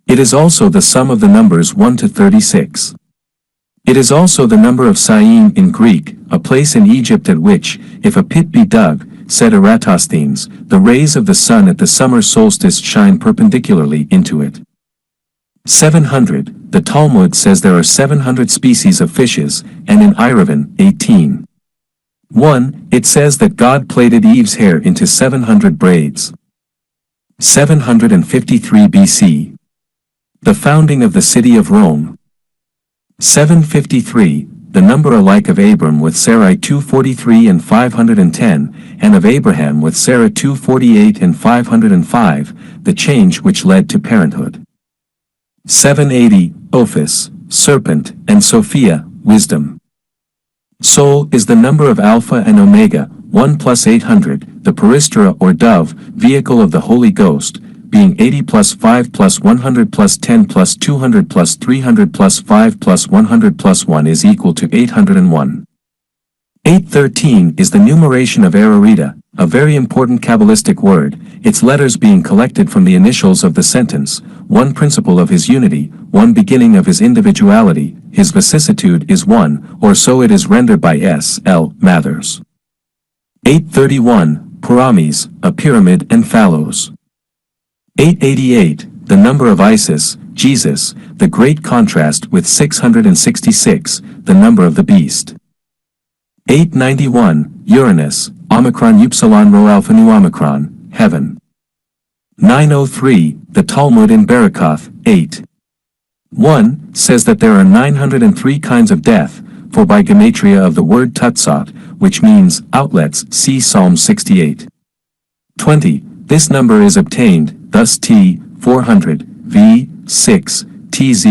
It is also the sum of the numbers 1 to 36. It is also the number of Syene in Greek, a place in Egypt at which, if a pit be dug, said Eratosthenes, the rays of the sun at the summer solstice shine perpendicularly into it. 700, the Talmud says there are 700 species of fishes, and in Iravin, 18:1, it says that God plaited Eve's hair into 700 braids. 753 BC. The founding of the city of Rome. 753, the number alike of Abram with Sarai 243 and 510, and of Abraham with Sarah 248 and 505, the change which led to parenthood. 780, Ophis, serpent, and Sophia, wisdom. Soul is the number of Alpha and Omega, 1 plus 800, the Peristera or dove, vehicle of the Holy Ghost, being 80 plus 5 plus 100 plus 10 plus 200 plus 300 plus 5 plus 100 plus 1 is equal to 801. 813 is the numeration of Ararita, a very important Kabbalistic word, its letters being collected from the initials of the sentence, one principle of his unity, one beginning of his individuality, his vicissitude is one, or so it is rendered by S. L. Mathers. 831, Puramis, a pyramid and phallos. 888, the number of Isis, Jesus, the great contrast with 666, the number of the beast. 891, Uranus, Omicron Upsilon Rho Alpha Nu Omicron, heaven. 903, the Talmud in Barakoth, 8. 1 says that there are 903 kinds of death, for by gematria of the word tutsot, which means outlets, see Psalm 68. 20. This number is obtained, thus T, 400, V, 6, TZ,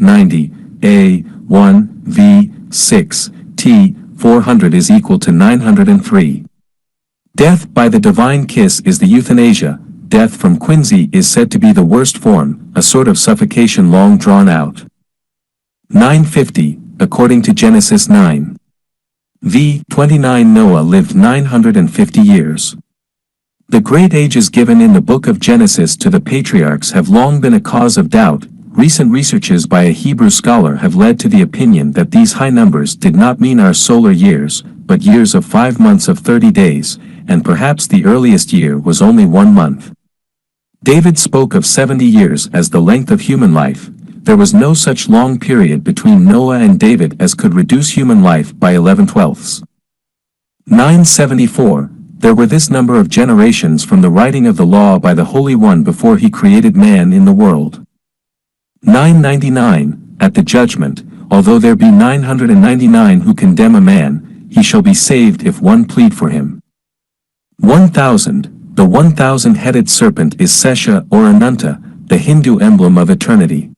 90, A, 1, V, 6, T, 400 is equal to 903. Death by the divine kiss is the euthanasia. Death from quinsy is said to be the worst form, a sort of suffocation long drawn out. 950, according to Genesis 9. V. 29 Noah lived 950 years. The great ages given in the book of Genesis to the patriarchs have long been a cause of doubt. Recent researches by a Hebrew scholar have led to the opinion that these high numbers did not mean our solar years, but years of 5 months of 30 days, and perhaps the earliest year was only 1 month. David spoke of 70 years as the length of human life. There was no such long period between Noah and David as could reduce human life by 11/12. 974. There were this number of generations from the writing of the law by the Holy One before he created man in the world. 999. At the judgment, although there be 999 who condemn a man, he shall be saved if one plead for him. 1000. The 1,000-headed serpent is Sesha or Ananta, the Hindu emblem of eternity.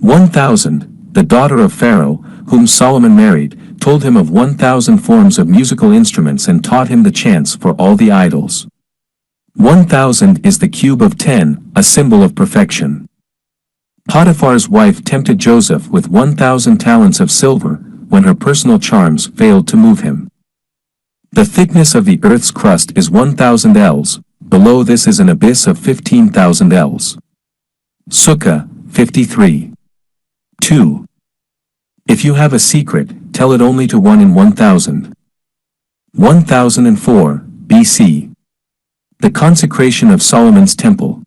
1000. The daughter of Pharaoh, whom Solomon married, told him of 1,000 forms of musical instruments and taught him the chants for all the idols. 1000 is the cube of 10, a symbol of perfection. Potiphar's wife tempted Joseph with 1,000 talents of silver, when her personal charms failed to move him. The thickness of the earth's crust is 1,000 ells, below this is an abyss of 15,000 ells. Sukkah, 53. 2. If you have a secret, tell it only to 1 in 1,000. 1004, BC. The consecration of Solomon's temple.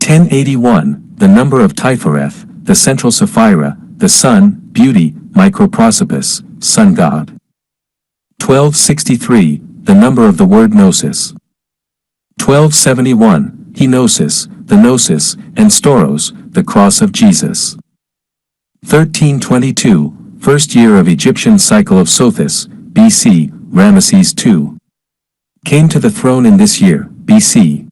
1081, the number of Tifereth, the central Sapphira, the sun, beauty, Microprosopis, sun god. 1263, the number of the word gnosis. 1271, Henosis, the gnosis, and Storos, the cross of Jesus. 1322, first year of Egyptian cycle of Sothis, BC, Ramesses II. Came to the throne in this year, BC.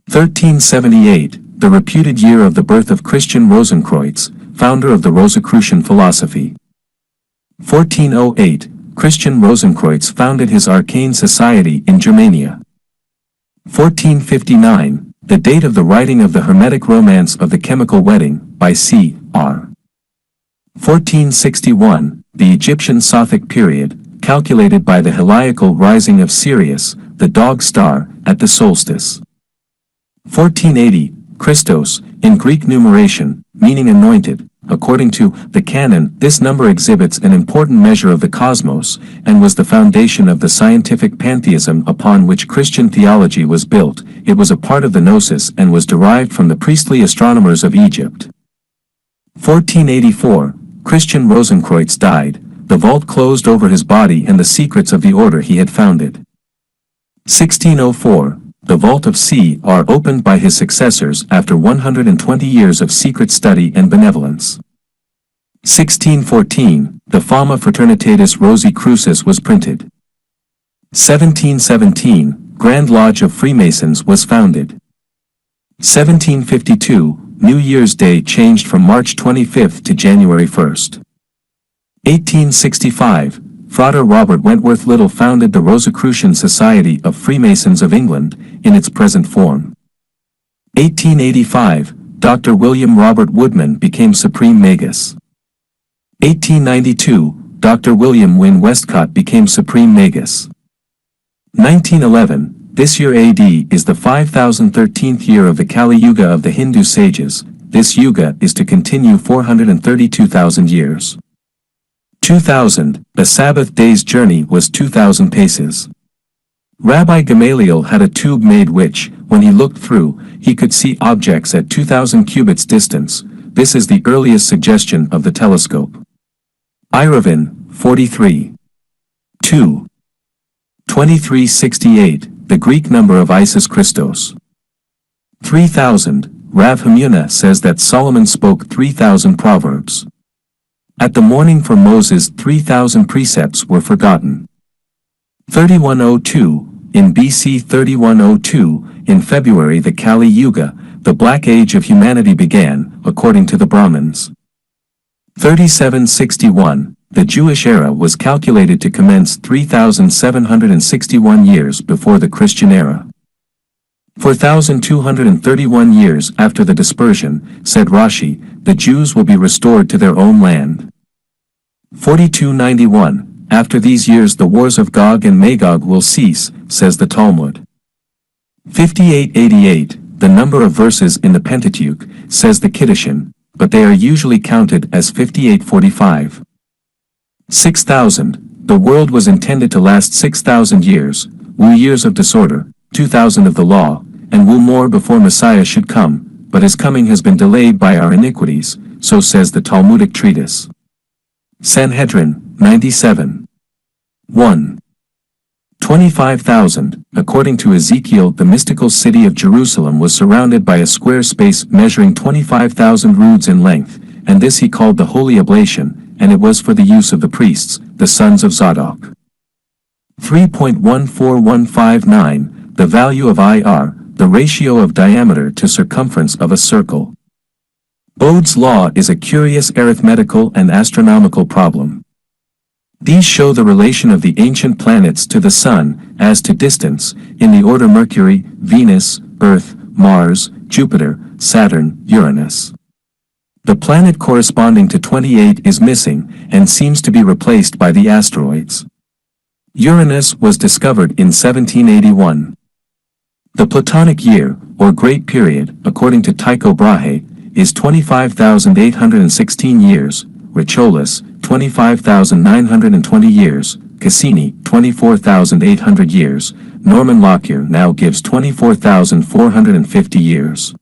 1378, the reputed year of the birth of Christian Rosenkreutz, founder of the Rosicrucian philosophy. 1408, Christian Rosenkreutz founded his arcane society in Germania. 1459, the date of the writing of the Hermetic Romance of the Chemical Wedding, by C.R. 1461, the Egyptian Sothic period, calculated by the heliacal rising of Sirius, the dog star, at the solstice. 1480, Christos, in Greek numeration, meaning anointed. According to the canon, this number exhibits an important measure of the cosmos, and was the foundation of the scientific pantheism upon which Christian theology was built. It was a part of the gnosis and was derived from the priestly astronomers of Egypt. 1484, Christian Rosenkreutz died. The vault closed over his body and the secrets of the order he had founded. 1604, the vault of C.R. opened by his successors after 120 years of secret study and benevolence. 1614, the Fama Fraternitatis Rosicrucis was printed. 1717, Grand Lodge of Freemasons was founded. 1752, New Year's Day changed from March 25th to January 1st. 1865, Frater Robert Wentworth Little founded the Rosicrucian Society of Freemasons of England, in its present form. 1885, Dr. William Robert Woodman became Supreme Magus. 1892, Dr. William Wynn Westcott became Supreme Magus. 1911, this year AD is the 5013th year of the Kali Yuga of the Hindu sages. This yuga is to continue 432,000 years. 2000, the Sabbath day's journey was 2,000 paces. Rabbi Gamaliel had a tube made which, when he looked through, he could see objects at 2,000 cubits distance. This is the earliest suggestion of the telescope. Iravin, 43. 2. 2368, the Greek number of Isis Christos. 3000, Rav Hamuna says that Solomon spoke 3,000 proverbs. At the mourning for Moses, 3,000 precepts were forgotten. 3102, in BC 3102, in February the Kali Yuga, the Black Age of humanity began, according to the Brahmins. 3761, the Jewish era was calculated to commence 3,761 years before the Christian era. 4,231 years after the dispersion, said Rashi, the Jews will be restored to their own land. 4291, after these years the wars of Gog and Magog will cease, says the Talmud. 5888, the number of verses in the Pentateuch, says the Kiddushin, but they are usually counted as 5845. 6,000, the world was intended to last 6,000 years, years of disorder, 2,000 of the law, and more before Messiah should come, but his coming has been delayed by our iniquities, so says the Talmudic treatise. Sanhedrin, 97. 1. 25,000, according to Ezekiel, the mystical city of Jerusalem was surrounded by a square space measuring 25,000 roods in length, and this he called the Holy Oblation, and it was for the use of the priests, the sons of Zadok. 3.14159, the value of IR, the ratio of diameter to circumference of a circle. Bode's law is a curious arithmetical and astronomical problem. These show the relation of the ancient planets to the Sun, as to distance, in the order Mercury, Venus, Earth, Mars, Jupiter, Saturn, Uranus. The planet corresponding to 28 is missing, and seems to be replaced by the asteroids. Uranus was discovered in 1781. The Platonic year, or Great Period, according to Tycho Brahe, is 25,816 years, Ricciolus, 25,920 years, Cassini, 24,800 years, Norman Lockyer now gives 24,450 years.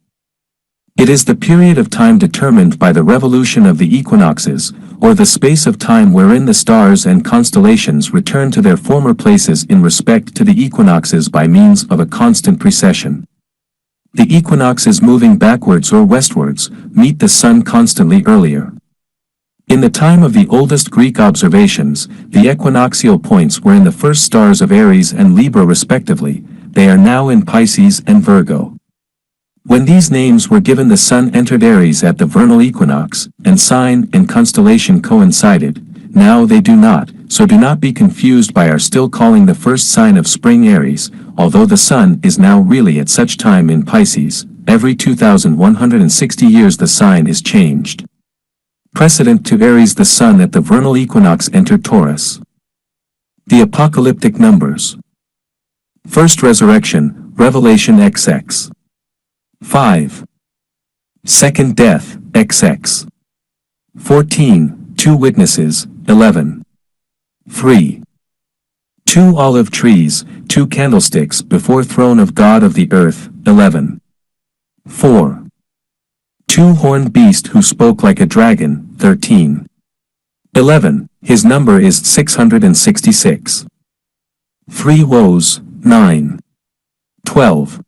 It is the period of time determined by the revolution of the equinoxes, or the space of time wherein the stars and constellations return to their former places in respect to the equinoxes by means of a constant precession. The equinoxes moving backwards or westwards meet the sun constantly earlier. In the time of the oldest Greek observations, the equinoxial points were in the first stars of Aries and Libra respectively. They are now in Pisces and Virgo. When these names were given, the sun entered Aries at the vernal equinox, and sign and constellation coincided. Now they do not, so do not be confused by our still calling the first sign of spring Aries, although the sun is now really at such time in Pisces. Every 2,160 years the sign is changed. Precedent to Aries, the sun at the vernal equinox entered Taurus. The apocalyptic numbers. First resurrection, Revelation XX. 5. Second death, XX. 14. Two witnesses, 11. 3. Two olive trees, two candlesticks before throne of God of the earth, 11. 4. Two horned beast who spoke like a dragon, 13. 11. His number is 666. 3 woes, 9. 12.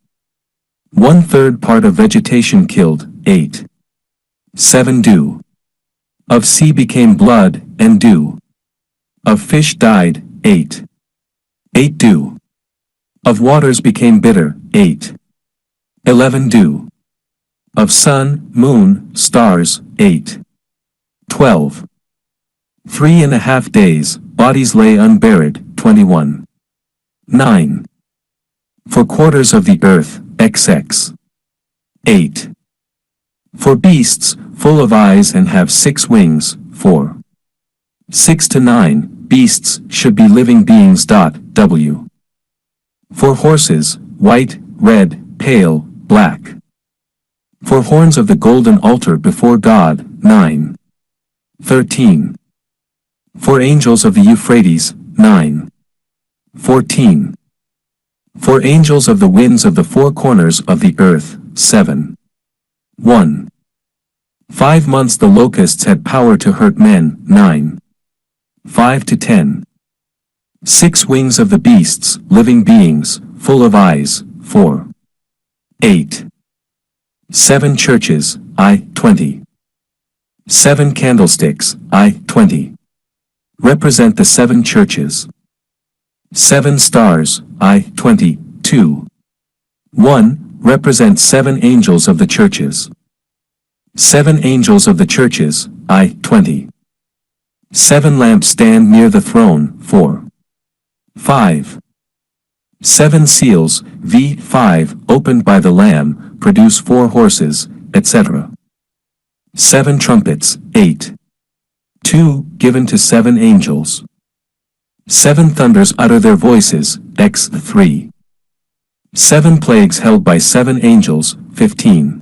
1/3 part of vegetation killed, 8. 7 dew. Of sea became blood, and dew. Of fish died, 8. 8 dew. Of waters became bitter, 8. 11 dew. Of sun, moon, stars, 8. 12. 3.5 days, bodies lay unburied, 21. 9. 4 quarters of the earth, XX. 8. 4 beasts, full of eyes and have 6 wings, 4. 6 to 9, beasts should be living beings. W. 4 horses, white, red, pale, black. 4 horns of the golden altar before God, 9. 13. 4 angels of the Euphrates, 9. 14. 4 angels of the winds of the 4 corners of the earth, 7. 1. 5 months the locusts had power to hurt men, 9. 5 to 10. 6 wings of the beasts, living beings, full of eyes, 4. 8. 7 churches, I, 20. 7 candlesticks, I, 20. Represent the 7 churches. 7 stars, I, 20, 2. 1, represents 7 angels of the churches. 7 angels of the churches, I, 20. 7 lamps stand near the throne, 4. 5. 7 seals, v. 5, opened by the Lamb, produce 4 horses, etc. 7 trumpets, 8. 2, given to 7 angels. 7 thunders utter their voices, x. 3. 7 plagues held by 7 angels, 15.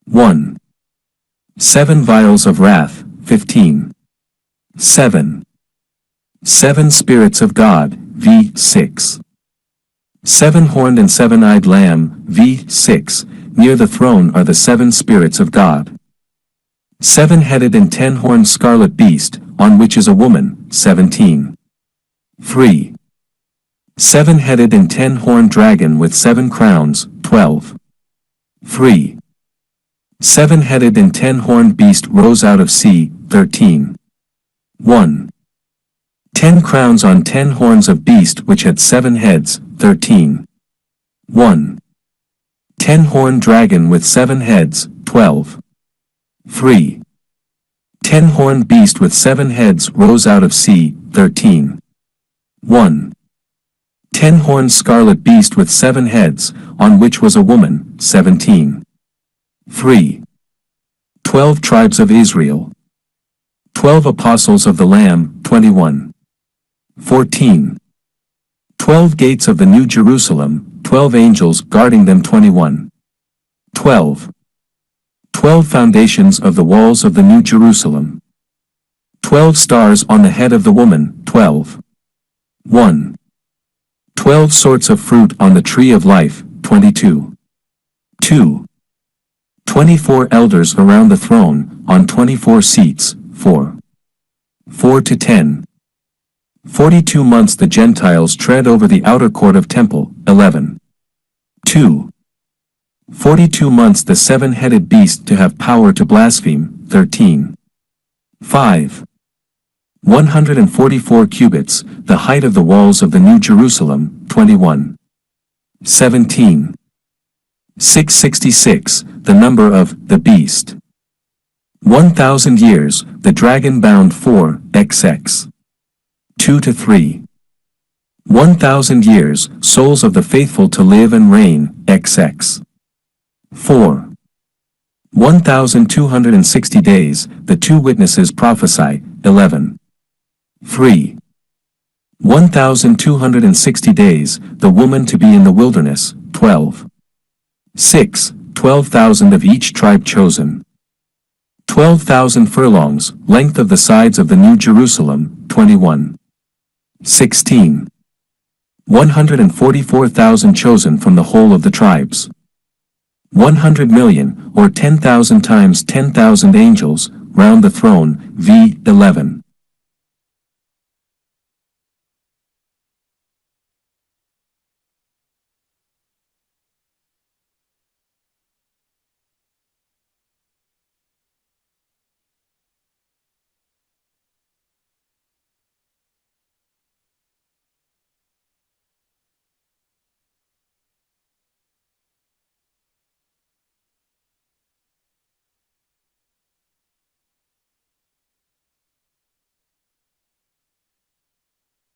1. 7 vials of wrath, 15. 7. 7 spirits of God, v. 6. 7 horned and 7-eyed lamb, v. 6, near the throne are the 7 spirits of God. 7-headed and 10-horned scarlet beast, on which is a woman, 17. 3. 7-headed and 10-horned dragon with 7 crowns, 12. 3. 7-headed and 10-horned beast rose out of sea, 13. 1. 10 crowns on 10 horns of beast which had 7 heads, 13. 1. 10-horned dragon with 7 heads, 12. 3. 10-horned beast with 7 heads rose out of sea, 13. 1. 10-horned scarlet beast with 7 heads, on which was a woman, 17. 3. 12 tribes of Israel. 12 apostles of the Lamb, 21. 14. 12 gates of the New Jerusalem, 12 angels guarding them, 21. 12. 12 foundations of the walls of the New Jerusalem. 12 stars on the head of the woman, 12. 1. 12 sorts of fruit on the tree of life, 22. 2. 24 elders around the throne, on 24 seats, 4. 4 to 10. 42 months the Gentiles tread over the outer court of temple, 11. 2. 42 months the 7-headed beast to have power to blaspheme, 13. 5. 144 cubits, the height of the walls of the New Jerusalem, 21. 17. 666, the number of the beast. 1,000 years, the dragon bound 4, XX. 2 to 3. 1,000 years, souls of the faithful to live and reign, XX. 4. 1,260 days, the 2 witnesses prophesy, 11. 3. 1,260 days, the woman to be in the wilderness, 12. 6. 12,000 of each tribe chosen. 12,000 furlongs, length of the sides of the New Jerusalem, 21. 16. 144,000 chosen from the whole of the tribes. 100 million, or 10,000 times 10,000 angels, round the throne, v. 11.